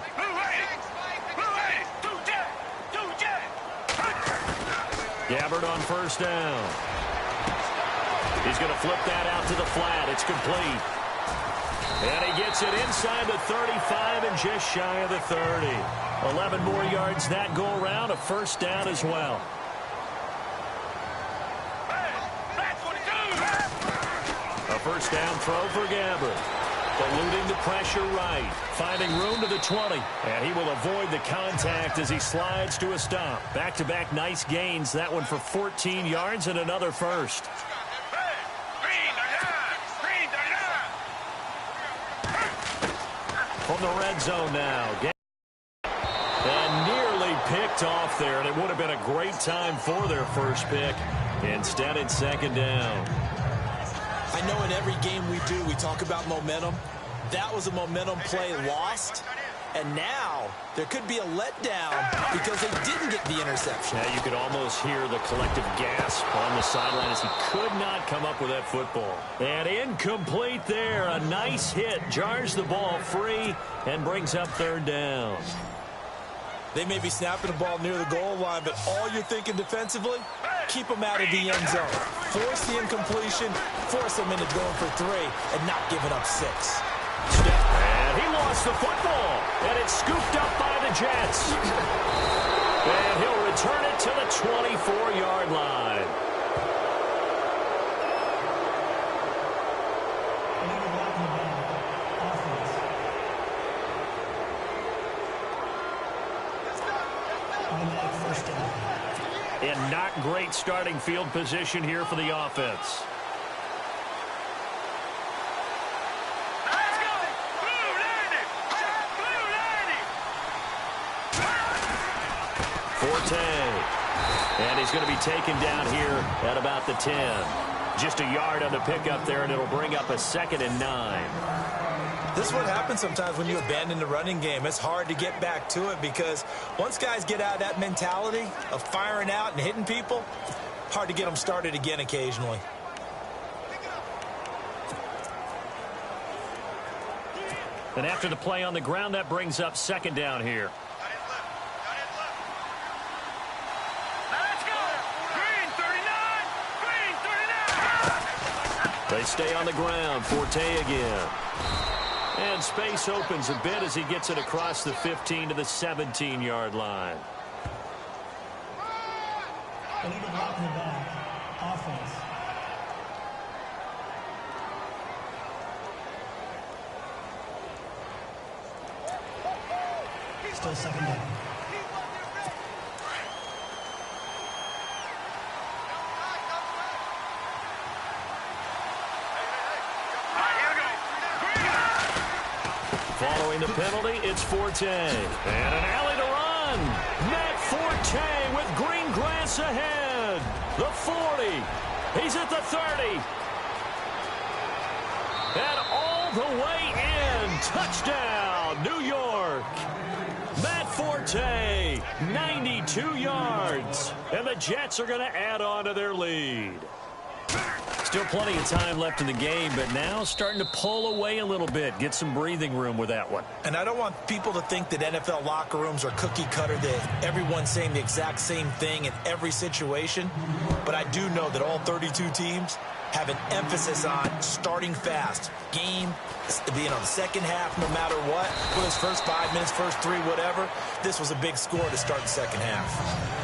Gabbard on first down. He's going to flip that out to the flat. It's complete. And he gets it inside the 35 and just shy of the 30. 11 more yards that go around, a first down as well. A first down throw for Gabbert. Eluding the pressure right. Finding room to the 20. And he will avoid the contact as he slides to a stop. Back-to-back nice gains. That one for 14 yards and another first. From the red zone now. And nearly picked off there. And it would have been a great time for their first pick. Instead, it's second down. I know in every game we do, we talk about momentum. That was a momentum play lost. And now there could be a letdown because they didn't get the interception. Yeah, you could almost hear the collective gasp on the sideline as he could not come up with that football. And incomplete there. A nice hit. Jars the ball free and brings up third down. They may be snapping the ball near the goal line, but all you're thinking defensively, keep them out of the end zone. Force the incompletion, force them into going for 3, and not giving up 6. And he lost the football, and it's scooped up by the Jets. And he'll return it to the 24-yard line. And not great starting field position here for the offense. Forte. And he's going to be taken down here at about the 10. Just a yard on the pickup there, and it'll bring up a 2nd and 9. This is what happens sometimes when you abandon the running game. It's hard to get back to it because once guys get out of that mentality of firing out and hitting people, hard to get them started again occasionally. And after the play on the ground, that brings up second down here. They stay on the ground. Forte again. And space opens a bit as he gets it across the 15 to the 17-yard line. Illegal block in the back. Offense. Still second down. Following the penalty, it's Forte. And an alley to run. Matt Forte with green grass ahead. The 40. He's at the 30. And all the way in. Touchdown, New York. Matt Forte, 92 yards. And the Jets are going to add on to their lead. Still plenty of time left in the game, but now starting to pull away a little bit. Get some breathing room with that one. And I don't want people to think that NFL locker rooms are cookie cutter, that everyone's saying the exact same thing in every situation. But I do know that all 32 teams have an emphasis on starting fast. Game being on the second half no matter what. For those first 5 minutes, first 3, whatever. This was a big score to start the second half.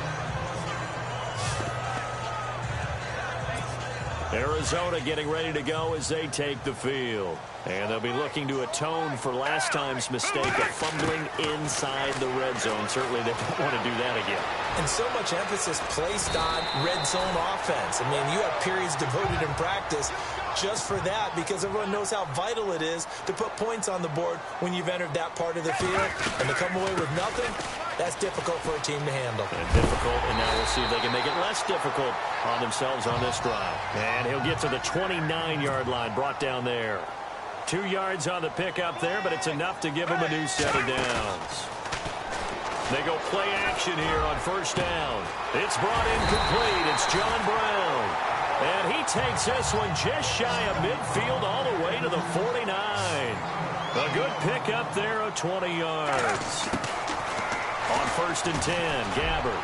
Arizona getting ready to go as they take the field. And they'll be looking to atone for last time's mistake of fumbling inside the red zone. Certainly they don't want to do that again. And so much emphasis placed on red zone offense. I mean, you have periods devoted in practice just for that because everyone knows how vital it is to put points on the board when you've entered that part of the field. And to come away with nothing, that's difficult for a team to handle. And difficult, and now we'll see if they can make it less difficult on themselves on this drive. And he'll get to the 29-yard line, brought down there. 2 yards on the pickup there, but it's enough to give him a new set of downs. They go play action here on first down. It's brought in complete. It's John Brown. And he takes this one just shy of midfield all the way to the 49. A good pickup there of 20 yards. On first and 10, Gabbert.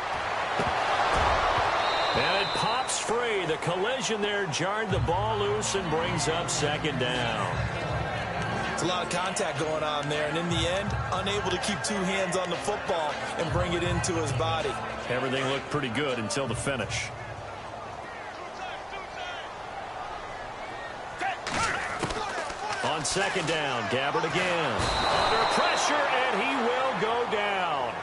And it pops free. The collision there jarred the ball loose and brings up second down. It's a lot of contact going on there, and in the end, unable to keep two hands on the football and bring it into his body. Everything looked pretty good until the finish. On second down, Gabbard again. Under pressure, and he will go down.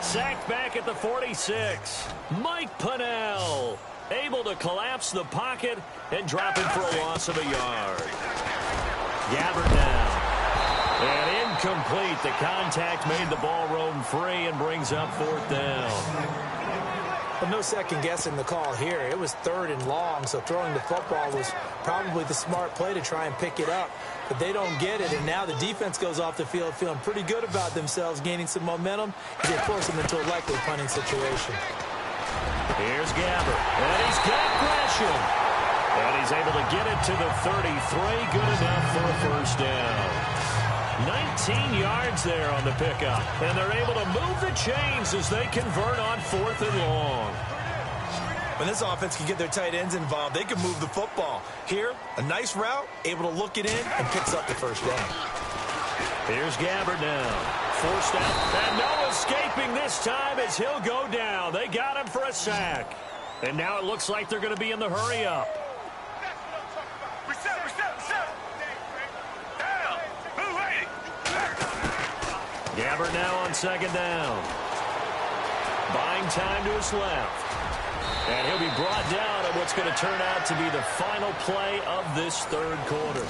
Sacked back at the 46. Mike Pennell able to collapse the pocket and drop him for a loss of a yard. Gabbard now. And incomplete. The contact made the ball roam free and brings up fourth down. But no second guessing the call here. It was third and long, so throwing the football was probably the smart play to try and pick it up. But they don't get it, and now the defense goes off the field feeling pretty good about themselves, gaining some momentum as they force them into a likely punting situation. Here's Gabbard, and he's got Gresham. And he's able to get it to the 33, good enough for a first down. 19 yards there on the pickup, and they're able to move the chains as they convert on fourth and long. When this offense can get their tight ends involved, they can move the football. Here, a nice route, able to look it in, and picks up the first down. Here's Gabbard now. Forced out, and no escaping this time as he'll go down. They got him for a sack. And now it looks like they're going to be in the hurry-up. Gabbard now on second down. Buying time to his left. And he'll be brought down on what's going to turn out to be the final play of this third quarter.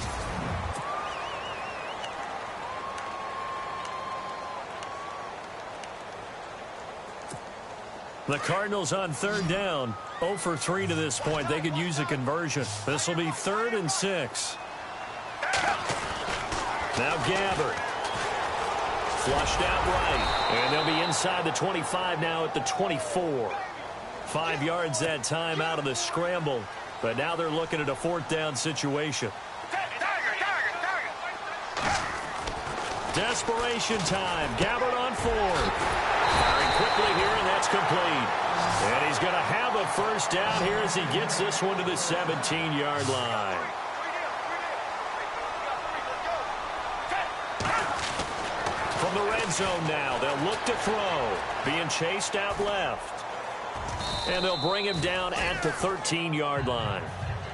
The Cardinals on third down, 0 for 3 to this point. They could use a conversion. This will be 3rd and 6. Now Gabbard. Flushed out right. And they'll be inside the 25 now at the 24. 5 yards that time out of the scramble. But now they're looking at a fourth down situation. Desperation time. Gabbard on fourth. Firing quickly here, and that's complete. And he's going to have a first down here as he gets this one to the 17-yard line. From the red zone now, they'll look to throw. Being chased out left. And they'll bring him down at the 13-yard line.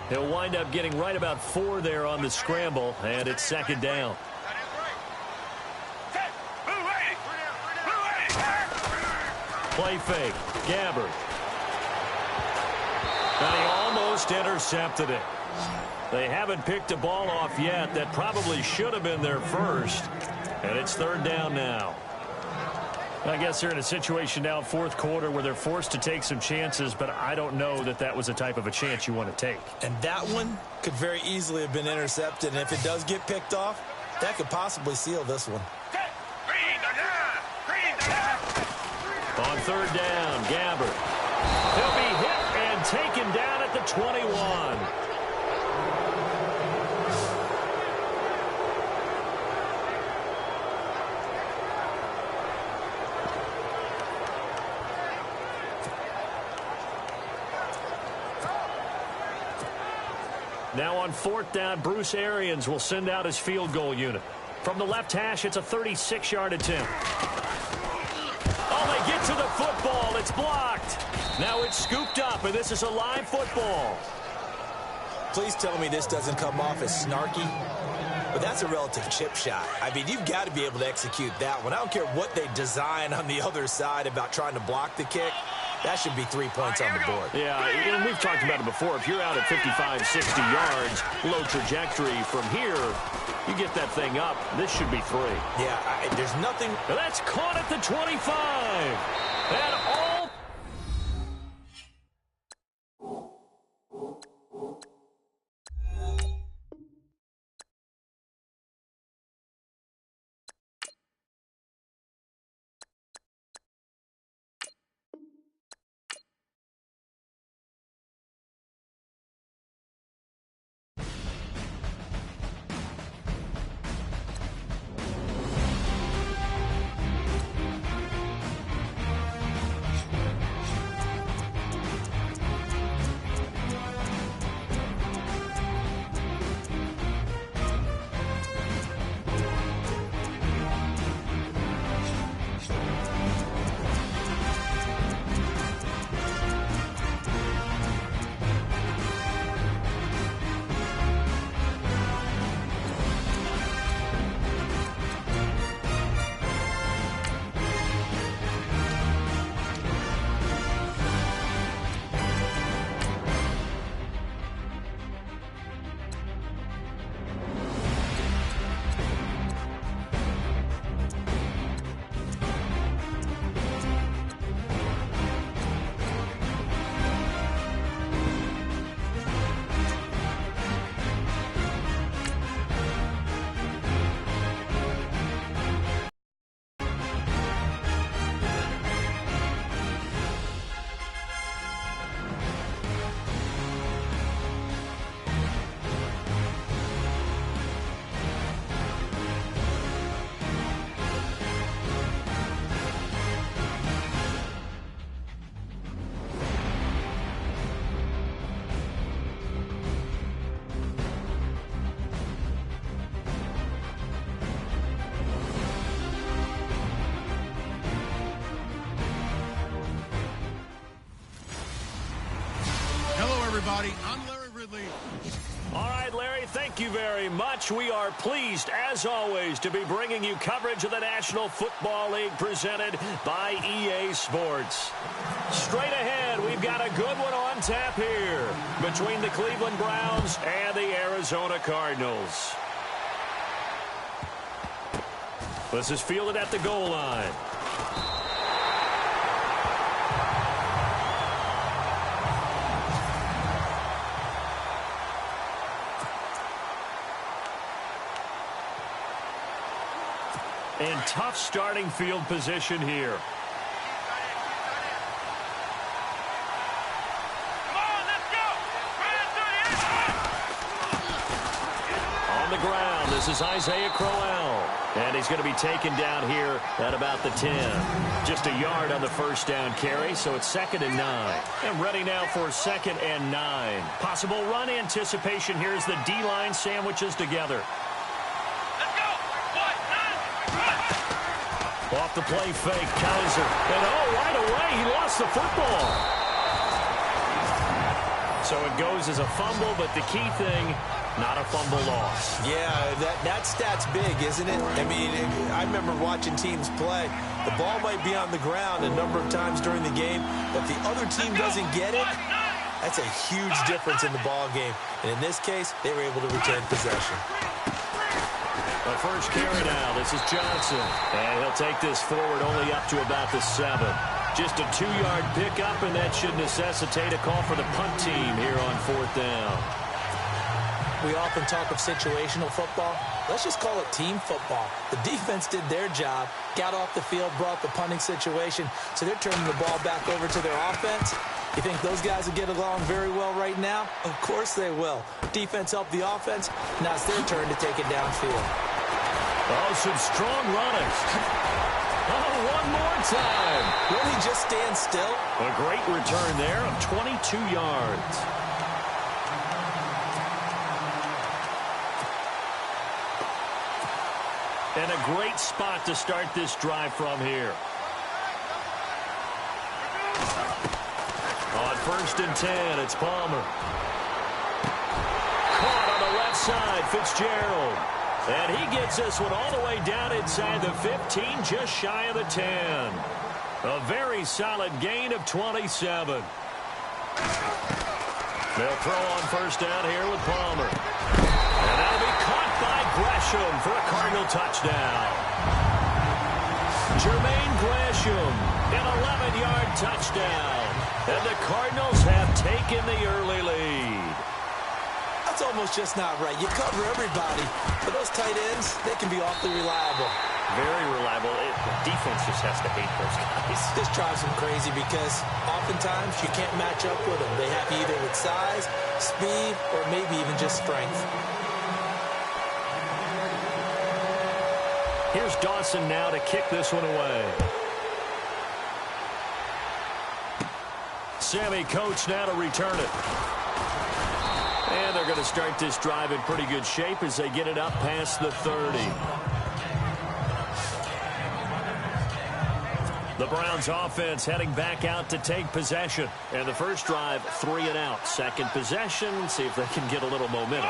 He'll wind up getting right about 4 there on the scramble, and it's second down. Play fake. Gabbard. And he almost intercepted it. They haven't picked a ball off yet. That probably should have been their first. And it's third down now. I guess they're in a situation now, fourth quarter, where they're forced to take some chances, but I don't know that that was the type of a chance you want to take. And that one could very easily have been intercepted, and if it does get picked off, that could possibly seal this one. On third down, Gabbard. He'll be hit and taken down at the 21. Now on fourth down, Bruce Arians will send out his field goal unit. From the left hash, it's a 36-yard attempt. Oh, they get to the football. It's blocked. Now it's scooped up, and this is a live football. Please tell me this doesn't come off as snarky, but that's a relative chip shot. I mean, you've got to be able to execute that one. I don't care what they design on the other side about trying to block the kick. That should be 3 points on the board. Yeah, and we've talked about it before. If you're out at 55, 60 yards, low trajectory from here, you get that thing up, this should be 3. Yeah, there's nothing. That's caught at the 25. And all. everybody. I'm Larry Ridley. All right, Larry, thank you very much. We are pleased, as always, to be bringing you coverage of the National Football League presented by EA Sports. Straight ahead, we've got a good one on tap here between the Cleveland Browns and the Arizona Cardinals. This is fielded at the goal line. In tough starting field position here. On the ground, this is Isaiah Crowell. And he's going to be taken down here at about the 10. Just a yard on the first down carry, so it's 2nd and 9. And ready now for 2nd and 9. Possible run anticipation here as the D-line sandwiches together. Off the play fake, Kaiser. And right away, he lost the football. So it goes as a fumble, but the key thing, not a fumble loss. Yeah, that stat's big, isn't it? I mean, I remember watching teams play. The ball might be on the ground a number of times during the game, but if the other team doesn't get it, that's a huge difference in the ball game. And in this case, they were able to retain possession. The first carry now. This is Johnson. And he'll take this forward only up to about the 7. Just a 2-yard pickup, and that should necessitate a call for the punt team here on 4th down. We often talk of situational football. Let's just call it team football. The defense did their job, got off the field, brought the punting situation, so they're turning the ball back over to their offense. You think those guys will get along very well right now? Of course they will. Defense helped the offense. Now it's their turn to take it downfield. Oh, some strong running. Oh, one more time. Will he just stand still? A great return there of 22 yards. And a great spot to start this drive from here. On 1st and 10, it's Palmer. Caught on the left side, Fitzgerald. And he gets this one all the way down inside the 15, just shy of the 10. A very solid gain of 27. They'll throw on 1st down here with Palmer. And that'll be caught by Gresham for a Cardinal touchdown. Jermaine Gresham, an 11-yard touchdown. And the Cardinals have taken the early lead. That's almost just not right. You cover everybody. But those tight ends, they can be awfully reliable. Very reliable. The defense just has to hate those guys. This drives them crazy because oftentimes you can't match up with them. They have you either with size, speed, or maybe even just strength. Here's Dawson now to kick this one away. Sammy Coates now to return it. And they're going to start this drive in pretty good shape as they get it up past the 30. The Browns offense heading back out to take possession. And the first drive, 3 and out. Second possession, see if they can get a little momentum.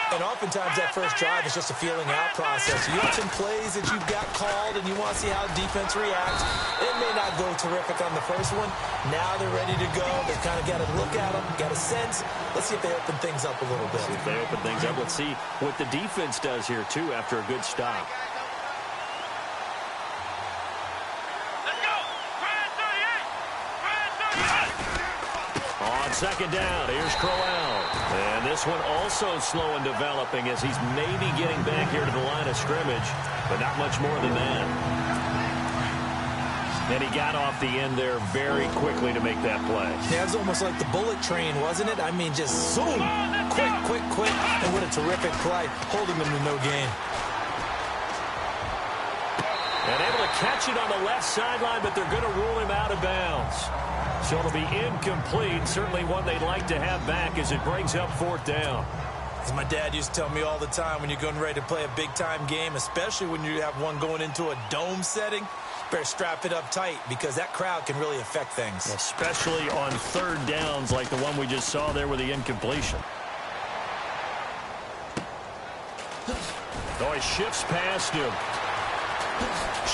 And oftentimes that first drive is just a feeling out process. You have some plays that you've got called and you want to see how defense reacts. It may not go terrific on the first one. Now they're ready to go. They've kind of got to look at them, got a sense. Let's see if they open things up a little bit. See if they open things up. Let's see what the defense does here, too, after a good stop. On 2nd down, here's Crowell. And this one also slow in developing as he's maybe getting back here to the line of scrimmage, but not much more than that. And he got off the end there very quickly to make that play. Yeah, it was almost like the bullet train, wasn't it? I mean, just zoom, quick, quick, quick. And what a terrific play, holding them to no gain. And able to catch it on the left sideline, but they're going to rule him out of bounds. So it'll be incomplete. Certainly one they'd like to have back as it brings up 4th down. As my dad used to tell me all the time, when you're getting ready to play a big-time game, especially when you have one going into a dome setting, Better strap it up tight because that crowd can really affect things. Especially on third downs like the one we just saw there with the incompletion. Oh, he shifts past him.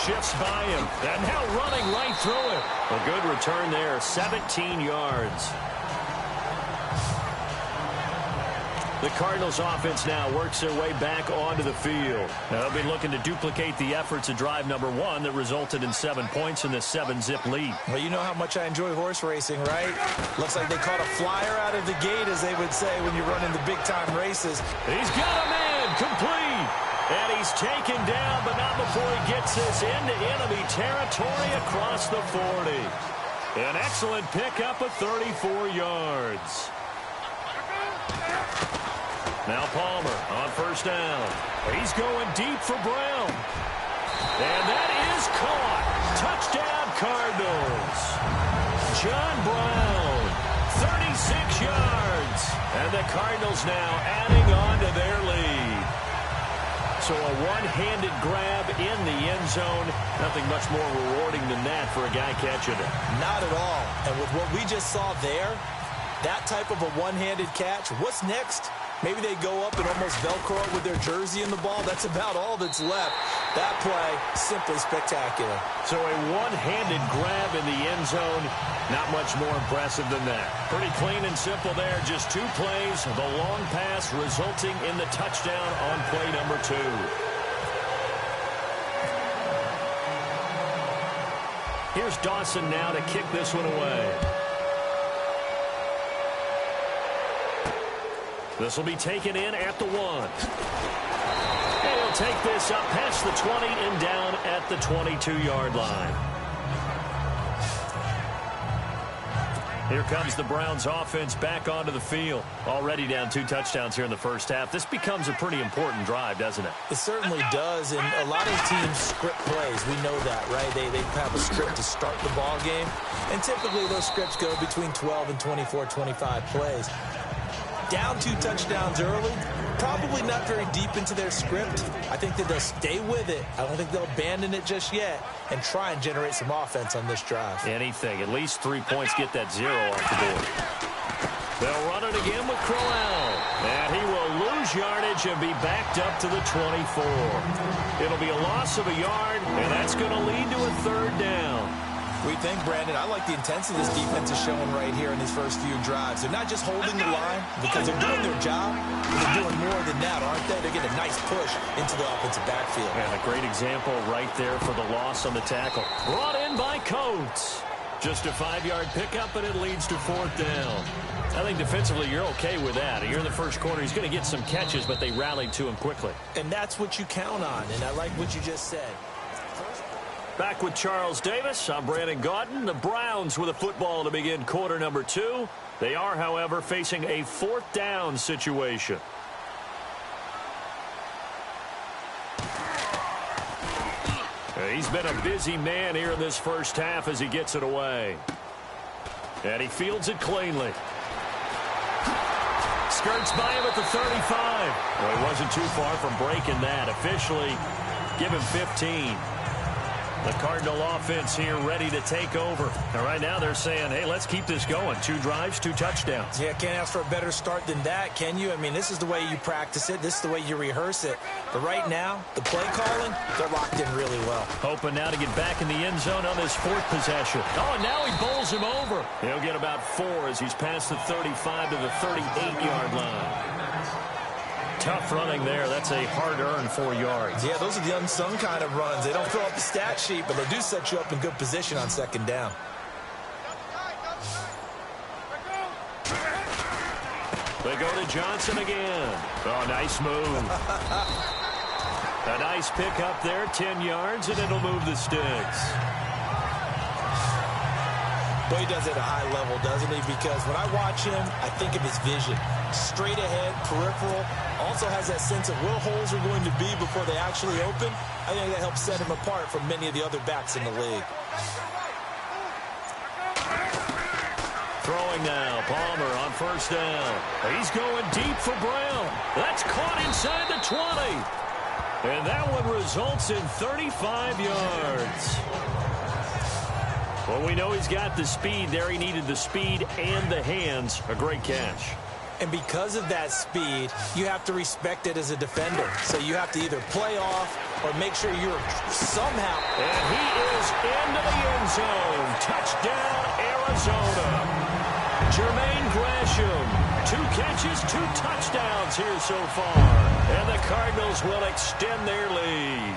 Shifts by him. And now running right through it. A good return there, 17 yards. The Cardinals offense now works their way back onto the field. Now they'll be looking to duplicate the efforts of drive number 1 that resulted in 7 points in this 7-zip lead. Well, you know how much I enjoy horse racing, right? Looks like they caught a flyer out of the gate, as they would say when you run in the big-time races. He's got a man, complete. And he's taken down, but not before he gets this into enemy territory across the 40. An excellent pickup of 34 yards. Now Palmer on first down. He's going deep for Brown. And that is caught. Touchdown Cardinals. John Brown, 36 yards. And the Cardinals now adding on to their lead. So a one-handed grab in the end zone. Nothing much more rewarding than that for a guy catching it. Not at all. And with what we just saw there, that type of a one-handed catch, what's next? Maybe they go up and almost Velcro it with their jersey in the ball. That's about all that's left. That play, simply spectacular. So a one-handed grab in the end zone, not much more impressive than that. Pretty clean and simple there. Just 2 plays. The long pass resulting in the touchdown on play number 2. Here's Dawson now to kick this one away. This will be taken in at the 1. And he'll take this up past the 20 and down at the 22-yard line. Here comes the Browns offense back onto the field. Already down 2 touchdowns here in the first half. This becomes a pretty important drive, doesn't it? It certainly does, and a lot of teams script plays. We know that, right? They have a script to start the ball game, and typically those scripts go between 12 and 24, 25 plays. Down 2 touchdowns early, probably not very deep into their script. I think that they'll stay with it. I don't think they'll abandon it just yet and try and generate some offense on this drive. Anything. At least 3 points, get that 0 off the board. They'll run it again with Crowell. And he will lose yardage and be backed up to the 24. It'll be a loss of a yard, and that's going to lead to a 3rd down. We think, Brandon, I like the intensity this defense is showing right here in these first few drives. They're not just holding the line because they're doing their job, but they're doing more than that, aren't they? They're getting a nice push into the offensive backfield. And a great example right there for the loss on the tackle. Brought in by Coates. Just a 5-yard pickup, and it leads to 4th down. I think defensively you're okay with that. Here in the first quarter, he's going to get some catches, but they rallied to him quickly. And that's what you count on, and I like what you just said. Back with Charles Davis. I'm Brandon Gaudin. The Browns with a football to begin quarter number 2. They are, however, facing a 4th down situation. He's been a busy man here in this first half as he gets it away. And he fields it cleanly. Skirts by him at the 35. Well, he wasn't too far from breaking that. Officially, give him 15. The Cardinal offense here ready to take over. And right now they're saying, hey, let's keep this going. 2 drives, 2 touchdowns. Yeah, can't ask for a better start than that, can you? I mean, this is the way you practice it. This is the way you rehearse it. But right now, the play calling, they're locked in really well. Hoping now to get back in the end zone on his 4th possession. Oh, and now he bowls him over. He'll get about 4 as he's past the 35 to the 38-yard line. Tough running there. That's a hard-earned 4 yards. Yeah, those are the unsung kind of runs. They don't fill up the stat sheet, but they do set you up in good position on 2nd down. They go to Johnson again. Oh, nice move. A nice pick up there, 10 yards, and it'll move the sticks. Boy, he does it at a high level, doesn't he? Because when I watch him, I think of his vision. Straight ahead, peripheral. Also has that sense of where holes are going to be before they actually open. I think that helps set him apart from many of the other backs in the league. Throwing now, Palmer on first down. He's going deep for Brown. That's caught inside the 20. And that one results in 35 yards. Well, we know he's got the speed there. He needed the speed and the hands. A great catch. And because of that speed, you have to respect it as a defender. So you have to either play off or make sure you're somehow. And he is into the end zone. Touchdown, Arizona. Jermaine Gresham, 2 catches, 2 touchdowns here so far. And the Cardinals will extend their lead.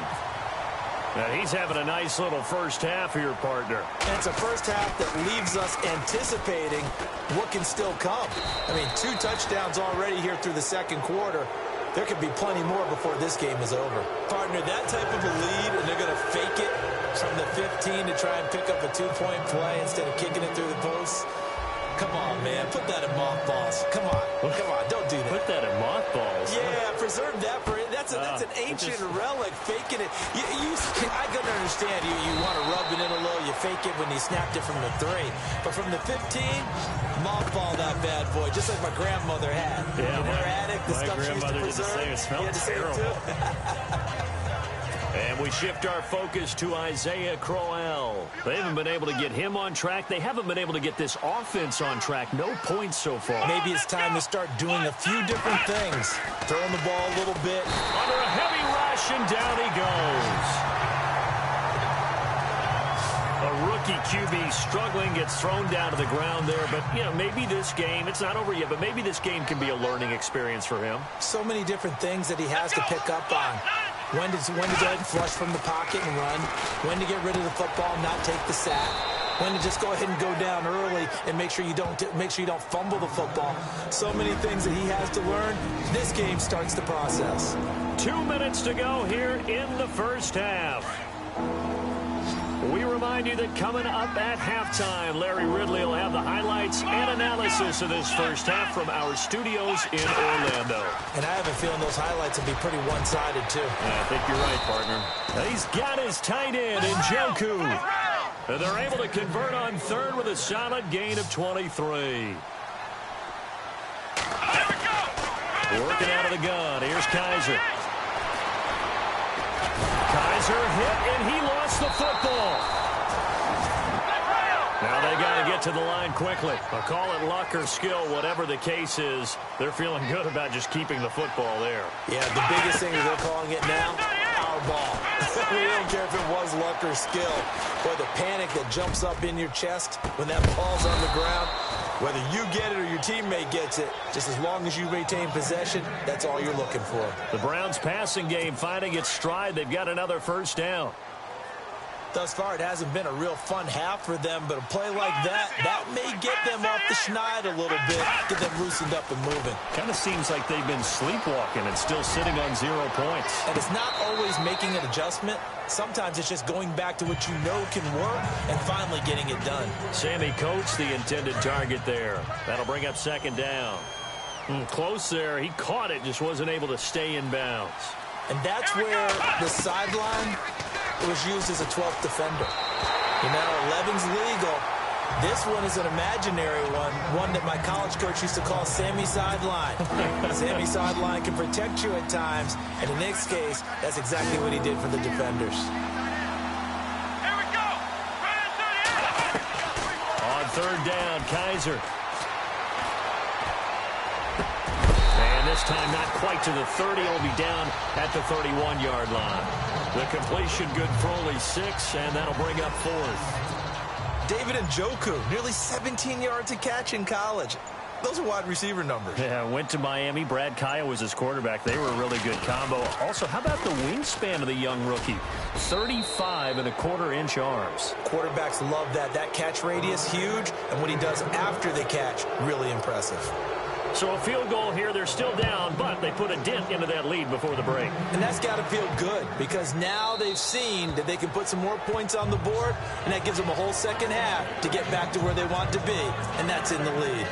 Now, he's having a nice little first half here, partner. And it's a first half that leaves us anticipating what can still come. I mean, 2 touchdowns already here through the second quarter. There could be plenty more before this game is over. Partner, that type of a lead, and they're going to fake it from the 15 to try and pick up a 2-point play instead of kicking it through the posts. Come on, man. Put that in mothballs. Come on. Come on. Don't do that. Put that in mothballs. Yeah, preserve that for it. That's an ancient relic, faking it. I couldn't understand. You want to rub it in a little. You fake it when you snapped it from the 3. But from the 15, mothball that bad boy, just like my grandmother had. Yeah, in her attic, the stuff she used to preserve. It smelled terrible. And we shift our focus to Isaiah Crowell. They haven't been able to get him on track. They haven't been able to get this offense on track. No points so far. Maybe it's time to start doing a few different things. Throwing the ball a little bit. Under a heavy rush, and down he goes. A rookie QB struggling, gets thrown down to the ground there. But, you know, maybe this game, it's not over yet, but maybe this game can be a learning experience for him. So many different things that he has to pick up on. When to go ahead and flush from the pocket and run. When to get rid of the football and not take the sack. When to just go ahead and go down early and make sure you don't fumble the football. So many things that he has to learn. This game starts the process. 2 minutes to go here in the first half. We remind you that coming up at halftime, Larry Ridley will have the highlights and analysis of this first half from our studios in Orlando. And I have a feeling those highlights will be pretty one-sided, too. I think you're right, partner. He's got his tight end in Njoku. And they're able to convert on third with a solid gain of 23. Working out of the gun. Here's Kaiser. Kaiser hit, and he lost the football. Now they got to get to the line quickly. I'll call it luck or skill, whatever the case is. They're feeling good about just keeping the football there. Yeah, the biggest thing is they're calling it now, our ball. We don't care if it was luck or skill. Boy, the panic that jumps up in your chest when that ball's on the ground, whether you get it or your teammate gets it, just as long as you retain possession, that's all you're looking for. The Browns' passing game finding its stride. They've got another first down. Thus far, it hasn't been a real fun half for them, but a play like that may get them off the schneid a little bit, get them loosened up and moving. Kind of seems like they've been sleepwalking and still sitting on 0 points. And it's not always making an adjustment. Sometimes it's just going back to what you know can work and finally getting it done. Sammy Coates, the intended target there. That'll bring up second down. Close there. He caught it, just wasn't able to stay in bounds. And that's where the sideline was used as a 12th defender. You know, 11's legal. This one is an imaginary one that my college coach used to call Sammy Sideline. Sammy Sideline can protect you at times, and in Nick's case, that's exactly what he did for the defenders. Here we go. On third down, Kaiser. This time not quite to the 30. He'll be down at the 31-yard line. The completion good for only 6, and that'll bring up fourth. David Njoku, nearly 17 yards a catch in college. Those are wide receiver numbers. Yeah, went to Miami. Brad Kaya was his quarterback. They were a really good combo. Also, how about the wingspan of the young rookie? 35.25-inch arms. Quarterbacks love that. That catch radius, huge, and what he does after the catch, really impressive. So a field goal here. They're still down, but they put a dent into that lead before the break. And that's got to feel good because now they've seen that they can put some more points on the board, and that gives them a whole second half to get back to where they want to be, and that's in the lead.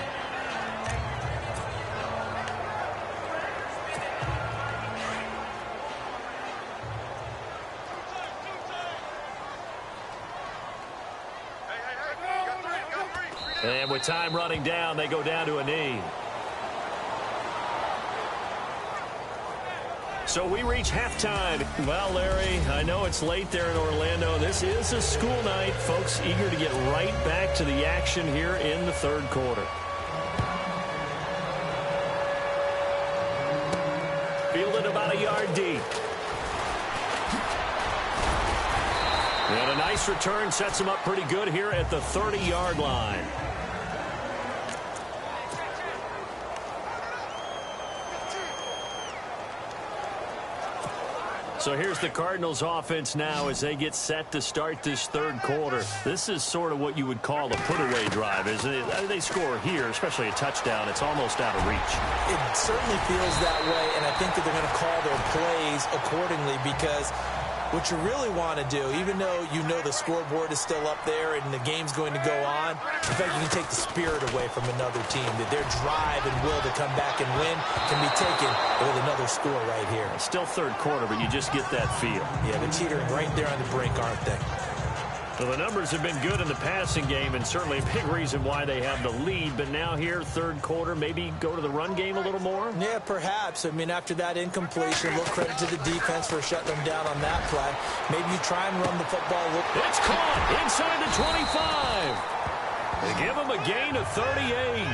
And with time running down, they go down to a knee. So we reach halftime. Well, Larry, I know it's late there in Orlando. This is a school night. Folks eager to get right back to the action here in the third quarter. Fielded about a yard deep. And a nice return sets him up pretty good here at the 30-yard line. So here's the Cardinals offense now as they get set to start this third quarter. This is sort of what you would call a put-away drive, isn't it? They score here, especially a touchdown. It's almost out of reach. It certainly feels that way, and I think that they're going to call their plays accordingly because what you really want to do, even though you know the scoreboard is still up there and the game's going to go on, in fact, you can take the spirit away from another team, that their drive and will to come back and win can be taken with another score right here. It's still third quarter, but you just get that feel. Yeah, they're teetering right there on the brink, aren't they? So the numbers have been good in the passing game, and certainly a big reason why they have the lead. But now here, third quarter, maybe go to the run game a little more? Yeah, perhaps. I mean, after that incompletion, a little credit to the defense for shutting them down on that play. Maybe you try and run the football a little. It's caught inside the 25. They give him a gain of 38.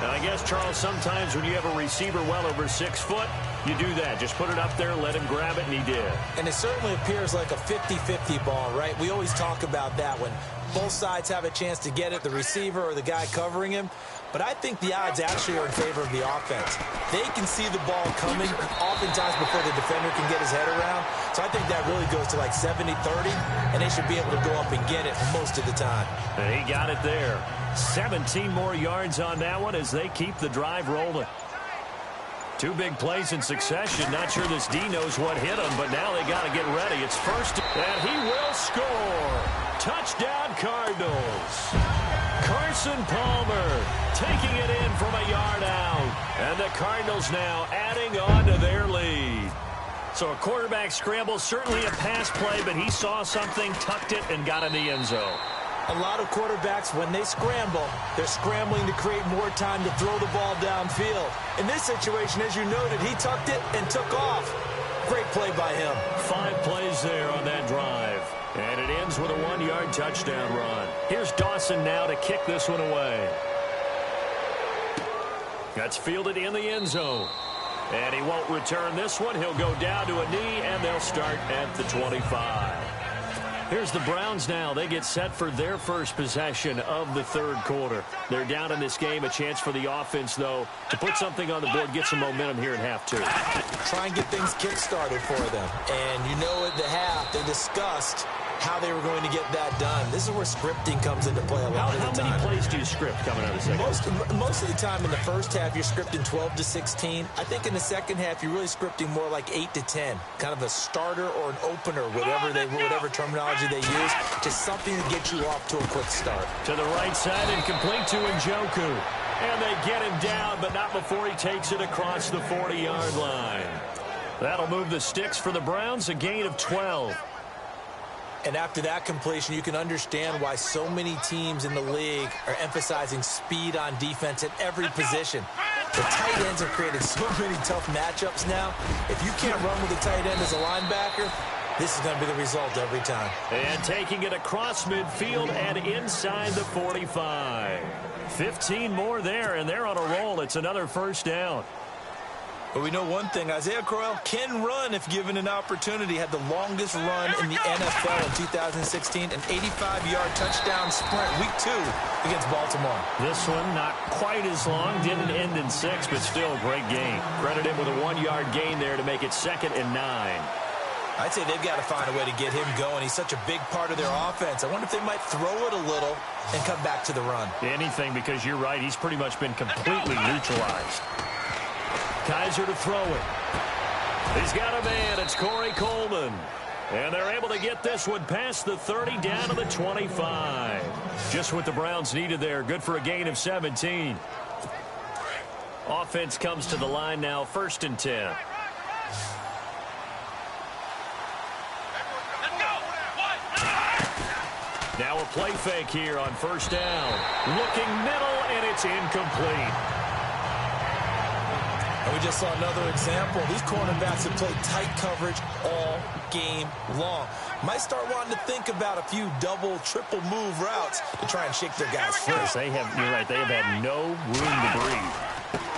And I guess, Charles, sometimes when you have a receiver well over 6 foot, you do that. Just put it up there, let him grab it, and he did. And it certainly appears like a 50-50 ball, right? We always talk about that when both sides have a chance to get it, the receiver or the guy covering him. But I think the odds actually are in favor of the offense. They can see the ball coming oftentimes before the defender can get his head around. So I think that really goes to like 70-30, and they should be able to go up and get it most of the time. And he got it there. 17 more yards on that one as they keep the drive rolling. 2 big plays in succession. Not sure this D knows what hit him, but now they got to get ready. It's first, and he will score. Touchdown, Cardinals. Carson Palmer taking it in from a yard out. And the Cardinals now adding on to their lead. So a quarterback scramble, certainly a pass play, but he saw something, tucked it, and got in the end zone. A lot of quarterbacks, when they scramble, they're scrambling to create more time to throw the ball downfield. In this situation, as you noted, he tucked it and took off. Great play by him. 5 plays there on that drive. And it ends with a 1-yard touchdown run. Here's Dawson now to kick this one away. That's fielded in the end zone. And he won't return this one. He'll go down to a knee, and they'll start at the 25. Here's the Browns now. They get set for their first possession of the third quarter. They're down in this game. A chance for the offense, though, to put something on the board, get some momentum here in half 2. Try and get things kick-started for them. And you know at the half, they discussed how they were going to get that done. This is where scripting comes into play a lot of the time. How many plays do you script coming out of the second? Most of the time in the first half, you're scripting 12 to 16. I think in the second half, you're really scripting more like 8 to 10. Kind of a starter or an opener, whatever terminology they use. Just something to get you off to a quick start. To the right side and complete to Njoku. And they get him down, but not before he takes it across the 40-yard line. That'll move the sticks for the Browns, a gain of 12. And after that completion, you can understand why so many teams in the league are emphasizing speed on defense at every position. The tight ends have created so many tough matchups now. If you can't run with a tight end as a linebacker, this is going to be the result every time. And taking it across midfield and inside the 45. 15 more there, and they're on a roll. It's another first down. But we know one thing, Isaiah Crowell can run if given an opportunity. Had the longest run in the NFL in 2016, an 85-yard touchdown sprint, week 2 against Baltimore. This one not quite as long, didn't end in 6, but still a great gain. Credit him with a 1-yard gain there to make it 2nd and 9. I'd say they've got to find a way to get him going. He's such a big part of their offense. I wonder if they might throw it a little and come back to the run. Anything, because you're right, he's pretty much been completely neutralized. Kaiser to throw it. He's got a man. It's Corey Coleman. And they're able to get this one past the 30 down to the 25. Just what the Browns needed there. Good for a gain of 17. Offense comes to the line now, 1st and 10. Now a play fake here on 1st down. Looking middle, and it's incomplete. And we just saw another example. These cornerbacks have played tight coverage all game long. Might start wanting to think about a few double, triple move routes to try and shake their guys free. You're right, they have had no room to breathe.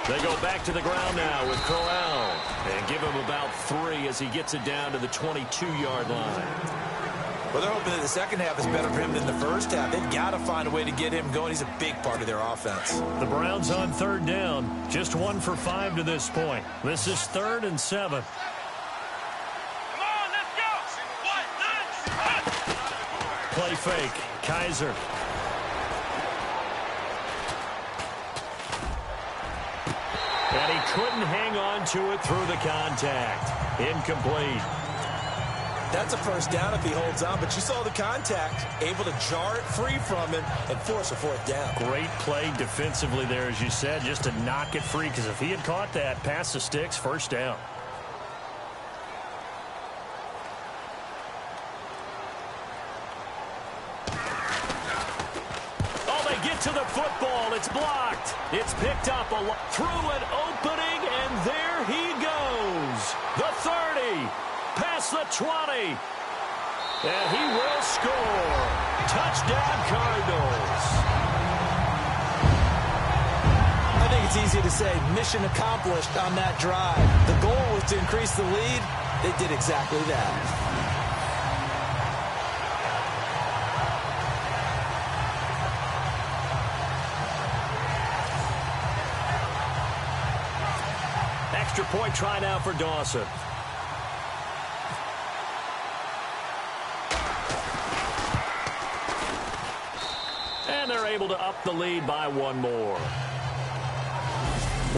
They go back to the ground now with Corral and give him about 3 as he gets it down to the 22-yard line. Well, they're hoping that the second half is better for him than the first half. They've got to find a way to get him going. He's a big part of their offense. The Browns on 3rd down. Just 1 for 5 to this point. This is 3rd and 7. Come on, let's go. Play fake. Kaiser. And he couldn't hang on to it through the contact. Incomplete. That's a first down if he holds on, but you saw the contact, able to jar it free from him and force a 4th down. Great play defensively there, as you said, just to knock it free, because if he had caught that, past the sticks, first down. Oh, they get to the football. It's blocked. It's picked up through an opening, and there he goes. The 30. Past the 20. And he will score. Touchdown, Cardinals. I think it's easy to say mission accomplished on that drive. The goal was to increase the lead. They did exactly that. Extra point try now for Dawson. And they're able to up the lead by 1 more.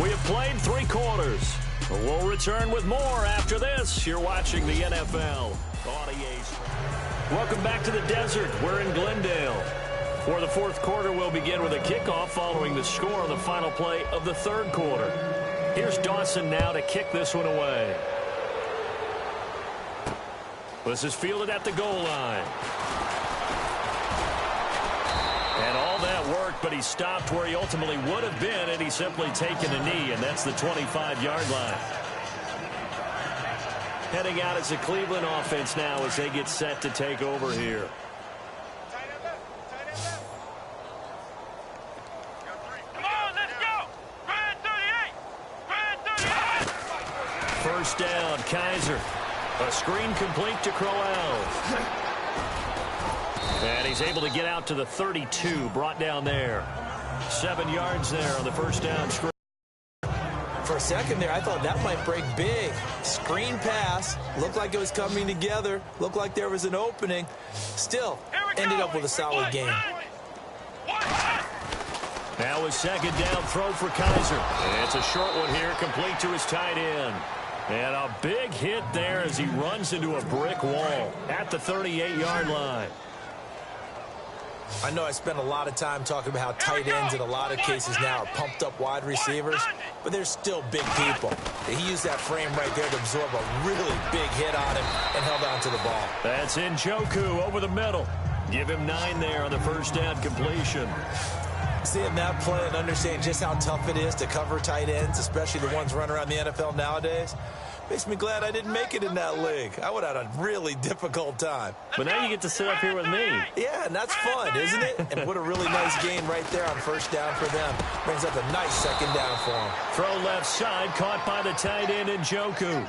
We have played 3 quarters. We'll return with more after this. You're watching the NFL on EA Sports. Welcome back to the desert. We're in Glendale. For the 4th quarter, we'll begin with a kickoff following the score on the final play of the 3rd quarter. Here's Dawson now to kick this one away. This is fielded at the goal line. And all that worked, but he stopped where he ultimately would have been had he simply taken a knee, and that's the 25-yard line. Heading out as the Cleveland offense now as they get set to take over here. Come on, let's go. Red 38. Red 38. First down, Kaiser. A screen complete to Crowell. And he's able to get out to the 32, brought down there. 7 yards there on the first down screen. For a second there, I thought that might break big. Screen pass. Looked like it was coming together. Looked like there was an opening. Still, ended up with a solid game. Now a second down throw for Kaiser. And it's a short one here, complete to his tight end. And a big hit there as he runs into a brick wall at the 38-yard line. I know I spend a lot of time talking about how tight ends in a lot of cases now are pumped up wide receivers, but they're still big people. He used that frame right there to absorb a really big hit on him and held on to the ball. That's Njoku over the middle. Give him 9 there on the first down completion. Seeing that play and understanding just how tough it is to cover tight ends, especially the ones running around the NFL nowadays, makes me glad I didn't make it in that league. I would have had a really difficult time. But now you get to sit up here with me. Yeah, and that's fun, isn't it? And what a really nice game right there on first down for them. Brings up a nice second down for them. Throw left side, caught by the tight end Njoku.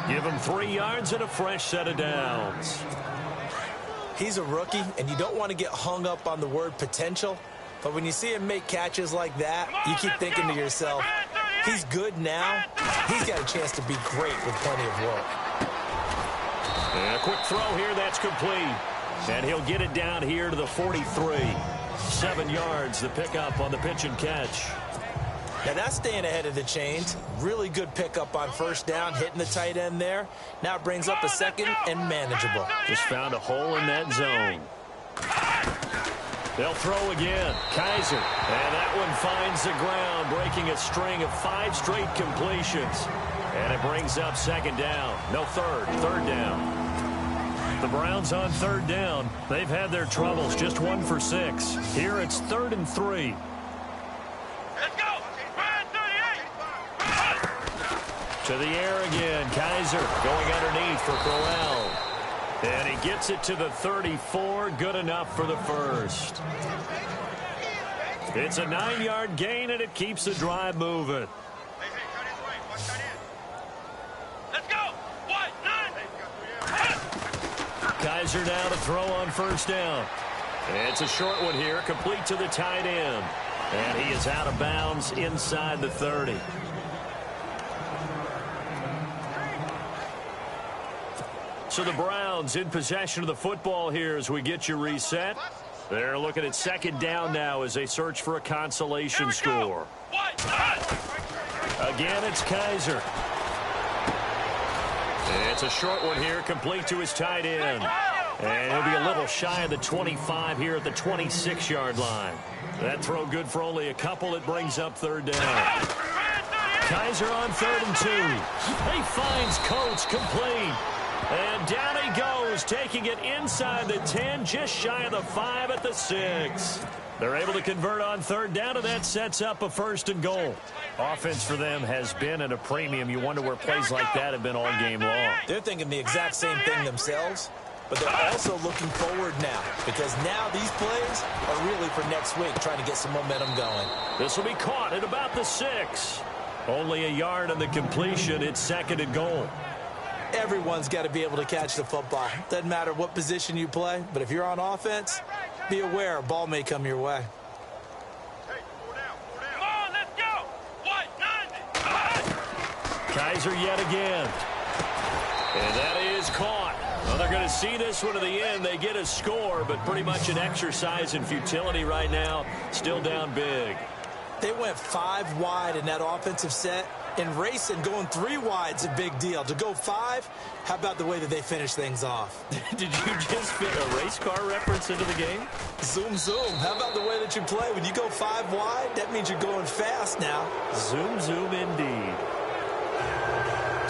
Give him 3 yards and a fresh set of downs. He's a rookie, and you don't want to get hung up on the word potential. But when you see him make catches like that, you keep thinking to yourself, he's good now. He's got a chance to be great with plenty of work. And a quick throw here, that's complete. And he'll get it down here to the 43. 7 yards, the pickup on the pitch and catch. Now that's staying ahead of the chains. Really good pickup on first down, hitting the tight end there. Now it brings up a second and manageable. Just found a hole in that zone. They'll throw again. Kaiser. And that one finds the ground, breaking a string of 5 straight completions. And it brings up second down. No, third down. The Browns on third down. They've had their troubles, just 1 for 6. Here it's 3rd and 3. Let's go. Red 38. To the air again. Kaiser going underneath for Crowell. And he gets it to the 34. Good enough for the first. It's a 9-yard gain, and it keeps the drive moving. Let's go. White, 9. Kaiser now to throw on first down. It's a short one here, complete to the tight end. And he is out of bounds inside the 30. So the Browns in possession of the football here as we get you reset. They're looking at second down now as they search for a consolation score. Again, it's Kaiser. It's a short one here, complete to his tight end. And he'll be a little shy of the 25 here at the 26-yard line. That throw good for only a couple. It brings up third down. Kaiser on 3rd and 2. He finds Coates complete. And down he goes, taking it inside the 10, just shy of the 5 at the 6. They're able to convert on third down, and that sets up a 1st and goal. Offense for them has been at a premium. You wonder where plays like that have been all game long. They're thinking the exact same thing themselves, but they're also looking forward now because now these plays are really for next week, trying to get some momentum going. This will be caught at about the 6. Only a yard on the completion. It's 2nd and goal. Everyone's got to be able to catch the football. Doesn't matter what position you play, but if you're on offense, be aware a ball may come your way. Come on, let's go. White, 90. Kaiser yet again. And that is caught. Well, they're going to see this one to the end. They get a score, but pretty much an exercise in futility right now. Still down big. They went 5 wide in that offensive set. And racing, going 3 wide's a big deal. To go 5, how about the way that they finish things off? Did you just fit a race car reference into the game? Zoom, zoom. How about the way that you play? When you go 5 wide, that means you're going fast now. Zoom, zoom indeed.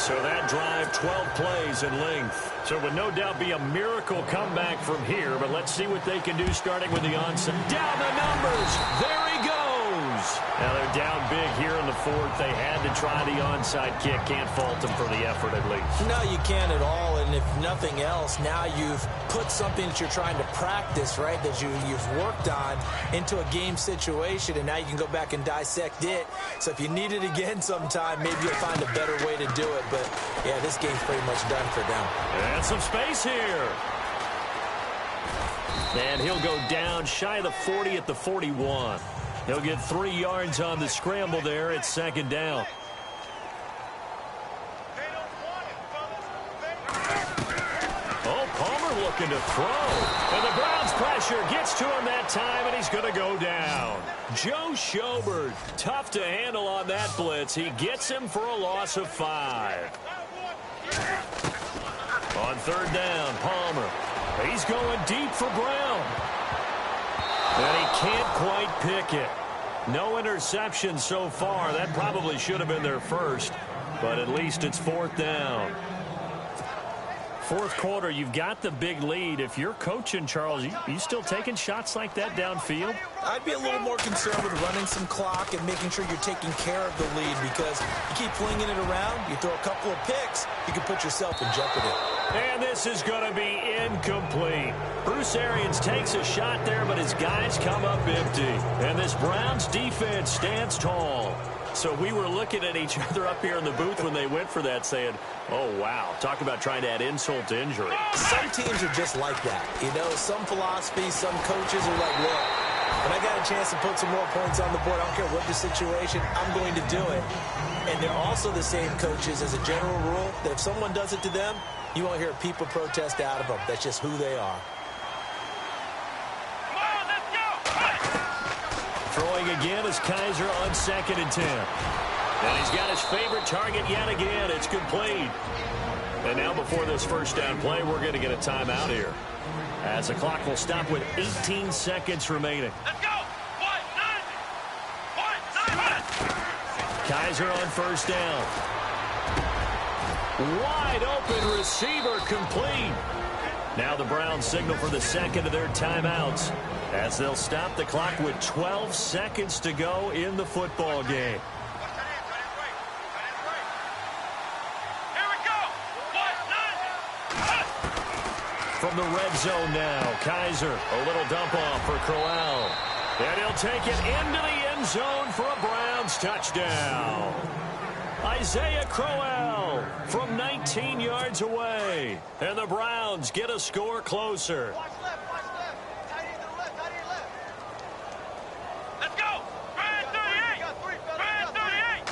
So that drive, 12 plays in length. So it would no doubt be a miracle comeback from here, but let's see what they can do starting with the onside. Down the numbers. There he goes. Now they're down big here in the 4th. They had to try the onside kick. Can't fault them for the effort at least. No, you can't at all. And if nothing else, now you've put something that you're trying to practice, right, that you've worked on into a game situation, and now you can go back and dissect it. So if you need it again sometime, maybe you'll find a better way to do it. But, yeah, this game's pretty much done for them. And some space here. And he'll go down shy of the 40 at the 41. He'll get 3 yards on the scramble there. It's 2nd down. Oh, Palmer looking to throw. And the Browns pressure gets to him that time, and he's going to go down. Joe Schobert, tough to handle on that blitz. He gets him for a loss of 5. On 3rd down, Palmer. He's going deep for Brown. And he can't quite pick it. No interception so far. That probably should have been their first, but at least it's 4th down. 4th quarter, you've got the big lead. If you're coaching, Charles, you still taking shots like that downfield? I'd be a little more concerned with running some clock and making sure you're taking care of the lead, because you keep flinging it around, you throw a couple of picks, you can put yourself in jeopardy. And this is going to be incomplete. Bruce Arians takes a shot there, but his guys come up empty. And this Browns defense stands tall. So we were looking at each other up here in the booth when they went for that, saying, oh, wow, talk about trying to add insult to injury. Some teams are just like that. You know, some philosophies, some coaches are like, look, when I got a chance to put some more points on the board, I don't care what the situation, I'm going to do it. And they're also the same coaches as a general rule that if someone does it to them, you won't hear people protest out of them. That's just who they are. Come on, let's go. Throwing again is Kaiser on 2nd and 10. And he's got his favorite target yet again. It's complete. And now before this first down play, we're going to get a timeout here, as the clock will stop with 18 seconds remaining. Let's go. White, 90. Kaiser on first down. Wide open receiver complete. Now the Browns signal for the 2nd of their timeouts, as they'll stop the clock with 12 seconds to go in the football game. From the red zone now, Kaiser, a little dump off for Crowell. And he'll take it into the end zone for a Browns touchdown. Isaiah Crowell from 19 yards away. And the Browns get a score closer. Watch left, watch left. Tight end to the left, tight end left. Let's go. Brand 38. Brand 38.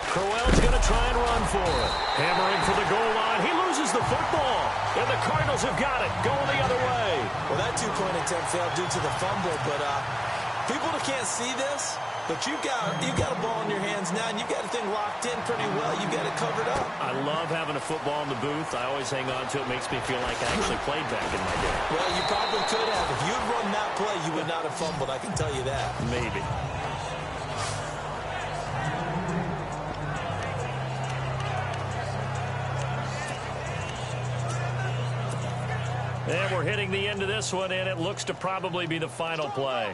Crowell's going to try and run for it. Hammering for the goal line. He loses the football. And the Cardinals have got it. Going the other way. Well, that two-point attempt failed due to the fumble, but people that can't see this, but you've got a ball in your hands now, and you've got the thing locked in pretty well. You've got it covered up. I love having a football in the booth. I always hang on to it. Makes me feel like I actually played back in my day. Well, you probably could have. If you'd run that play, you would not have fumbled. I can tell you that. Maybe. And we're hitting the end of this one, and it looks to probably be the final play.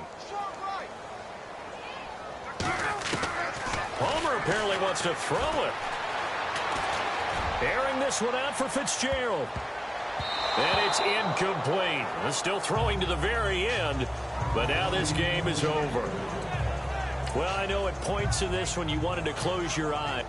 Homer apparently wants to throw it. Airing this one out for Fitzgerald. And it's incomplete. Still throwing to the very end, but now this game is over. Well, I know at points in this when you wanted to close your eye.